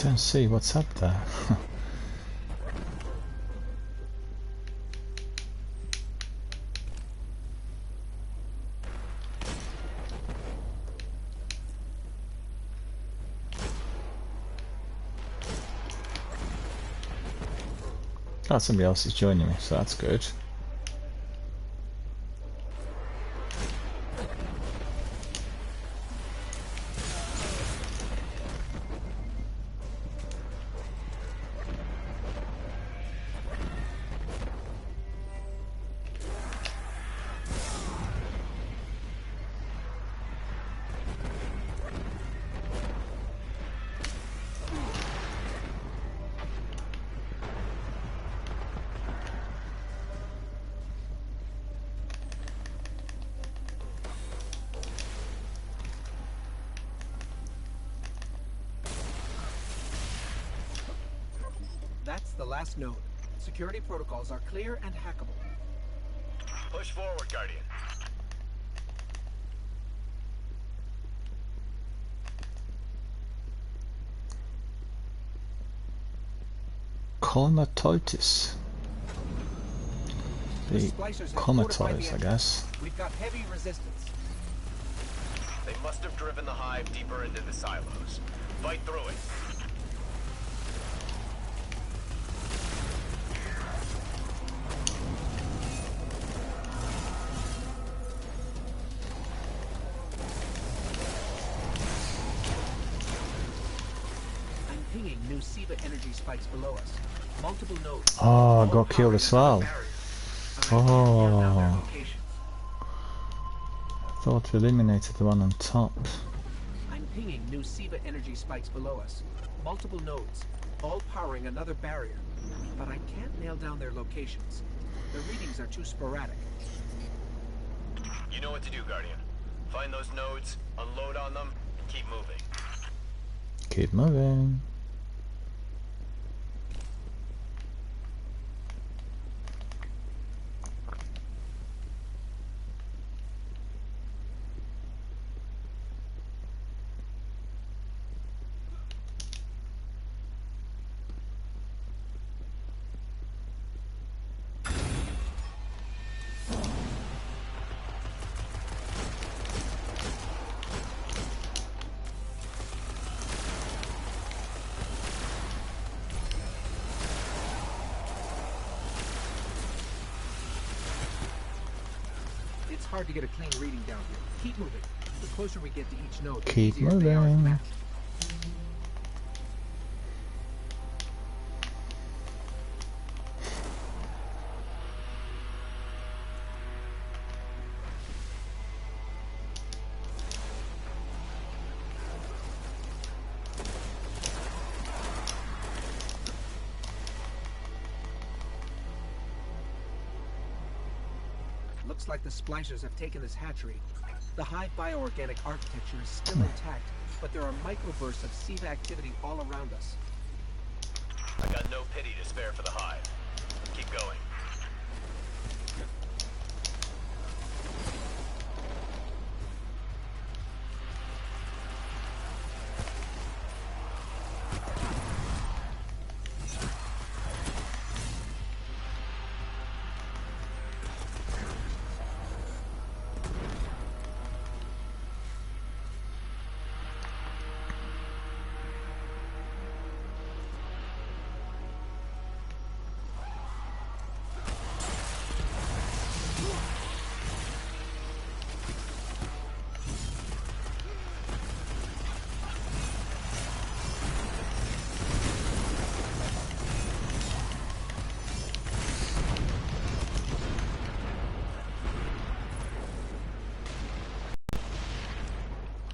Speaker 1: don't see what's up there. Oh, somebody else is joining me, so that's good.
Speaker 2: That's the last node. Security protocols are clear and hackable.
Speaker 3: Push forward, Guardian.
Speaker 1: Comatose. The
Speaker 2: splicers have fortified
Speaker 1: comatose,
Speaker 2: the
Speaker 1: I guess.
Speaker 2: We've got heavy resistance.
Speaker 3: They must have driven the hive deeper into the silos. Fight through it.
Speaker 2: I'm pinging new SIVA energy spikes below us. Multiple nodes.
Speaker 1: Oh, I
Speaker 2: all
Speaker 1: got killed
Speaker 2: powering
Speaker 1: as well.
Speaker 2: another barrier. But I can't nail down their
Speaker 1: Oh,
Speaker 2: locations.
Speaker 1: I thought we eliminated the one on top.
Speaker 2: I'm pinging new SIVA energy spikes below us. Multiple nodes, all powering another barrier. But I can't nail down their locations. The readings are too sporadic.
Speaker 3: You know what to do, Guardian. Find those nodes, unload on them, and keep moving.
Speaker 1: Keep moving.
Speaker 2: It's hard to get a clean reading down here. Keep moving. The closer we get to each node, the
Speaker 1: Keep
Speaker 2: easier they are to
Speaker 1: moving.
Speaker 2: match. Looks like the splicers have taken this hatchery. The hive bioorganic architecture is still intact, but there are microbursts of SIVA activity all around us.
Speaker 3: I got no pity to spare for the hive. Keep going.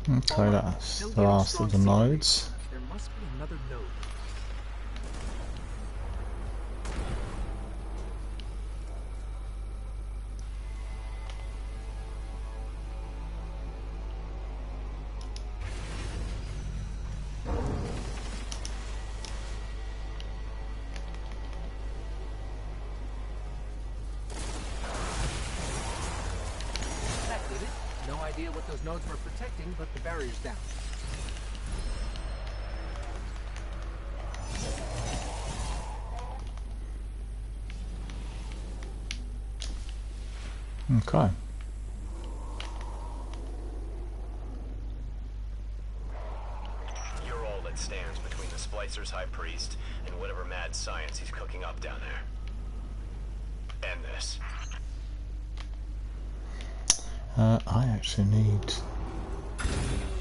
Speaker 1: Okay, that's
Speaker 2: Still
Speaker 1: the
Speaker 2: getting
Speaker 1: last
Speaker 2: strong
Speaker 1: of the
Speaker 2: SIVA
Speaker 1: nodes.
Speaker 2: readings. There must be another node. That did it. No idea what those nodes were protecting, but the barrier's down.
Speaker 1: Okay.
Speaker 3: You're all that stands between the Splicer's High Priest and whatever mad science he's cooking up down there. End this.
Speaker 1: I actually need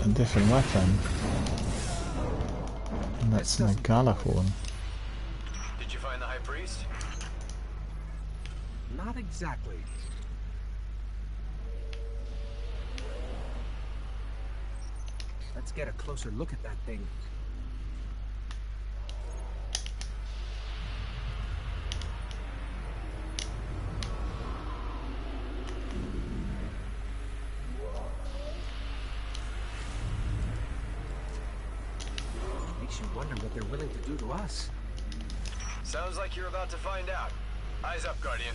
Speaker 1: a different weapon. And that's my Galahorn.
Speaker 3: Did you find the High Priest?
Speaker 2: Not exactly. Let's get a closer look at that thing. Makes you wonder what they're willing to do to us.
Speaker 3: Sounds like you're about to find out. Eyes up, Guardian.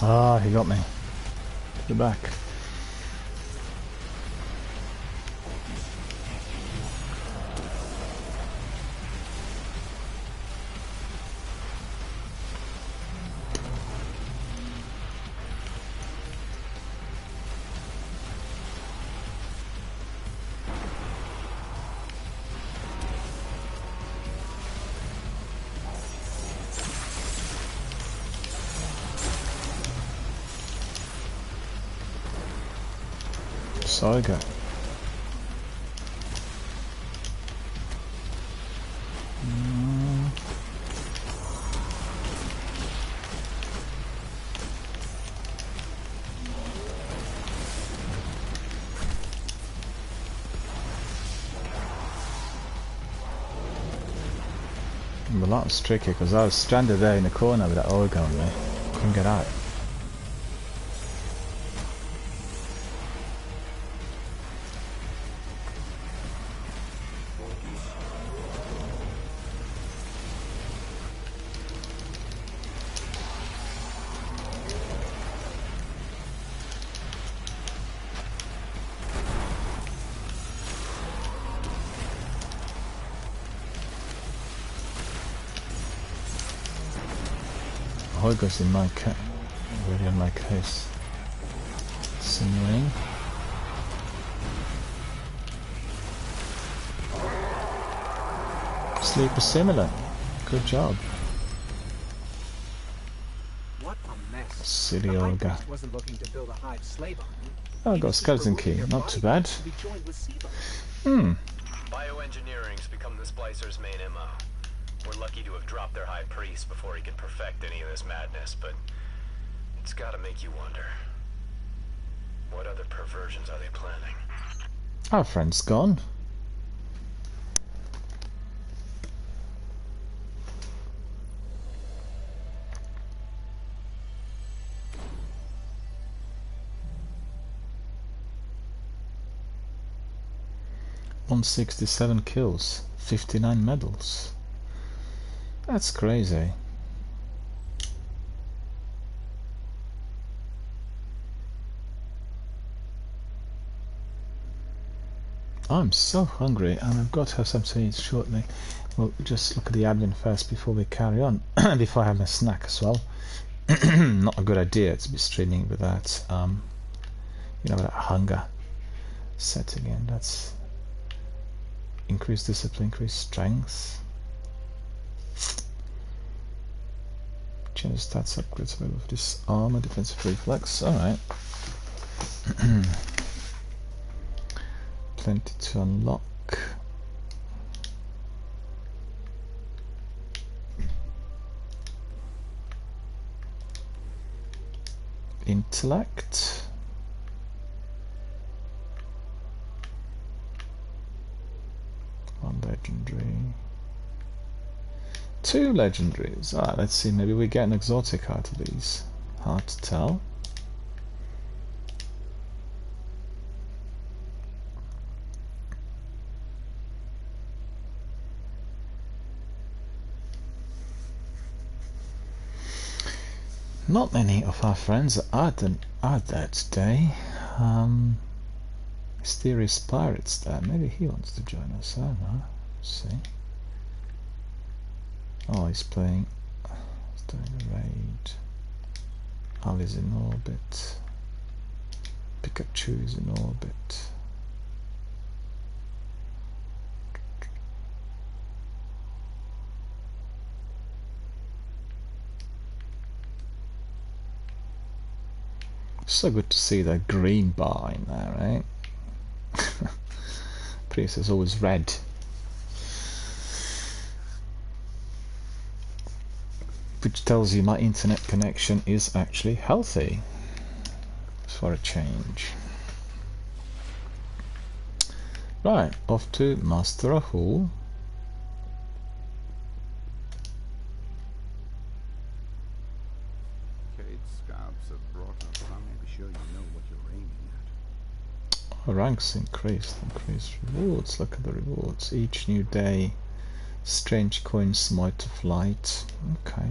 Speaker 1: Ah, he got me. To the back. So I go. Well, that was tricky because I was stranded there in the corner with that Olga on me. Couldn't get out. Olga's in my really on my case. It's annoying. Sleeper Simulant. Good job.
Speaker 2: What a mess.
Speaker 1: Silly
Speaker 2: The High
Speaker 1: Olga.
Speaker 2: Priest wasn't looking to build a hive slave army.
Speaker 1: Oh, I
Speaker 2: He
Speaker 1: got a
Speaker 2: was just
Speaker 1: skeleton
Speaker 2: removing
Speaker 1: key.
Speaker 2: your
Speaker 1: Not too
Speaker 2: body
Speaker 1: bad.
Speaker 2: to be joined with Siva.
Speaker 3: Bioengineering's become the Splicer's main MO. We're lucky to have dropped their High Priest before he could perfect any of this madness, but it's gotta make you wonder. What other perversions are they planning?
Speaker 1: Our friend's gone. $167 kills, 59 medals. That's crazy. I'm so hungry and I've got to have something to eat shortly. We'll just look at the admin first before we carry on. Before I have a snack as well. Not a good idea to be streaming with that, you know, that hunger setting in. That's increased discipline, increased strength. Change stats upgrades available for this armor, defensive reflex. Alright. plenty to unlock. Intellect. One legendary. 2 legendaries. Alright, let's see, maybe we get an exotic out of these. Hard to tell. Not many of our friends are there today. Mysterious Pirates there. Maybe he wants to join us. I don't know. Let's see. Oh, he's playing. He's doing a raid. Ali's in orbit. Pikachu is in orbit. So good to see that green bar in there, right? Previous is always red. Which tells you my internet connection is actually healthy for a change. Right, off to Master Rahul. Ranks increased, increased rewards. Look at the rewards. Each new day, strange coins, might of light. Okay,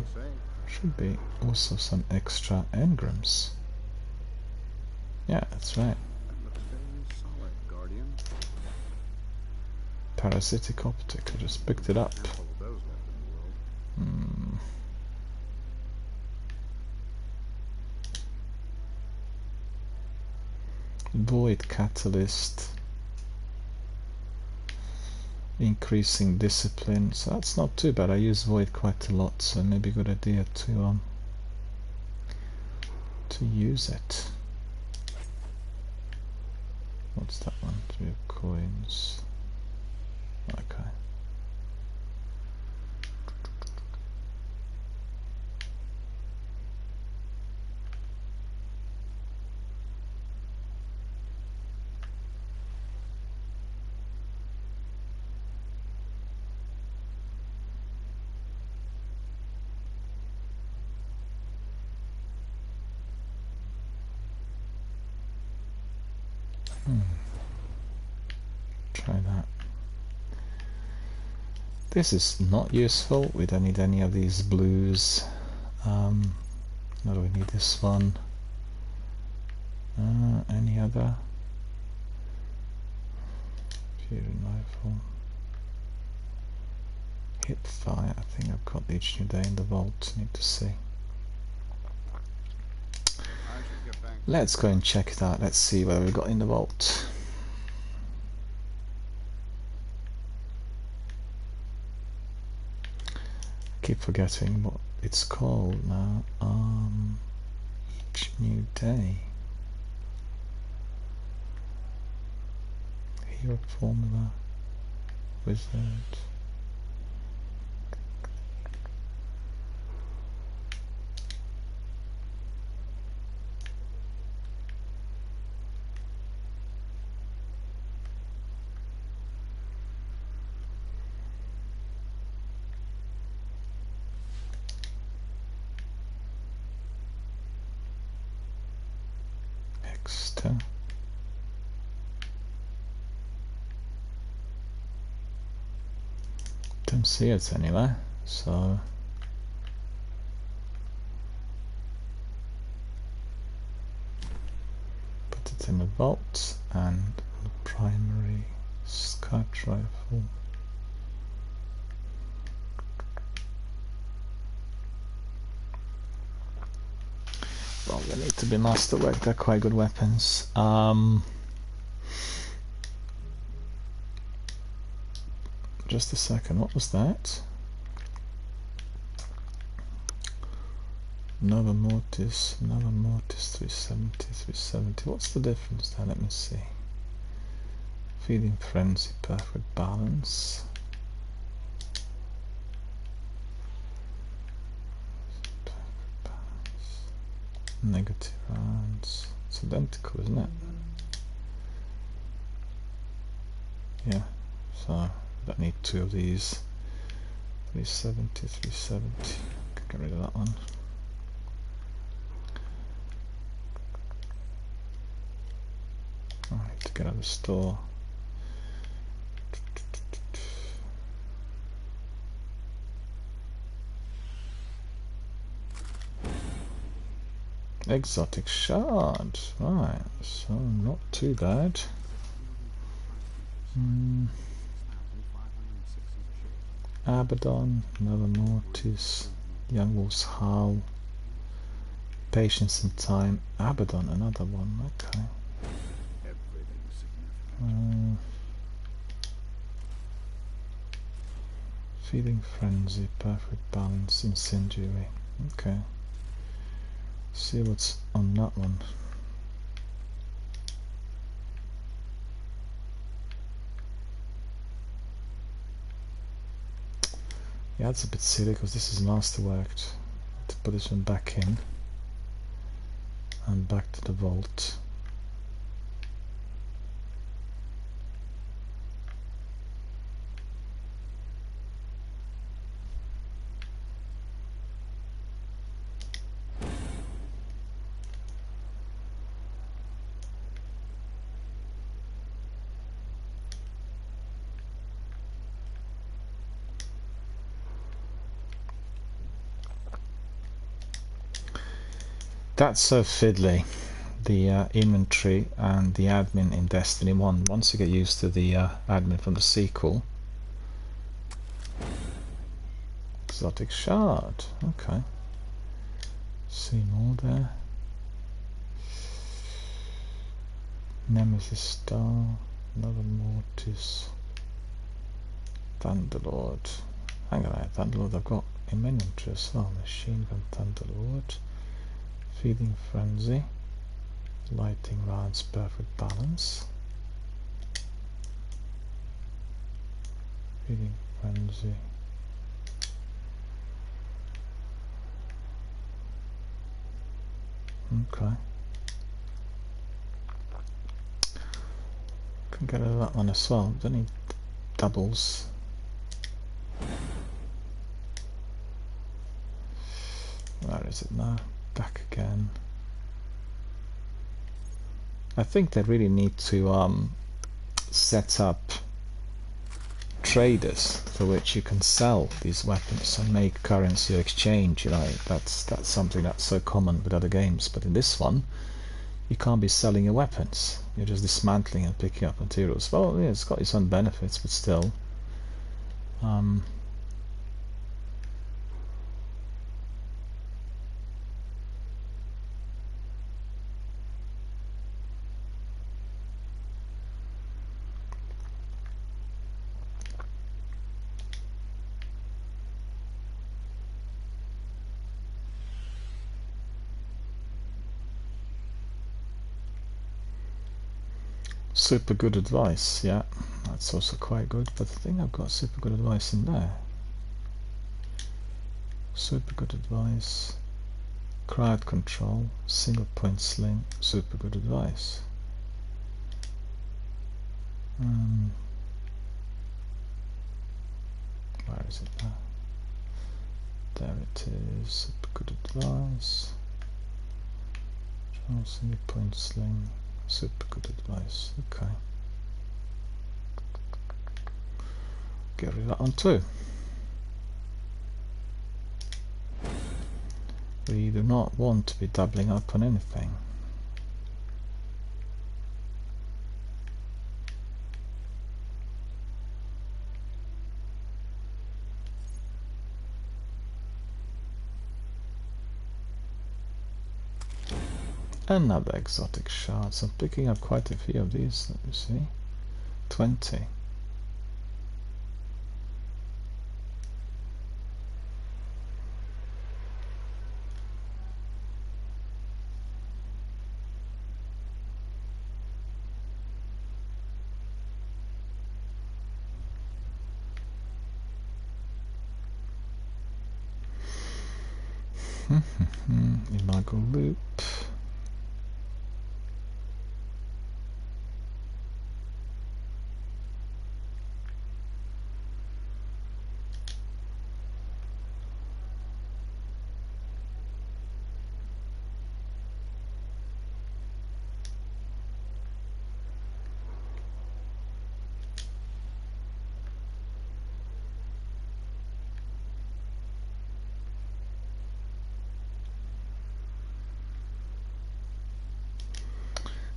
Speaker 1: should be also some extra engrams. Yeah, that's right. Parasitic optic. I just picked it up. Void catalyst, increasing discipline, so that's not too bad. I use void quite a lot, so maybe a good idea to use it. What's that one? 3 coins. Okay. Try that. This is not useful. We don't need any of these blues. No, we need this one. Any other? Fury rifle. Hip fire. I think I've got each new day in the vault. Need to see. Let's go and check it out. Let's see what we got in the vault. Keep forgetting what it's called now. Each new day. Hero formula. Wizard. Don't see it anywhere, so put it in the vault and the primary scout rifle. Well, they need to be masterwork. They're quite good weapons. Just a second, what was that? Nova Mortis 370, 370. What's the difference there? Let me see. Feeding Frenzy, perfect balance. Perfect balance. Negative rounds. It's identical, isn't it? Yeah, so don't need two of these. 370, 370. Get rid of that one. I need to get out of the store. Exotic shard, right, so not too bad. Abaddon, another Mortis, Young Wolf's Howl, Patience and Time, Abaddon, another one, okay. Feeding Frenzy, perfect balance, Incendiary, okay. See what's on that one. Yeah, that's a bit silly because this is masterworked. To put this one back in and back to the vault. That's so fiddly, the inventory and the admin in Destiny 1. Once you get used to the admin from the sequel. Exotic shard, okay. See more there. Nemesis Star, another Mortis. Thunderlord. Hang on, Thunderlord I've got in my inventory as well. Machine Gun Thunderlord. Feeding Frenzy, Lighting Rounds, perfect balance. Feeding Frenzy. Okay. Can get rid of that one as well. Don't need doubles. Where is it now? Back again. I think they really need to set up traders for which you can sell these weapons and make currency exchange. You know, that's something that's so common with other games, but in this one you can't be selling your weapons. You're just dismantling and picking up materials. Well, yeah, it's got its own benefits, but still. Super good advice, yeah, that's also quite good, but I think I've got super good advice in there. Super good advice, crowd control, single point sling, super good advice. Where is it now? There it is, super good advice. Control, single point sling, super good advice, okay. Get rid of that one too. We do not want to be doubling up on anything. Another exotic shard. So I'm picking up quite a few of these, let me see. 20. Imago loop.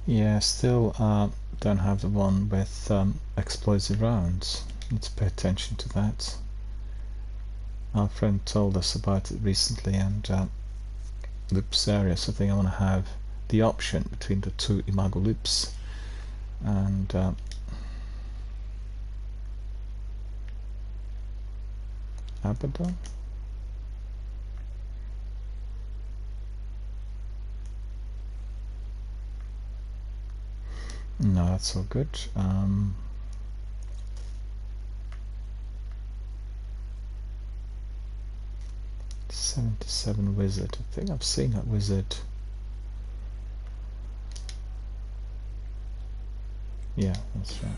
Speaker 1: Yeah, still don't have the one with explosive rounds. Need to pay attention to that. Our friend told us about it recently, and loops area, so I think I want to have the option between the two Imago loops. And Abaddon? No, that's all good. 77 wizard. I think I've seen that wizard. Yeah, that's right.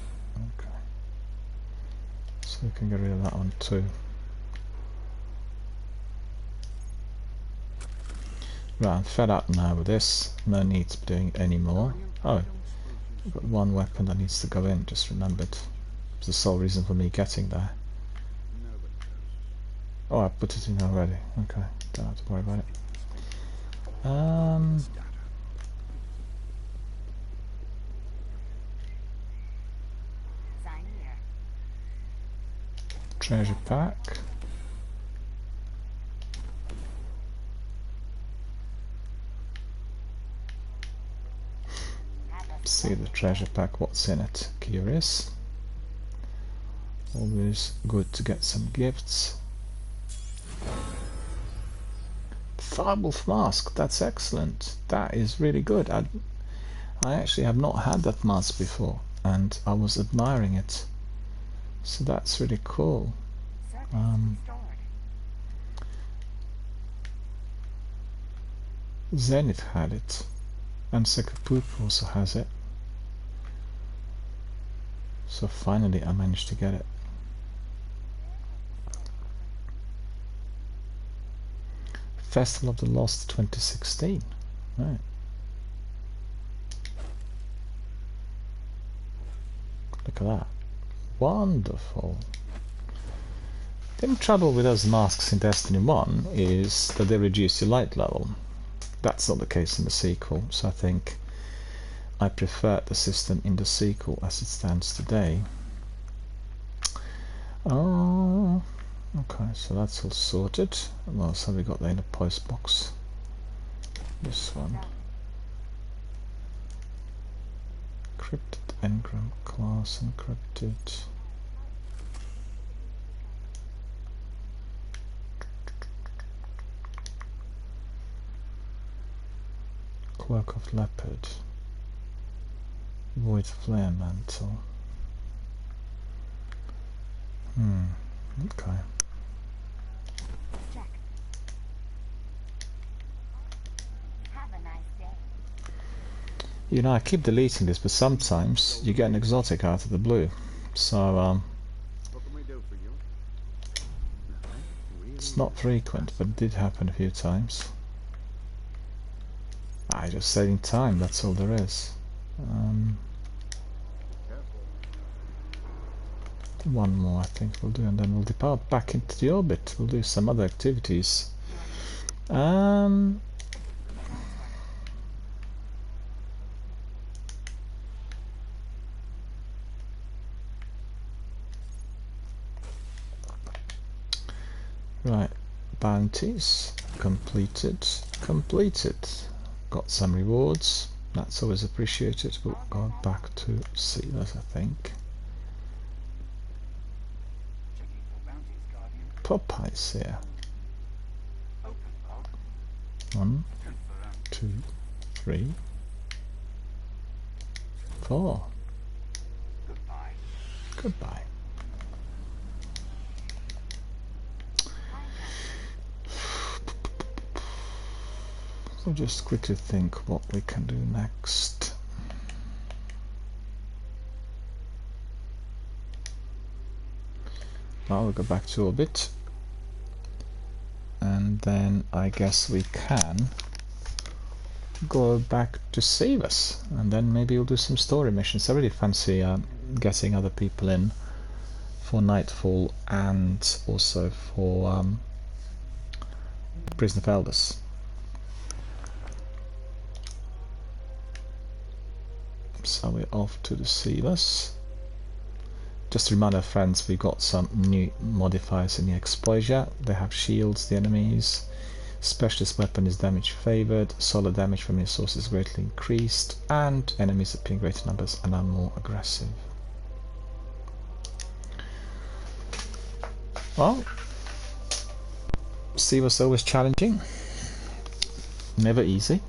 Speaker 1: Okay. So we can get rid of that one too. Right, I'm fed up now with this. No need to be doing it anymore. Oh, I've got one weapon that needs to go in, just remembered. It's the sole reason for me getting there. Oh, I put it in already. Okay, don't have to worry about it. Treasure pack. See the treasure pack, what's in it. Curious. Always good to get some gifts. Firewolf mask, that's excellent. That is really good. I actually have not had that mask before, and I was admiring it. So that's really cool. Zenith had it, and Sekapoop also has it. So finally I managed to get it. Festival of the Lost 2016. Right. Look at that. Wonderful. The only trouble with those masks in Destiny 1 is that they reduce your light level. That's not the case in the sequel, so I think I prefer the system in the sequel as it stands today. Oh, okay, so that's all sorted. What else have we got there in the post box? This one. Encrypted engram class, encrypted. Cloak of Leopard. Void Flare Mantle. Okay.
Speaker 5: Check. Have a nice day.
Speaker 1: You know, I keep deleting this, but sometimes you get an exotic out of the blue. So,
Speaker 4: What can we do for you?
Speaker 1: it's not frequent, but it did happen a few times. I just saving time, that's all there is. One more I think we'll do, and then we'll depart back into the orbit. We'll do some other activities. Right, bounties completed. Got some rewards, that's always appreciated. We'll go back to Sealers, I think. Popeye's here. 1, 2, 3, 4. Goodbye. So just quickly think what we can do next. Now we'll go back to orbit, and then I guess we can go back to Savus, and then maybe we'll do some story missions. I really fancy getting other people in for Nightfall and also for Prison of Elders. So we're off to the Savus. Just to remind our friends, we got some new modifiers in the exposure. They have shields, the enemies. Specialist weapon is damage favored, solid damage from your sources greatly increased, and enemies appear in greater numbers and are more aggressive. Well, Sea was always challenging, never easy.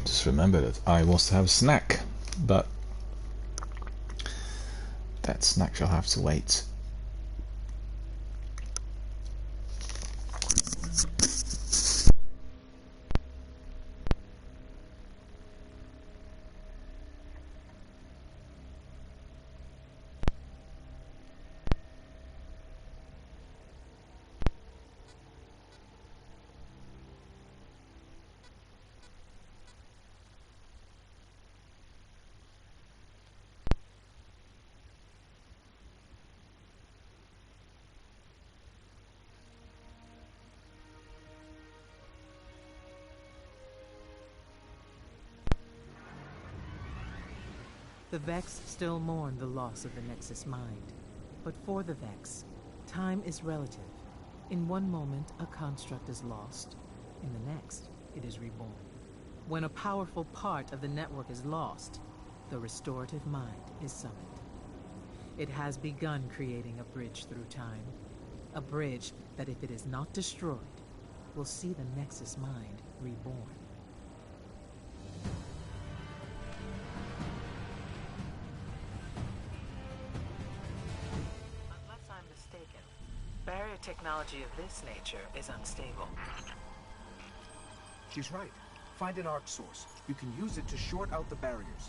Speaker 1: Just remember that I was to have a snack, but that snack shall have to wait.
Speaker 6: The Vex still mourn the loss of the Nexus Mind. But for the Vex, time is relative. In one moment, a construct is lost. In the next, it is reborn. When a powerful part of the network is lost, the restorative mind is summoned. It has begun creating a bridge through time. A bridge that, if it is not destroyed, will see the Nexus Mind reborn. Barrier technology of this nature is unstable.
Speaker 2: She's right. Find an arc source. You can use it to short out the barriers.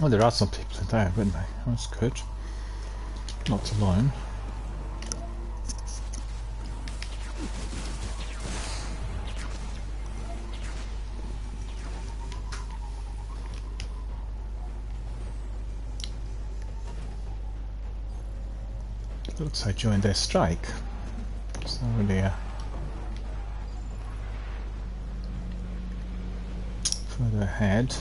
Speaker 1: Well, there are some people in there, wouldn't they? That's good. Not alone. Looks like I joined their strike. It's not really further ahead.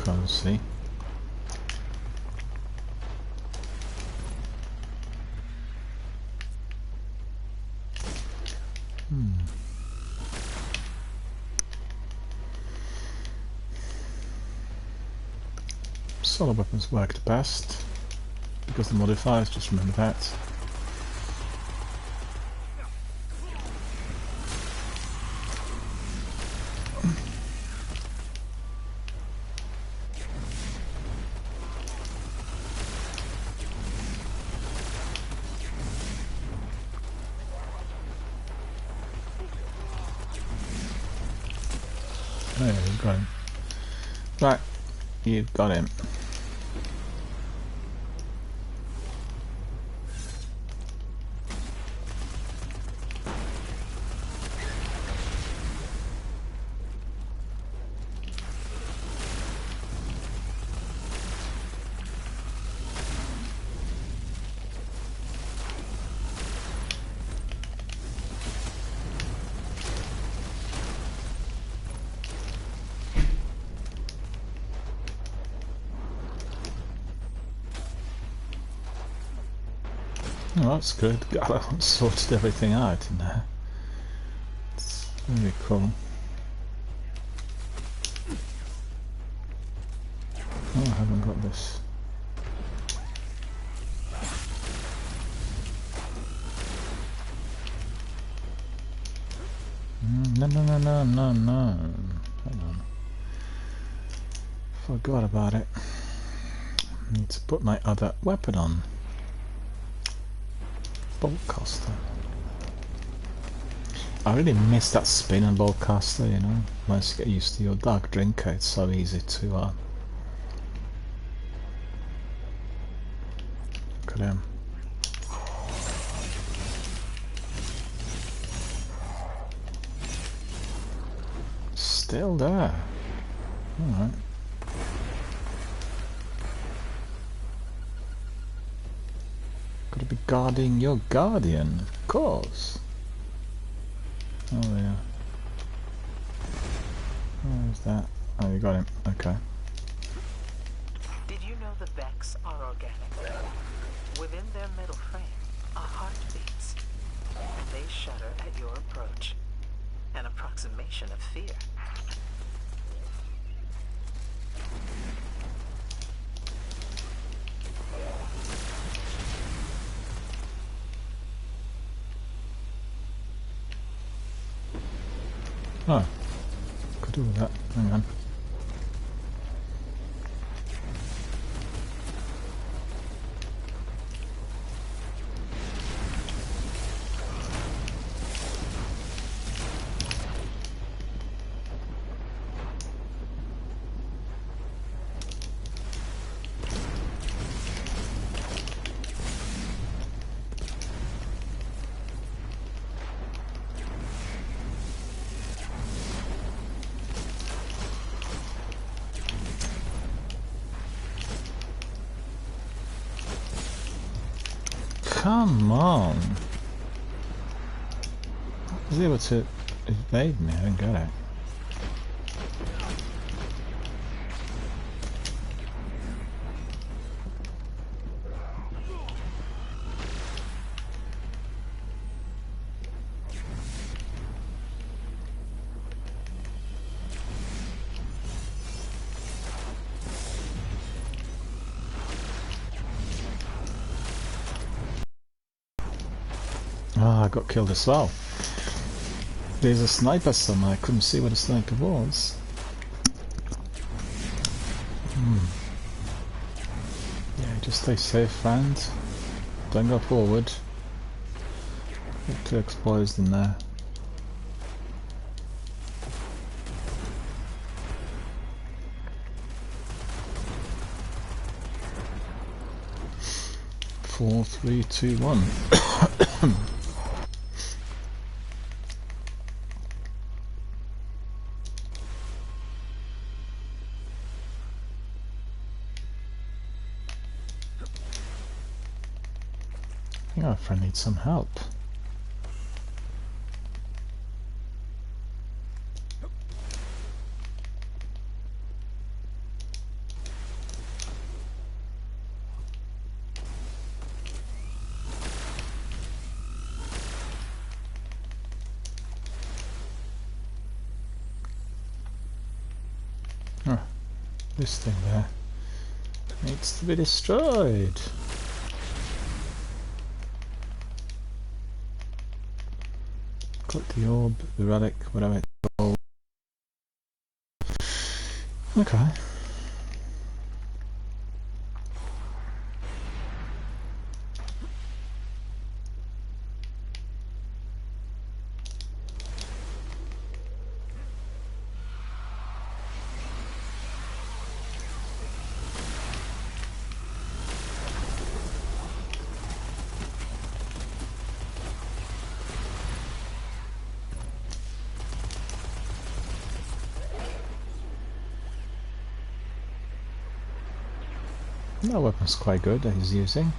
Speaker 1: Can't see. Solar weapons worked best because the modifiers, just remember that. There, you've got him. Right, you've got him. Oh, that's good. God, I sorted everything out in there. It's really cool. Oh, I haven't got this. No, no, no, no, no, no. Hang on. Forgot about it. I need to put my other weapon on. Boltcaster. I really miss that spin and boltcaster, you know. Once you get used to your dark drinker, it's so easy to look at him. Still there. Alright. Gotta be guarding your guardian, of course. Oh yeah. Where's that? Oh, you got him. Okay.
Speaker 6: Did you know the Vex are organic? Within their metal frame, a heart beats. They shudder at your approach. An approximation of fear.
Speaker 1: Oh, could do with that. Hang on. Come on! I was able to evade me, I didn't get it. Ah, I got killed as well. There's a sniper somewhere, I couldn't see where the sniper was. Yeah, just stay safe, friend. Don't go forward. Get too exposed in there. Four, three, two, one. I think our friend needs some help. Oh, this thing there needs to be destroyed. Got the orb, the relic, whatever it's called. Okay. That weapon's quite good that he's using.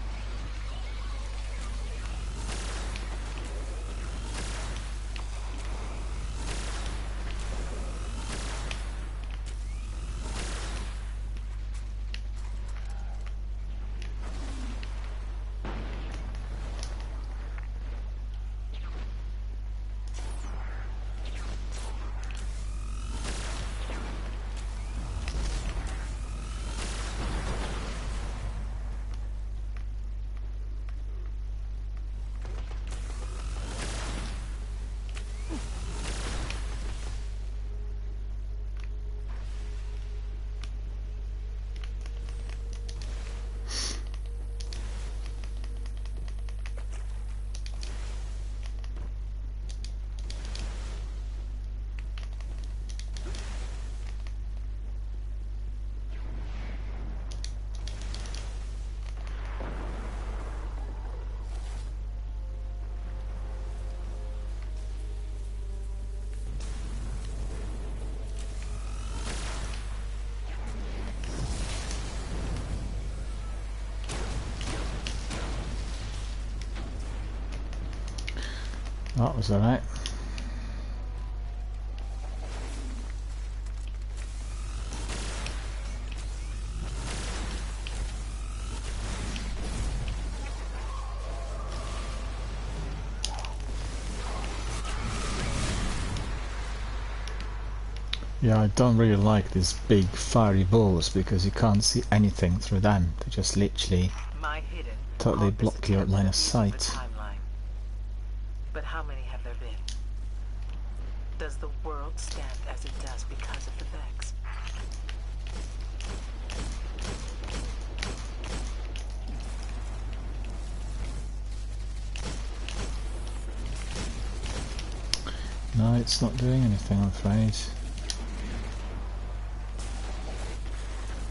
Speaker 1: That was alright. Yeah, I don't really like these big fiery balls because you can't see anything through them. They just literally
Speaker 6: My hidden
Speaker 1: totally block your line of sight.
Speaker 6: But how many have there been? Does the world stand as it does because of the Vex?
Speaker 1: No, it's not doing anything, I'm afraid.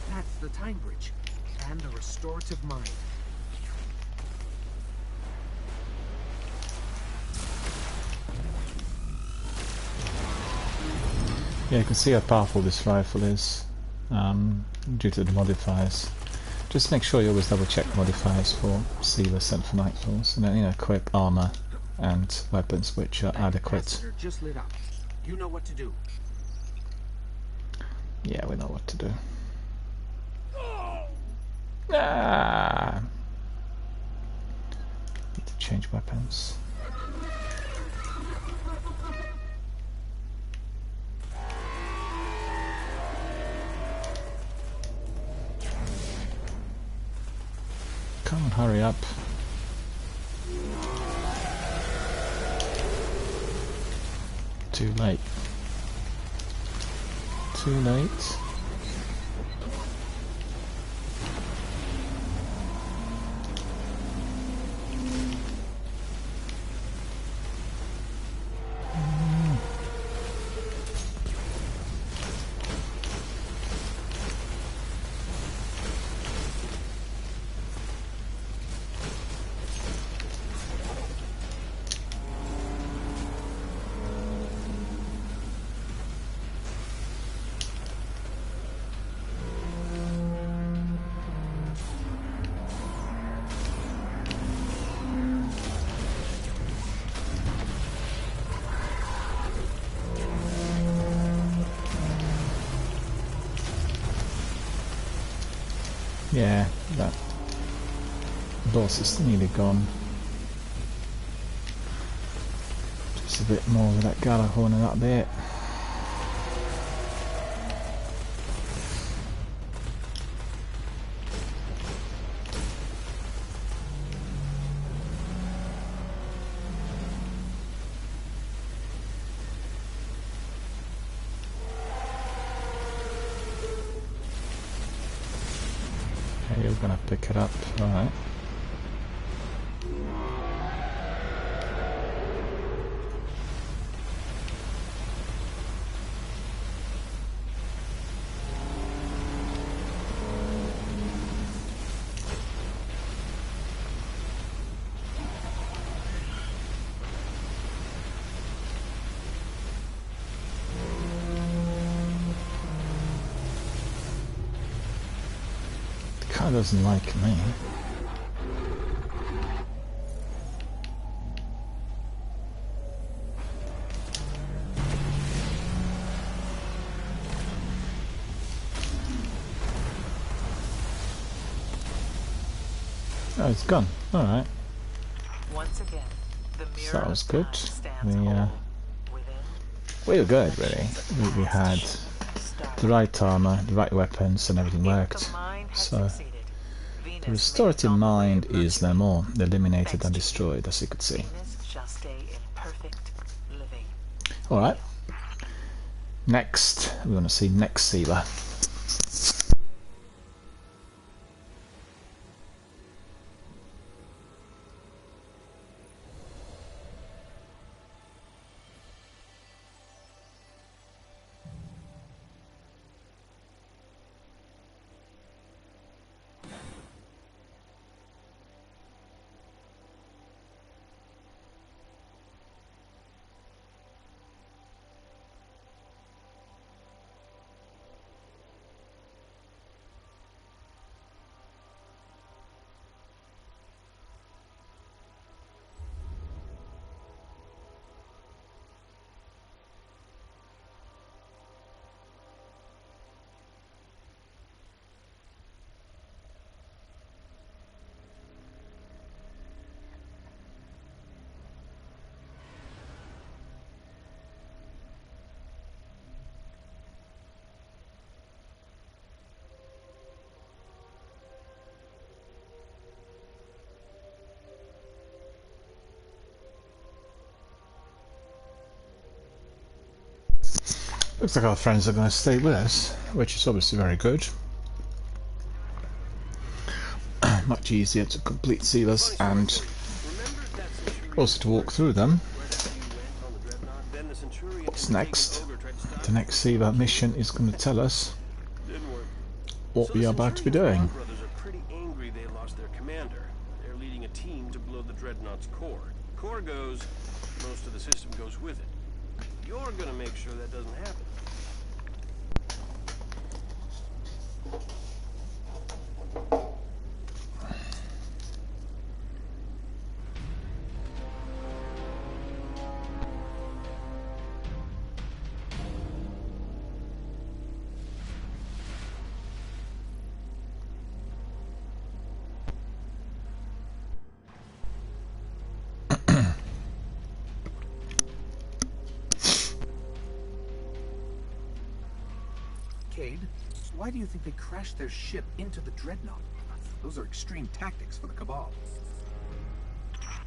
Speaker 2: That's the time bridge. And the restorative mind.
Speaker 1: Yeah, you can see how powerful this rifle is due to the modifiers. Just make sure you always double check modifiers for Sealers and for Nightfalls, and then, you know, equip armor and weapons which are adequate.
Speaker 2: Capacitor just lit up. You know what to do.
Speaker 1: Yeah, we know what to do. Ah! Need to change weapons. Come on, hurry up. Too late. Too late. Yeah, that boss is nearly gone. Just a bit more with that Galahorn and that bit. You're gonna pick it up, alright. That doesn't like me. Oh, it's gone. Alright.
Speaker 6: Once again, the
Speaker 1: So
Speaker 6: mirror
Speaker 1: that was
Speaker 6: of
Speaker 1: good.
Speaker 6: time stands
Speaker 1: We,
Speaker 6: whole. Within,
Speaker 1: we were good, really. We had the right armor, the right weapons, and everything
Speaker 6: if
Speaker 1: worked.
Speaker 6: the mind had
Speaker 1: So
Speaker 6: succeeded, Venus
Speaker 1: the
Speaker 6: may
Speaker 1: restorative
Speaker 6: dominate
Speaker 1: mind is no
Speaker 6: virtually.
Speaker 1: more. Eliminated
Speaker 6: Thanks
Speaker 1: and
Speaker 6: to you,
Speaker 1: destroyed, as you could see.
Speaker 6: Venus shall stay in perfect living.
Speaker 1: Alright. Next, we want to see next sealer. Looks like our friends are going to stay with us, which is obviously very good. Much easier to complete sealers and also to walk through them. What's next? The next sealer mission is going to tell us what we are about to be doing.
Speaker 7: Brothers are pretty angry they lost their commander. They're leading a team to blow the Dreadnought's core. Core goes, most of the system goes with it. You're gonna make sure that doesn't happen.
Speaker 2: Cade, why do you think they crashed their ship into the Dreadnought? Those are extreme tactics for the Cabal.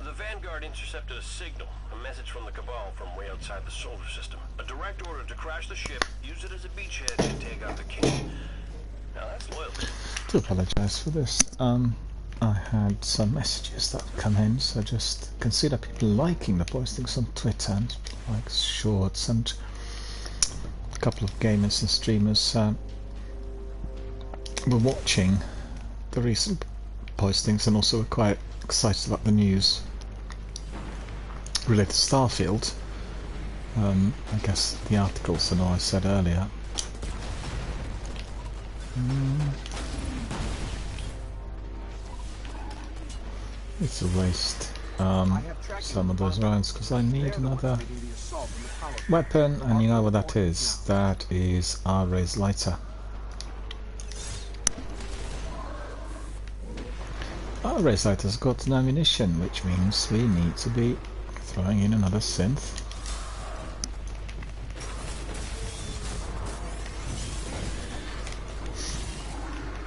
Speaker 7: The Vanguard intercepted a signal, a message from the Cabal from way outside the solar system. A direct order to crash the ship, use it as a beachhead, and take out the king. Now that's loyalty.
Speaker 1: I do apologise for this. I had some messages that have come in, so I just can see that people liking the postings on Twitter and like shorts, and a couple of gamers and streamers were watching the recent postings and also were quite excited about the news related to Starfield. I guess the articles and all I said earlier. It's a waste some of those rounds because I need another weapon, and you know what that is? That is our raised lighter. Our raised lighter's got no ammunition, which means we need to be throwing in another synth.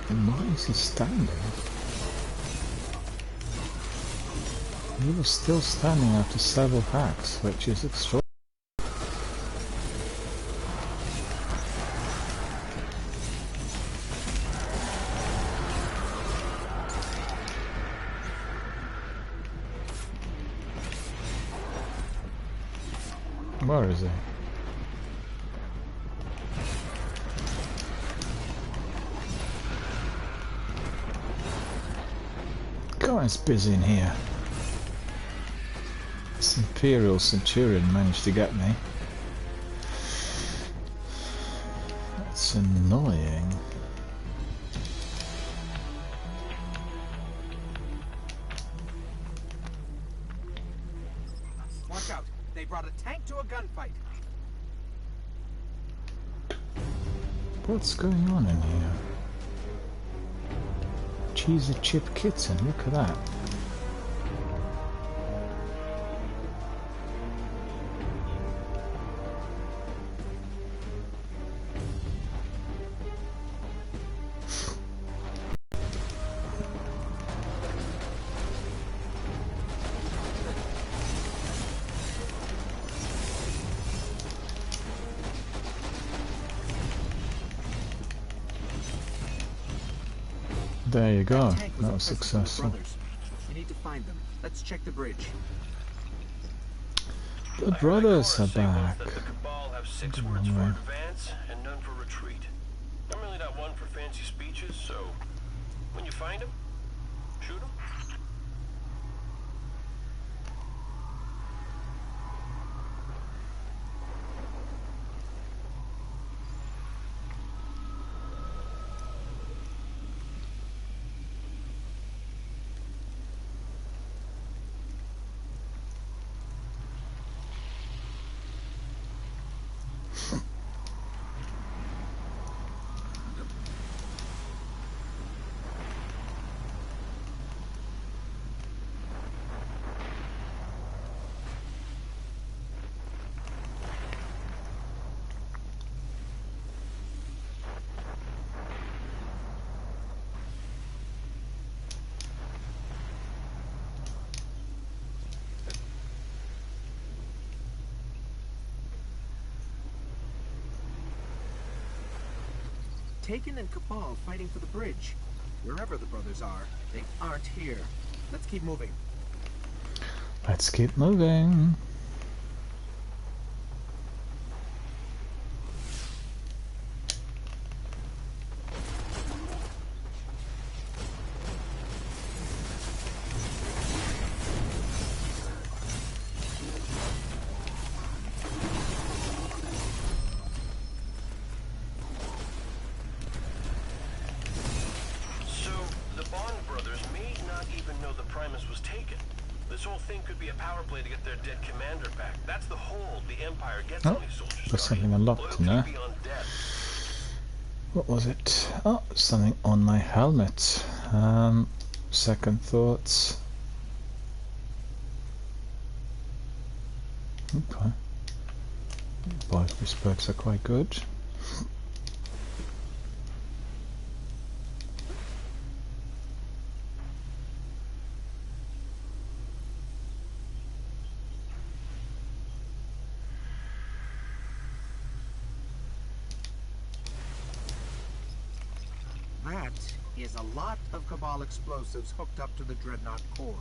Speaker 1: And why is he standing? He was still standing after several hacks, which is extraordinary. Where is he? Guy's busy in here. This Imperial Centurion managed to get me. That's annoying.
Speaker 2: gunfight.
Speaker 1: What's going on in here? Cheesy Chip Kitten, look at that. There you go.
Speaker 2: Tank
Speaker 1: That was
Speaker 2: a presence of the
Speaker 1: successful.
Speaker 2: brothers. We need to find them. Let's check the bridge.
Speaker 1: The brothers are
Speaker 7: I heard Cora
Speaker 1: back.
Speaker 7: say once that the Cabal have 6
Speaker 1: Come
Speaker 7: words
Speaker 1: on,
Speaker 7: for
Speaker 1: man.
Speaker 7: advance and none for retreat. I'm really not one for fancy speeches, so when you find them, shoot them.
Speaker 2: Taken and Cabal fighting for the bridge. Wherever the brothers are, they aren't here. Let's keep moving.
Speaker 1: Let's keep moving.
Speaker 7: So, the Bond brothers may not even know the Primus was taken. This whole thing could be a power play to get their dead commander back. That's the hold the Empire gets on these soldiers.
Speaker 1: There's something unlocked in there.
Speaker 7: Loyalty beyond death.
Speaker 1: What was it? Oh, something on my helmet. Second thoughts. Okay. Both these perks are quite good.
Speaker 2: That is a lot of Cabal explosives hooked up to the Dreadnought core.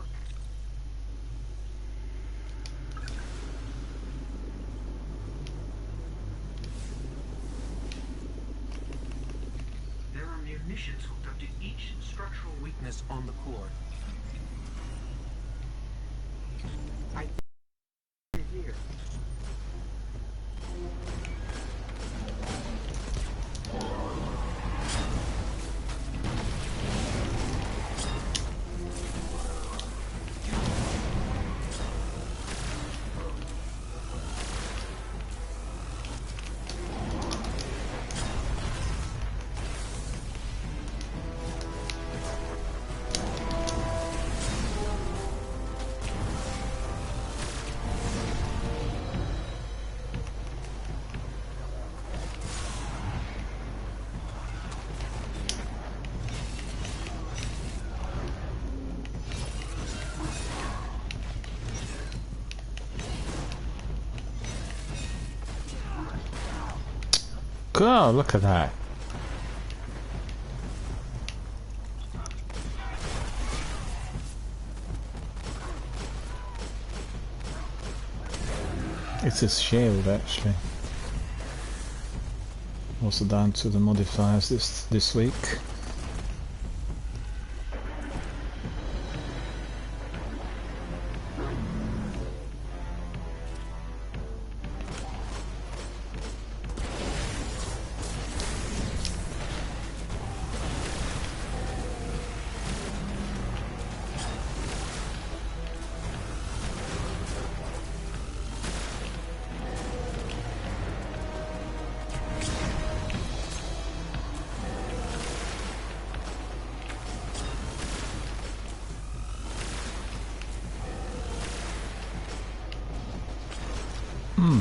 Speaker 2: There are munitions hooked up to each structural weakness on the core. I think here.
Speaker 1: Oh, look at that. It's his shield actually. Also down to the modifiers this week.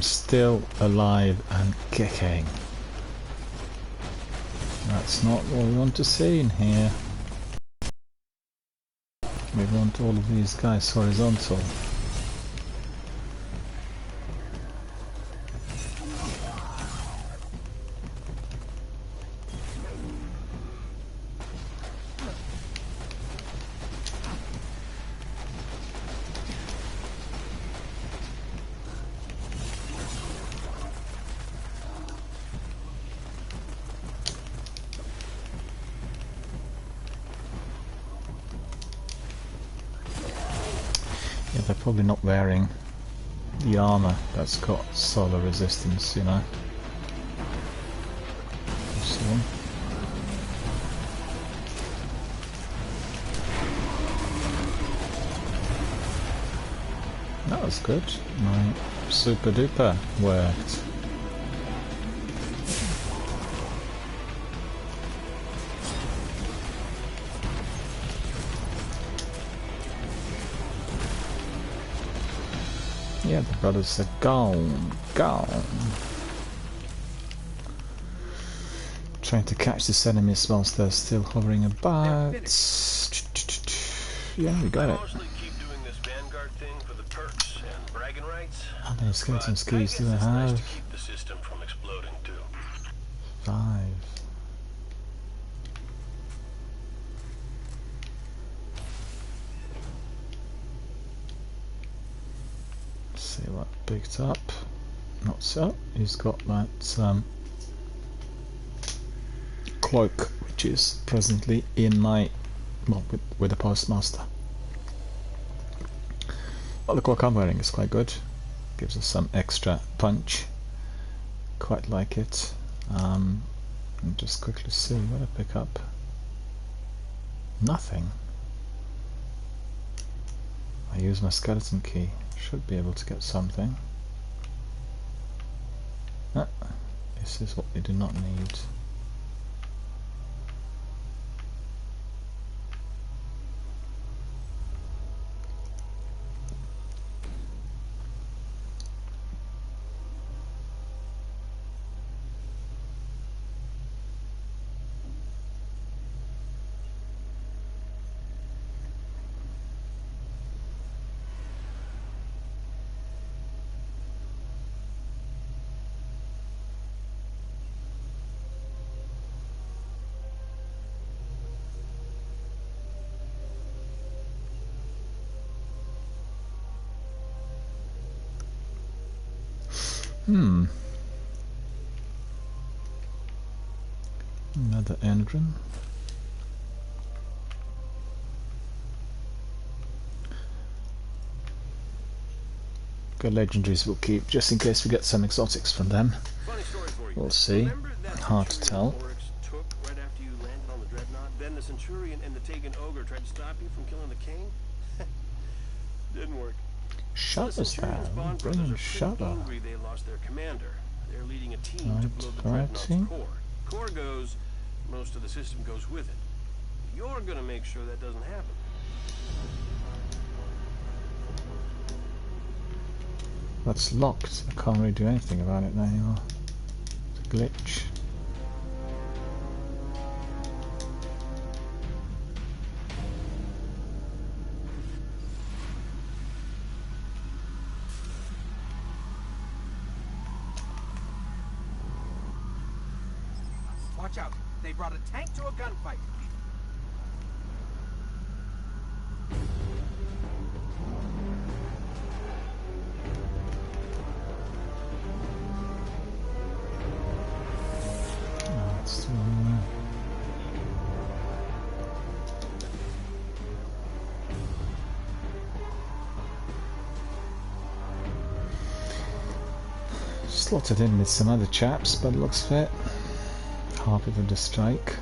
Speaker 1: Still alive and kicking. That's not what we want to see in here. We want all of these guys horizontal. Yeah, they're probably not wearing the armor that's got solar resistance, you know. So, that was good. My super duper worked. Yeah, the brothers are gone. Trying to catch this enemies whilst they're still hovering about. Yeah, we got it.
Speaker 7: Keep doing this Vanguard thing for the perks and bragging rights.
Speaker 1: How many skeleton skis do I
Speaker 7: It's
Speaker 1: have?
Speaker 7: nice to keep the system from exploding too.
Speaker 1: 5. See what I picked up. Not so. He's got that cloak, which is presently in my, well, with the postmaster. Well, the cloak I'm wearing is quite good. Gives us some extra punch. Quite like it. And just quickly see what I pick up. Nothing. I use my skeleton key. Should be able to get something. Ah, this is what we do not need. Another Endrin. Good legendaries we'll keep, just in case we get some exotics from them.
Speaker 7: Funny story for you.
Speaker 1: We'll see.
Speaker 7: Remember that
Speaker 1: Hard to
Speaker 7: Centurion
Speaker 1: tell.
Speaker 7: Oryx took right after you landed on the Dreadnought? Then the Centurion and the Taken Ogre tried to stop you from killing the king? Didn't work.
Speaker 1: Shut
Speaker 7: The
Speaker 1: us
Speaker 7: Centurion's
Speaker 1: down.
Speaker 7: Bond
Speaker 1: Bring
Speaker 7: brothers
Speaker 1: in
Speaker 7: are
Speaker 1: Shudder.
Speaker 7: pretty angry they lost their commander. They're leading a team to blow the
Speaker 1: Right,
Speaker 7: Dreadnought's
Speaker 1: righty.
Speaker 7: core. Core goes, most of the system goes with it. You're gonna make sure that doesn't happen.
Speaker 1: That's locked. I can't really do anything about it now anymore. It's a glitch.
Speaker 2: Watch out. They brought a tank to a gunfight.
Speaker 1: Oh, it's still on there. Slotted in with some other chaps, but it looks fit. Happy with the strike.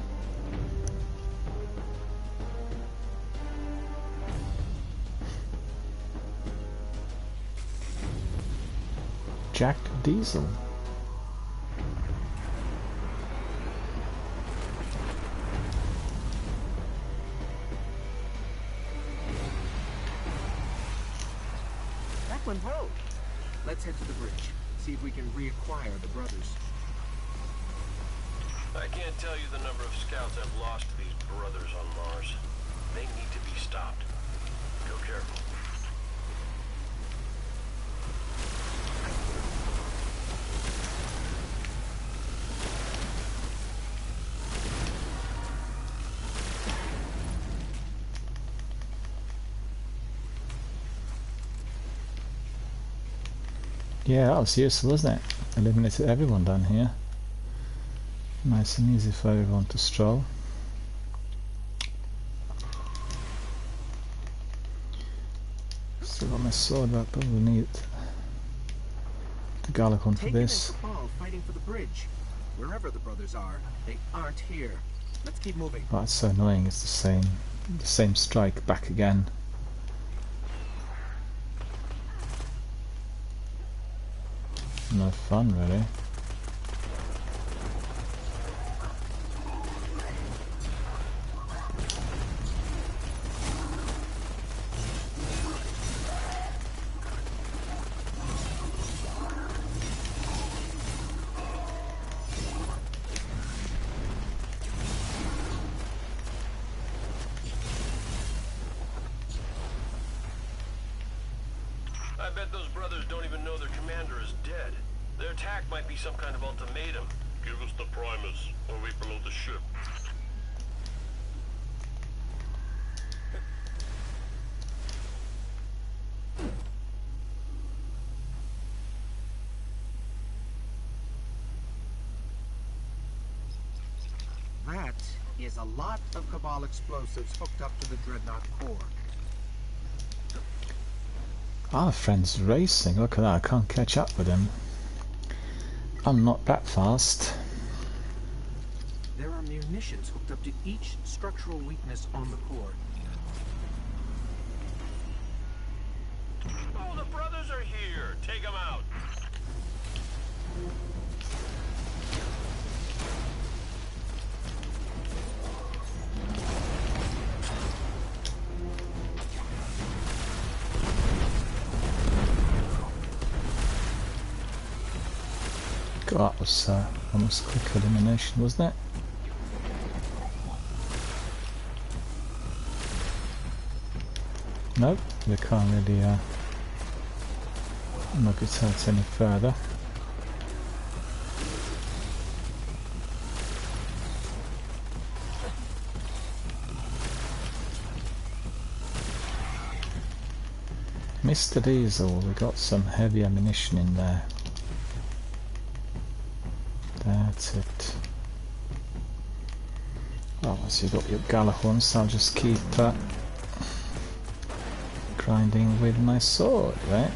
Speaker 1: Jack Diesel.
Speaker 2: That went well. Let's head to the bridge. See if we can reacquire the brothers.
Speaker 7: I can't tell you the number of scouts I've lost to these brothers on Mars. They need to be stopped. Go careful.
Speaker 1: Yeah, that was useful, wasn't it? Eliminated everyone down here. Nice and easy for everyone to stroll. Still got my sword, but I probably need the Galacon for this.
Speaker 2: Cabal fighting for the bridge. Wherever the brothers are, they aren't here. Let's keep moving.
Speaker 1: Oh, it's so annoying. It's the same strike back again. No fun, really.
Speaker 7: I bet those brothers don't even know their commander is dead. Their attack might be some kind of ultimatum. Give us the Primus, or we blow the ship.
Speaker 2: That is a lot of Cabal explosives hooked up to the Dreadnought core.
Speaker 1: Our friend's racing. Look at that. I can't catch up with him. I'm not that fast.
Speaker 2: There are munitions hooked up to each structural weakness on the core.
Speaker 7: Oh, the brothers are here! Take them out!
Speaker 1: God, that was almost quick elimination, wasn't it? Nope, they can't really knock it out any further. Mr. Diesel, we got some heavy ammunition in there. That's it. Oh, so you got your Galahorns, so I'll just keep grinding with my sword, right?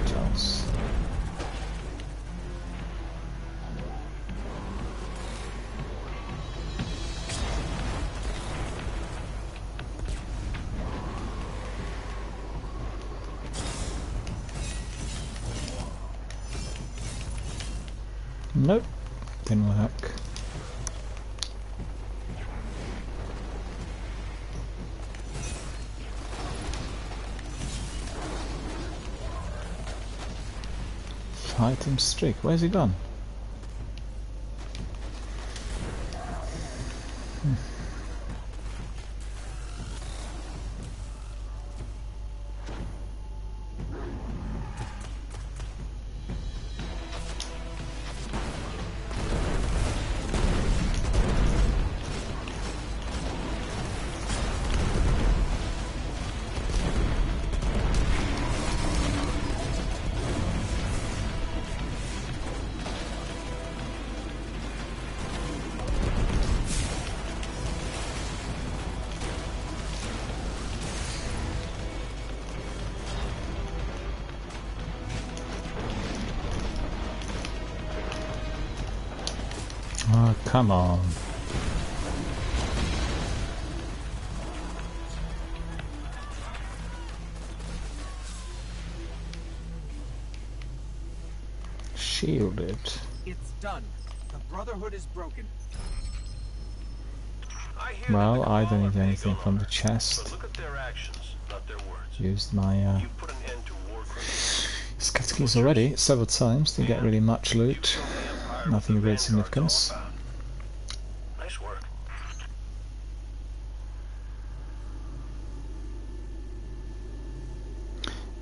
Speaker 1: Jones. Nope, didn't work. Fighting streak, where's he gone? Oh, come on. Shielded.
Speaker 2: It's done. The Brotherhood is broken.
Speaker 7: I hear
Speaker 1: Well,
Speaker 7: that the
Speaker 1: I don't
Speaker 7: Cabal
Speaker 1: need
Speaker 7: are
Speaker 1: anything
Speaker 7: big
Speaker 1: from
Speaker 7: on
Speaker 1: the
Speaker 7: honor,
Speaker 1: chest.
Speaker 7: but look at their actions, not their words.
Speaker 1: Used my
Speaker 7: You put an end to war crimes.
Speaker 1: Scattered keys already, several times, didn't get really much loot. Nothing of great significance.
Speaker 7: Nice work.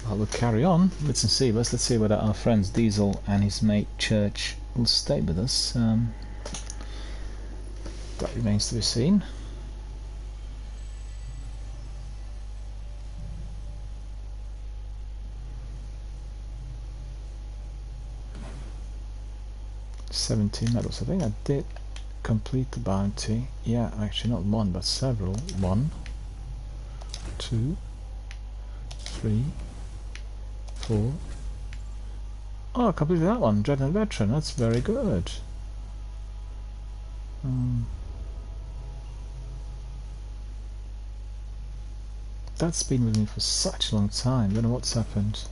Speaker 1: Well, we'll carry on. Let's see whether our friends Diesel and his mate Church will stay with us. That remains to be seen. $17 medals. I think I did complete the bounty. Yeah, actually not one but several. 1, 2, 3, 4. Oh, I completed that one. Dreadnought Veteran. That's very good. That's been with me for such a long time. Don't know what's happened.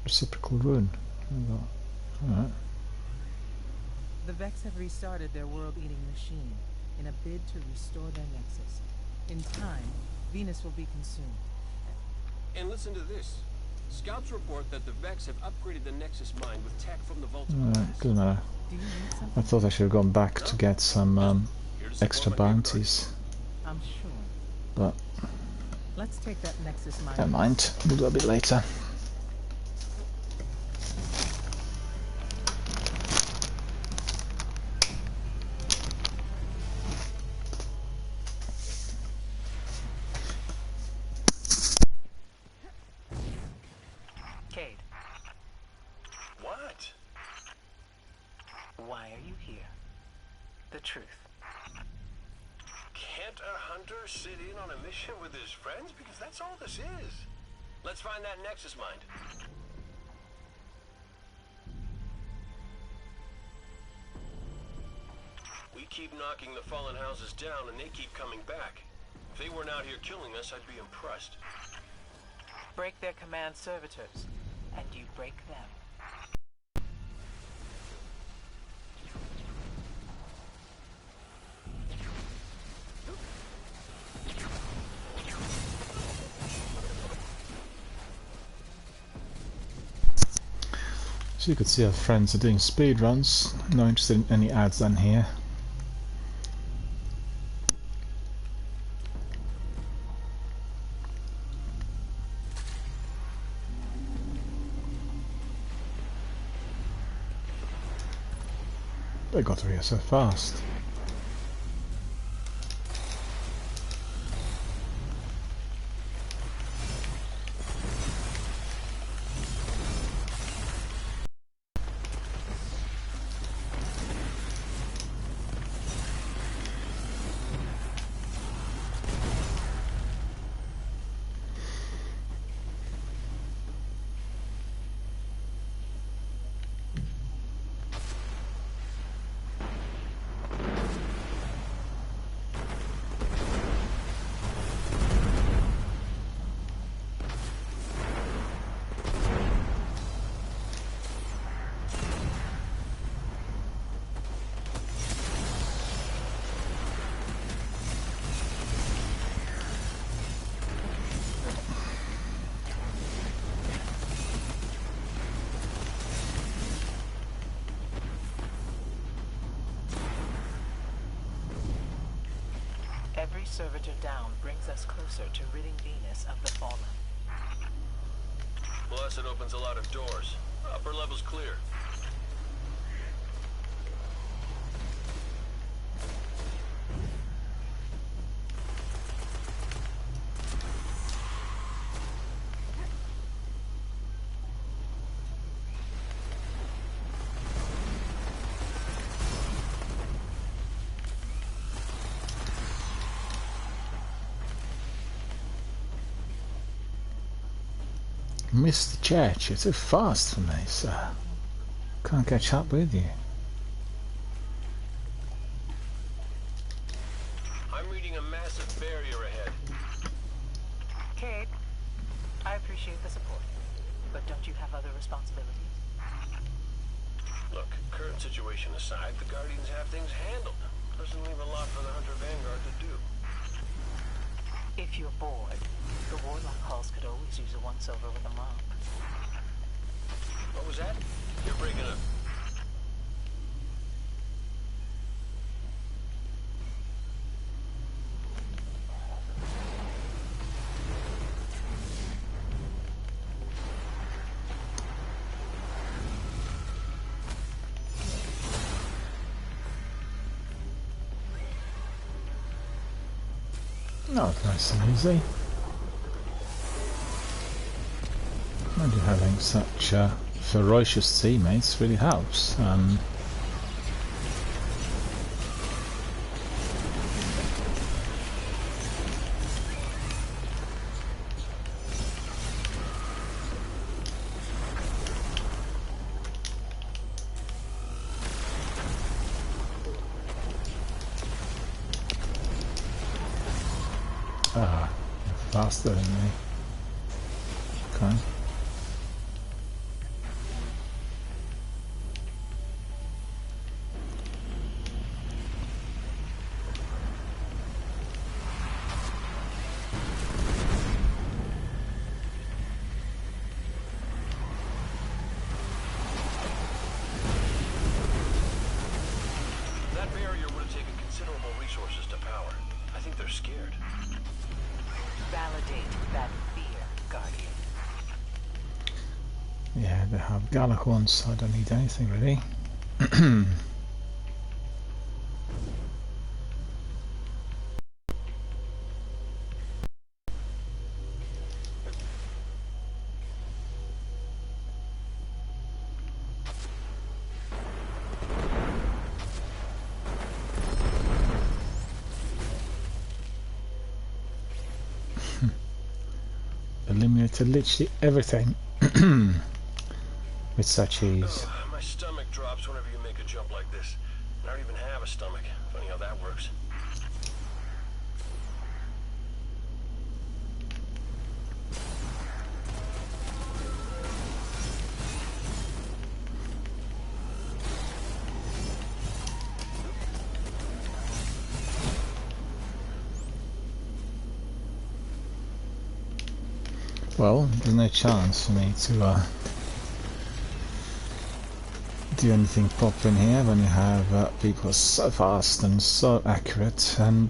Speaker 1: Reciprocal rune. Alright.
Speaker 6: The Vex have restarted their world-eating machine in a bid to restore their nexus. In time, Venus will be consumed.
Speaker 7: And listen to this. Scouts report that the Vex have upgraded the Nexus mine with tech from the Vault of
Speaker 1: Alright, doesn't matter.
Speaker 6: Do you need something?
Speaker 1: I thought I should have gone back to get some extra bounties.
Speaker 6: I'm sure.
Speaker 1: But
Speaker 6: Let's take that Nexus mine.
Speaker 1: never mind. We'll do it a bit later.
Speaker 8: Cade,
Speaker 7: What?
Speaker 8: why are you here? The truth.
Speaker 7: Can't a hunter sit in on a mission with his friends? Because that's all this is. Let's find that Nexus mine. We keep knocking the fallen houses down and they keep coming back. If they weren't out here killing us, I'd be impressed.
Speaker 8: Break their command servitors, and you break them.
Speaker 1: So you could see our friends are doing speed runs. No interest in any ads done here. They got through here so fast.
Speaker 8: Every servitor down brings us closer to ridding Venus of the fallen.
Speaker 7: Plus, it opens a lot of doors. Upper level's clear.
Speaker 1: Mr. Church, you're too fast for me, sir. Can't catch up with you.
Speaker 7: I'm reading a massive barrier ahead.
Speaker 8: Cade, I appreciate the support, but don't you have other responsibilities?
Speaker 7: Look, current situation aside, the Guardians have things handled. Doesn't leave a lot for the Hunter Vanguard to do.
Speaker 8: If you're bored, the Warlock Halls could always use a once-over with a mop.
Speaker 7: What was that? You're breaking up.
Speaker 1: Oh, nice and easy. And having such ferocious teammates really helps. Ah, you're faster than me. Okay.
Speaker 7: That barrier would have taken considerable resources to power. I think they're scared.
Speaker 8: Validate that fear, Guardian.
Speaker 1: Yeah, they have Galakhorns, so I don't need anything really. Eliminated literally everything with such ease.
Speaker 7: My stomach drops whenever you make a jump like this. I don't even have a stomach. Funny how that works.
Speaker 1: Well, there's no chance for me to do anything proper in here when you have people so fast and so accurate, and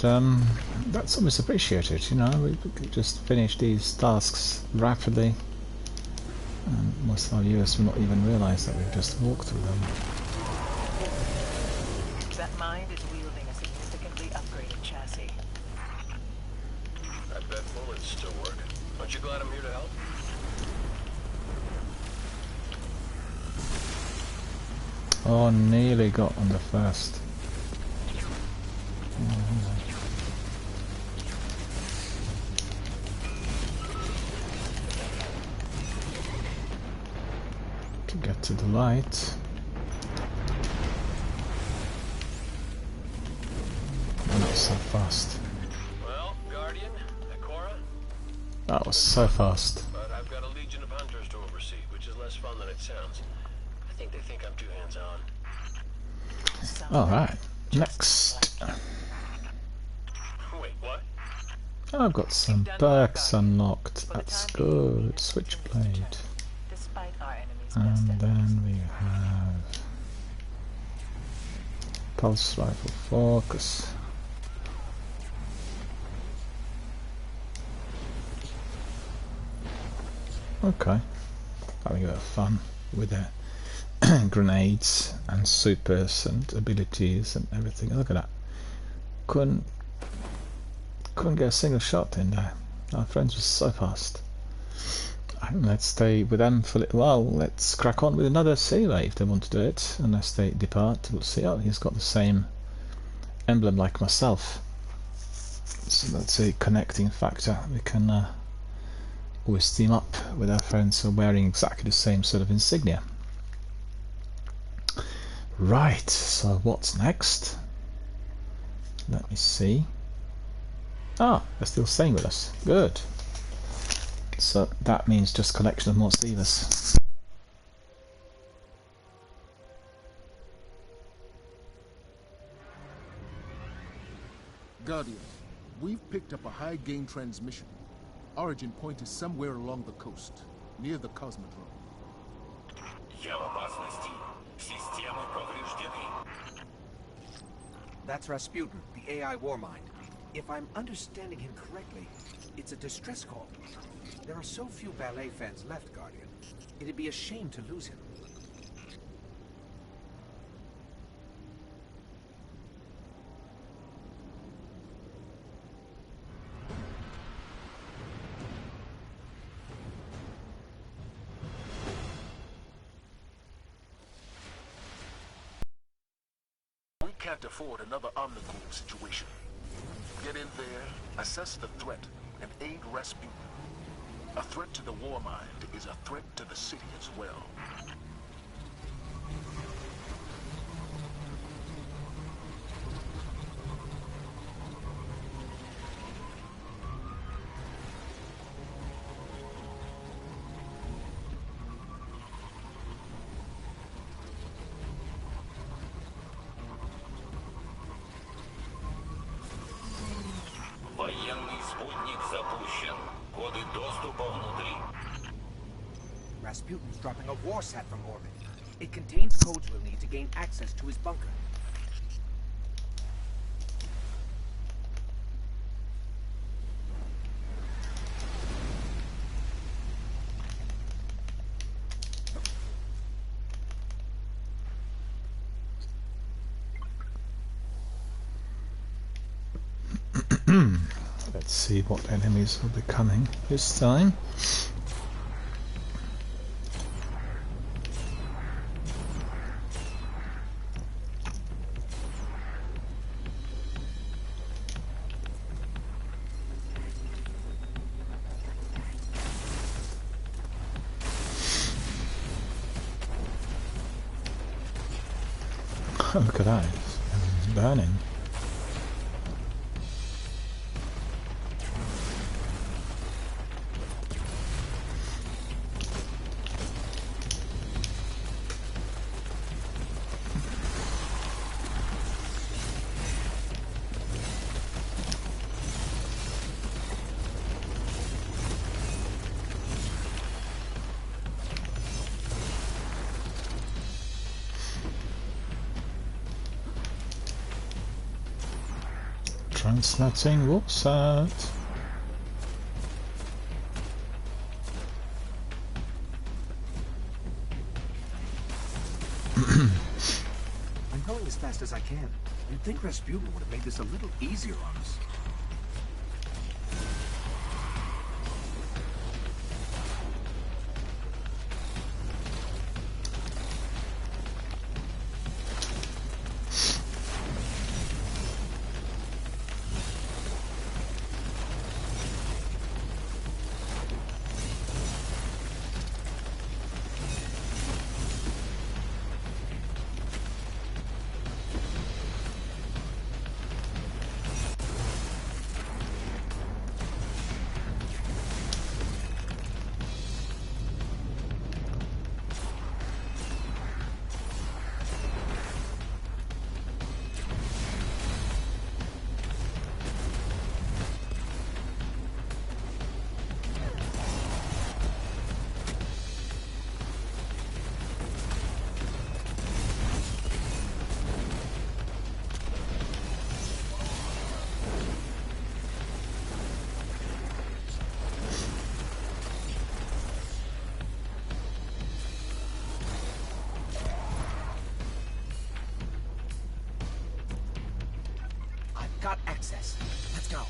Speaker 1: that's always appreciated, you know. We could just finish these tasks rapidly, and most of our viewers will not even realise that we've just walked through them.
Speaker 8: That mind is wielding a significantly upgraded chassis.
Speaker 7: I bet bullets still work. Aren't you glad I'm here to help?
Speaker 1: Oh, nearly got on the first. To get to the light. Not so fast.
Speaker 7: Well, Guardian, Ikora,
Speaker 1: That was so fast.
Speaker 7: but I've got a legion of hunters to oversee, which is less fun than it sounds. I think they think I'm too hands-on.
Speaker 1: Alright, next.
Speaker 7: Wait, what?
Speaker 1: I've got some perks unlocked. That's good. Switchblade.
Speaker 8: Despite our enemy's best
Speaker 1: And
Speaker 8: efforts.
Speaker 1: then we have pulse rifle focus. Okay, having a bit of fun with the grenades and supers and abilities and everything. Look at that. Couldn't get a single shot in there. Our friends were so fast. And let's stay with them for a little while. Let's crack on with another sailor if they want to do it. Unless they depart, we'll see. Oh, he's got the same emblem like myself. So that's a connecting factor. We can always team up with our friends who are wearing exactly the same sort of insignia. Right, so what's next? Let me see. Ah, they're still staying with us. Good. So that means just collection of more Steelers.
Speaker 4: Guardian, we've picked up a high-gain transmission. Origin point is somewhere along the coast, near the Cosmodrome.
Speaker 9: Я в опасности. Системы повреждены.
Speaker 2: That's Rasputin, the AI Warmind. If I'm understanding him correctly, it's a distress call. There are so few ballet fans left, Guardian. It'd be a shame to lose him.
Speaker 4: We can't afford another Omnicorp situation. Get in there, assess the threat, and aid Rasputin. A threat to the Warmind is a threat to the city as well.
Speaker 9: Военный спутник запущен. Коды доступа внутри.
Speaker 2: Rasputin's dropping a warsat from orbit. It contains codes we'll need to gain access to his bunker.
Speaker 1: Let's see what enemies will be coming this time. Oh, look at that, it's burning. Translating warsat.
Speaker 2: I'm going as fast as I can. You'd think Rasputin would have made this a little easier on us. Got access. Let's go.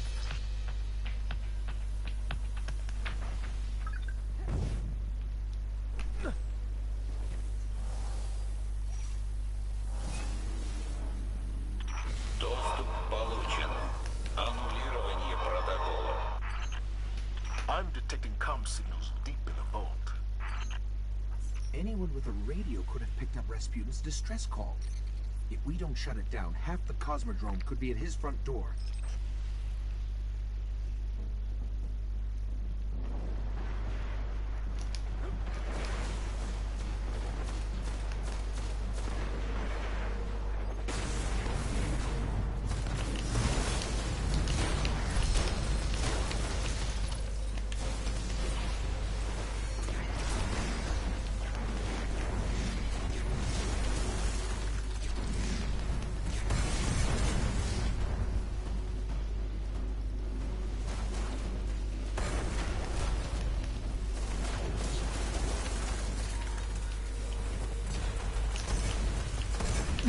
Speaker 9: Доступ получен. Аннулирование протокола.
Speaker 4: I'm detecting comm signals deep in the vault.
Speaker 2: Anyone with a radio could have picked up Rasputin's distress call. If we don't shut it down, half the Cosmodrome could be at his front door.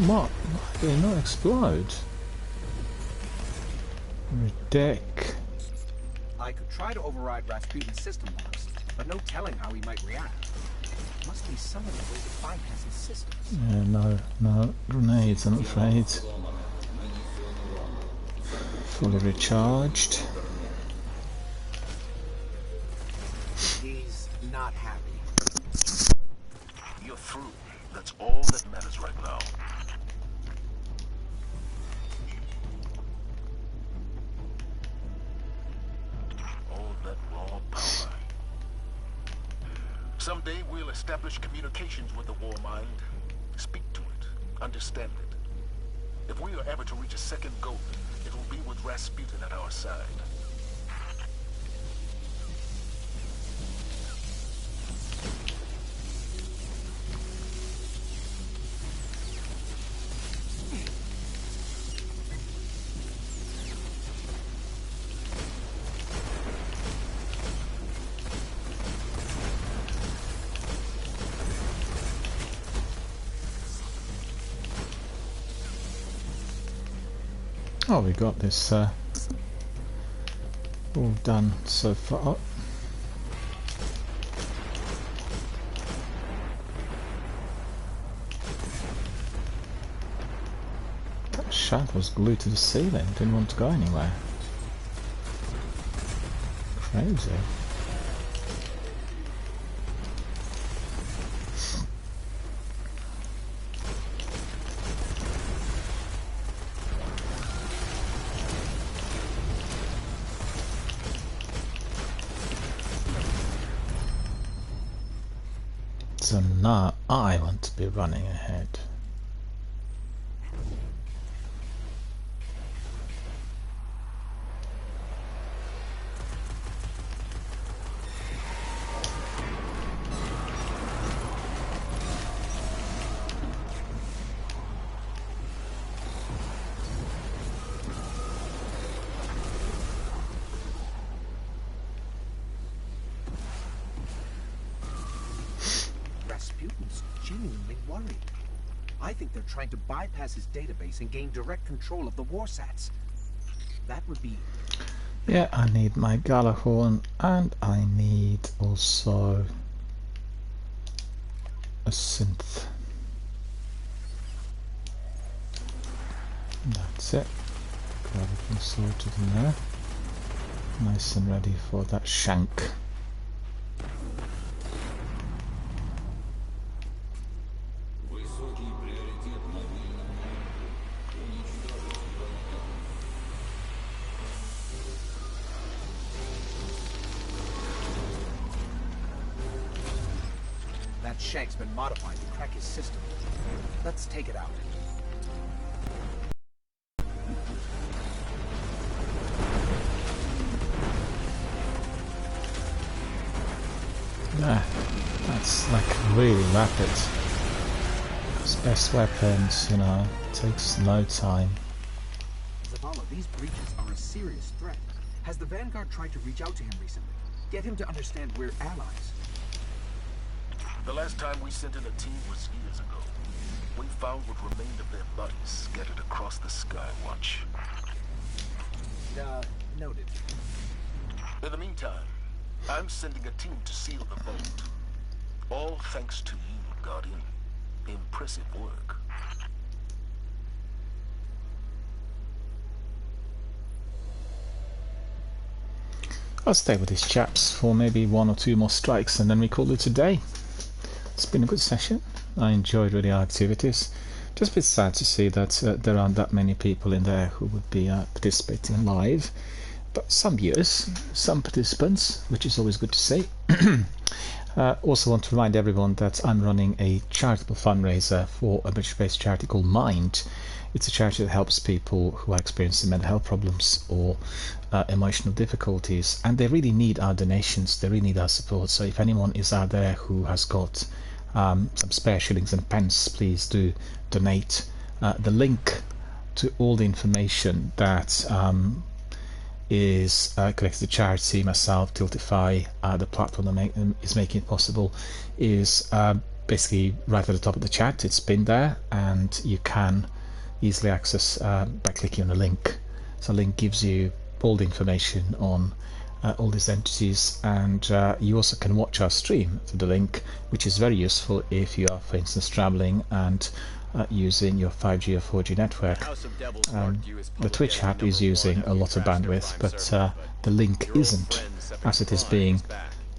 Speaker 1: What? Why did it not explode? Ridic.
Speaker 2: I could try to override Rasputin's system locks, but no telling how he might react. Must be some other way to bypass his systems.
Speaker 1: Yeah, no grenades, I'm afraid. Fully recharged.
Speaker 2: He's not happy.
Speaker 4: You're through. That's all that matters right now. All that raw power. Someday we'll establish communications with the war mind. Speak to it. Understand it. If we are ever to reach a second goal, it will be with Rasputin at our side.
Speaker 1: Oh, we got this all done so far. That shank was glued to the ceiling, didn't want to go anywhere. Crazy. So now I want to be running ahead.
Speaker 2: Rasputin's genuinely worried. I think they're trying to bypass his database and gain direct control of the Warsats. That would be...
Speaker 1: Yeah, I need my Galahorn, and I need also a synth. That's it. Got everything sorted in there. Nice and ready for that shank.
Speaker 2: That shank's been modified to crack his system. Let's take it out.
Speaker 1: Yeah, that's like really rapid. His best weapons, you know, takes no time.
Speaker 2: Zavala, these breaches are a serious threat. Has the Vanguard tried to reach out to him recently? Get him to understand we're allies.
Speaker 4: The last time we sent in a team was years ago. We found what remained of their bodies scattered across the Skywatch.
Speaker 2: Noted.
Speaker 4: In the meantime, I'm sending a team to seal the vault. All thanks to you, Guardian. Impressive work.
Speaker 1: I'll stay with these chaps for maybe 1 or 2 more strikes and then we call it a day. It's been a good session. I enjoyed really our activities. Just a bit sad to see that there aren't that many people in there who would be participating live. But some viewers, some participants, which is always good to see. Also want to remind everyone that I'm running a charitable fundraiser for a British-based charity called Mind. It's a charity that helps people who are experiencing mental health problems or emotional difficulties, and they really need our donations, they really need our support. So if anyone is out there who has got some spare shillings and pence, please do donate. The link to all the information that is connected to charity, myself, Tiltify, the platform that is making it possible, is basically right at the top of the chat. It's pinned there, and you can easily access by clicking on a link. So a link gives you all the information on all these entities, and you also can watch our stream through the link, which is very useful if you are, for instance, traveling and using your 5G or 4G network. The Twitch app is using a lot of bandwidth, but the link isn't, as it is being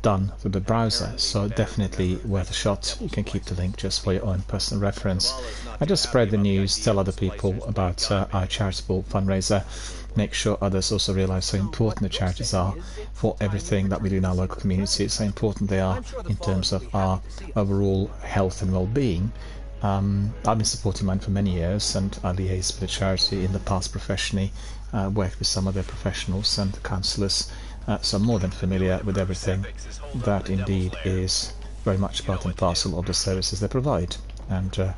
Speaker 1: done through the browser, so definitely worth a shot. You can keep the link just for your own personal reference. And just spread the news, tell other people about our charitable fundraiser. Make sure others also realize how important the charities are for everything that we do in our local communities, how important they are in terms of our overall health and well-being. I've been supporting mine for many years, and I liaised with the charity in the past professionally, worked with some of their professionals and counsellors, so I'm more than familiar with everything that indeed is very much part and parcel of the services they provide. And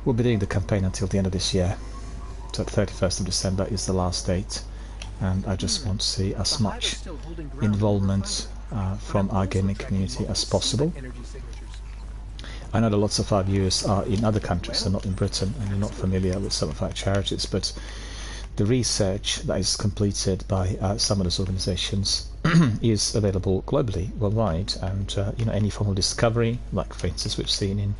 Speaker 1: we'll be doing the campaign until the end of this year, so 31st of December is the last date, and I just want to see as much involvement from our gaming community as possible. I know that lots of our viewers are in other countries, so not in Britain, and you're not familiar with some of our charities, but the research that is completed by some of those organizations is available globally, worldwide, and any form of discovery, like for instance we've seen in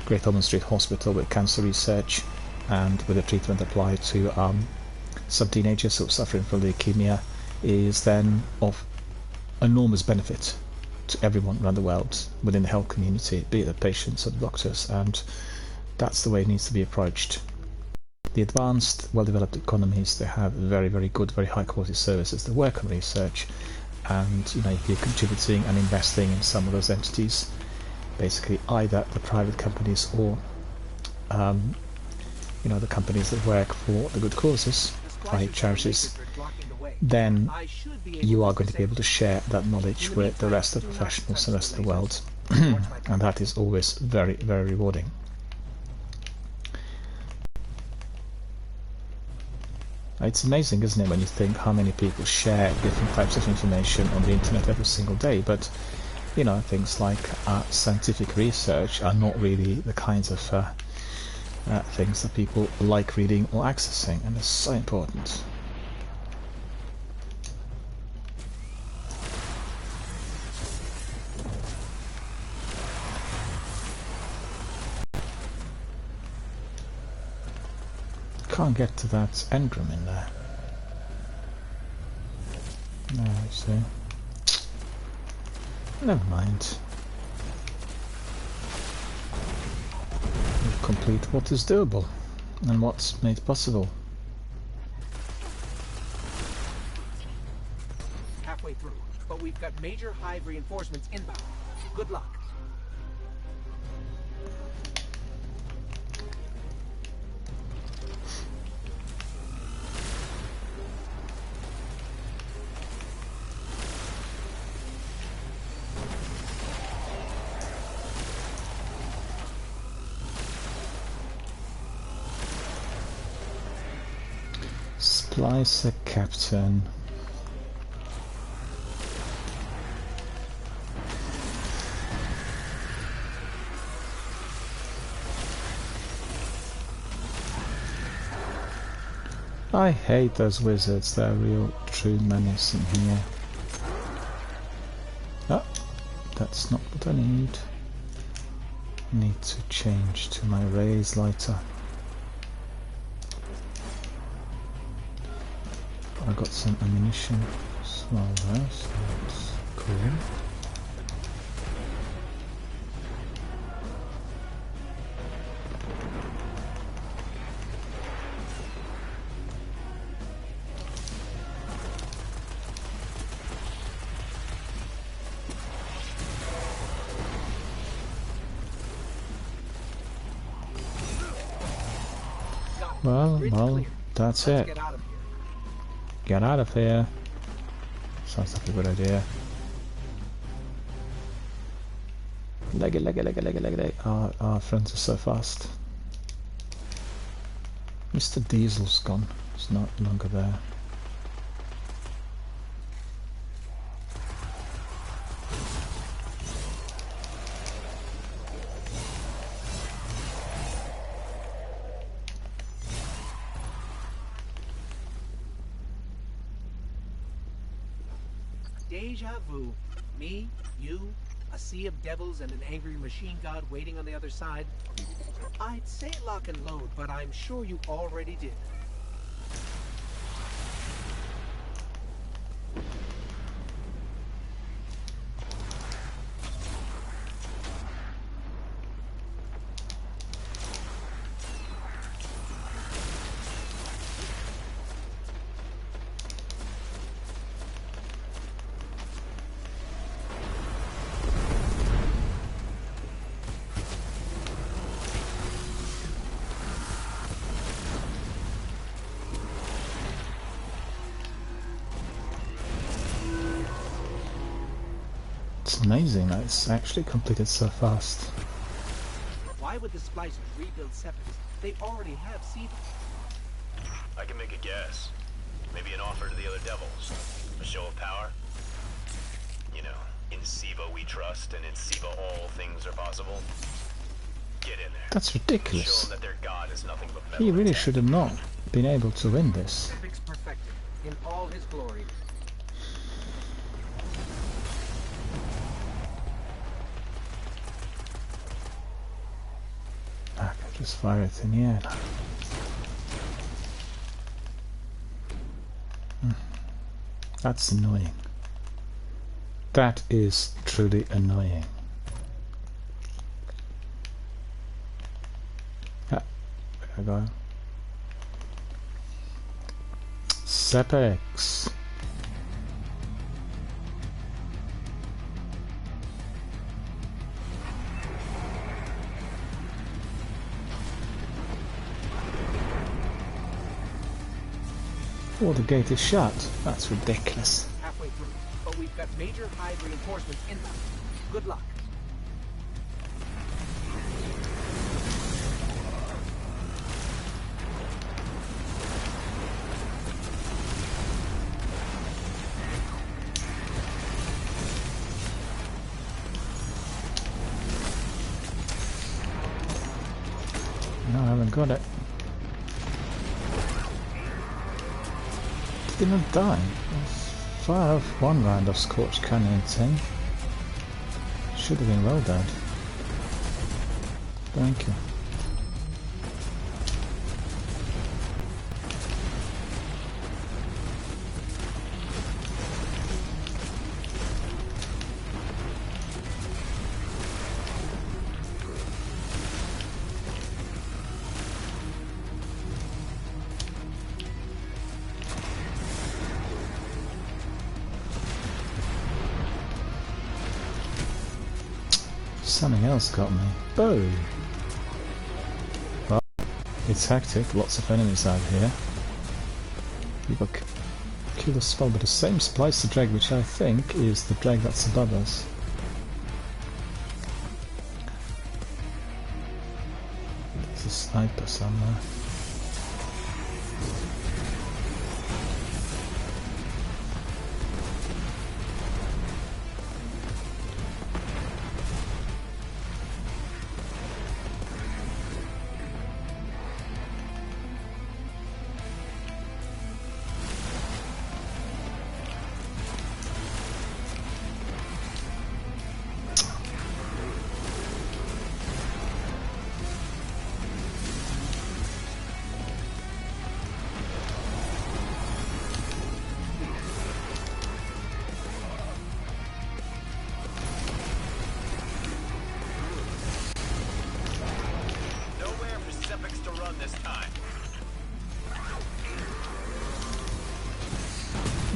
Speaker 1: Great Ormond Street Hospital with cancer research and with a treatment applied to some teenagers who are suffering from leukemia, is then of enormous benefit to everyone around the world within the health community, be it the patients or the doctors, and that's the way it needs to be approached. The advanced, well-developed economies, they have very, very good, very high-quality services. They work on research, and if you're contributing and investing in some of those entities, basically either the private companies or the companies that work for the good causes, like charities, then you are going to be able to share that knowledge with the rest of the professionals and the rest of the world, and that is always very, very rewarding. It's amazing, isn't it, when you think how many people share different types of information on the internet every single day, but things like scientific research are not really the kinds of things that people like reading or accessing, and it's so important. Can't get to that engram in there. No, you see. Never mind. We'll complete what is doable and what's made possible.
Speaker 2: Halfway through, but we've got major hive reinforcements inbound. Good luck.
Speaker 1: Splicer Captain. I hate those wizards, they're a real true menace in here. Oh, that's not what I need. Need to change to my raise lighter. I got some ammunition as well there, so that's cool. Well, that's it. Get out of here. Sounds like a good idea. Leg it. Our friends are so fast. Mr. Diesel's gone. He's not longer there.
Speaker 2: Deja vu. Me, you, a sea of devils and an angry machine god waiting on the other side. I'd say lock and load, but I'm sure you already did.
Speaker 1: It's amazing that it's actually completed so fast.
Speaker 2: Why would the Splicers rebuild Sepix? They already have Siva.
Speaker 3: I can make a guess. Maybe an offer to the other devils. A show of power. You know, in Siva we trust, and in Siva all things are possible. Get in there.
Speaker 1: That's
Speaker 3: Show
Speaker 1: ridiculous.
Speaker 3: them that their god is nothing but metal.
Speaker 1: He really
Speaker 3: and
Speaker 1: should have not been able to win this.
Speaker 2: Sepix perfected, in all his glory.
Speaker 1: I can just fire it in the air now. That's annoying. That is truly annoying. Ah, there I go. Sepix. Oh, the gate is shut. That's ridiculous.
Speaker 2: Halfway through, but we've got major hive reinforcements inbound. Good luck.
Speaker 1: No, I haven't got it. Didn't die. Fire off one round of Scorched Canyon 10. Should have been well dead. Thank you. Something else got me. Boom! Well, it's hectic, lots of enemies out here. We've got kill the spell, but the same Splicer drag, which I think is the drag that's above us. There's a sniper somewhere.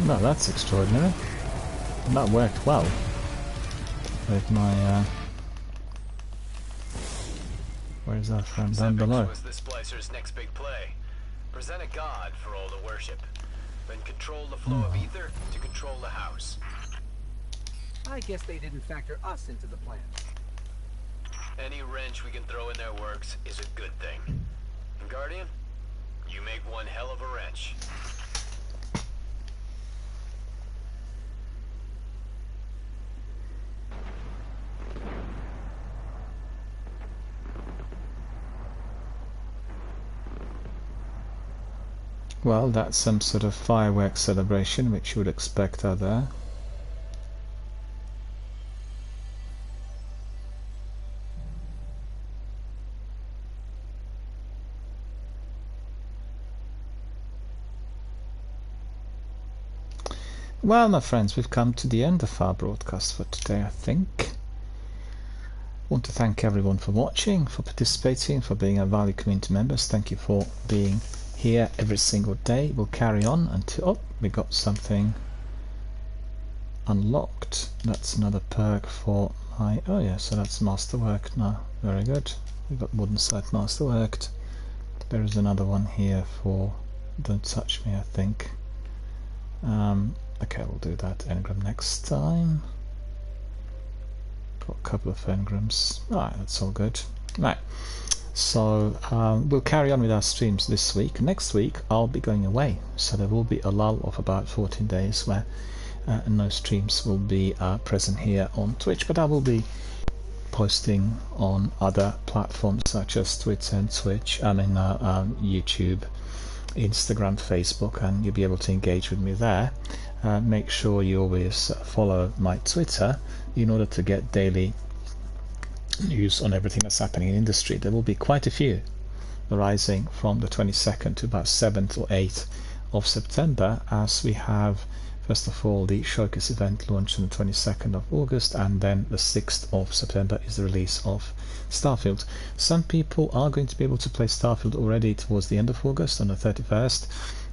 Speaker 1: No, that's extraordinary. That worked well with my where's that from? Down below.
Speaker 3: Was the Splicer's next big play. Present a god for all to worship. Then control the flow of ether to control the house.
Speaker 2: I guess they didn't factor us into the plan.
Speaker 3: Any wrench we can throw in their works is a good thing. And Guardian, you make one hell of a wrench.
Speaker 1: Well, that's some sort of fireworks celebration, which you would expect out there. Well, my friends, we've come to the end of our broadcast for today, I think. I want to thank everyone for watching, for participating, for being our valued community members. Thank you for being here every single day. We'll carry on until... Oh, we got something unlocked. That's another perk for my... Oh yeah, so that's masterwork now. Very good. We've got wooden site masterworked. There is another one here for Don't Touch Me, I think. Okay, we'll do that engram next time. Got a couple of engrams. Right, that's all good. Right, so we'll carry on with our streams this week. Next week I'll be going away, so there will be a lull of about 14 days where no streams will be present here on Twitch, but I will be posting on other platforms such as Twitter and Twitch, YouTube, Instagram, Facebook, and you'll be able to engage with me there. Make sure you always follow my Twitter in order to get daily news on everything that's happening in industry. There will be quite a few arising from the 22nd to about 7th or 8th of September, as we have first of all the Showcase event launched on the 22nd of August, and then the 6th of September is the release of Starfield. Some people are going to be able to play Starfield already towards the end of August on the 31st,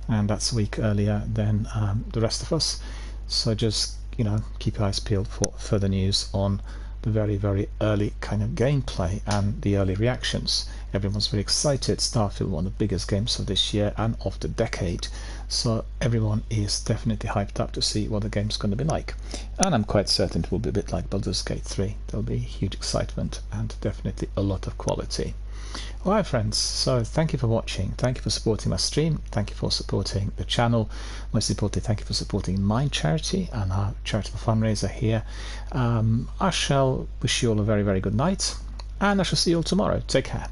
Speaker 1: and that's a week earlier than the rest of us. So just, you know, keep your eyes peeled for further news on the very, very early kind of gameplay and the early reactions. Everyone's very excited. Starfield, one of the biggest games of this year and of the decade. So everyone is definitely hyped up to see what the game's going to be like. And I'm quite certain it will be a bit like Baldur's Gate 3. There'll be huge excitement and definitely a lot of quality. Alright friends, so thank you for watching, thank you for supporting my stream, thank you for supporting the channel, most importantly thank you for supporting Mind Charity and our charitable fundraiser here. I shall wish you all a very, very good night, and I shall see you all tomorrow. Take care.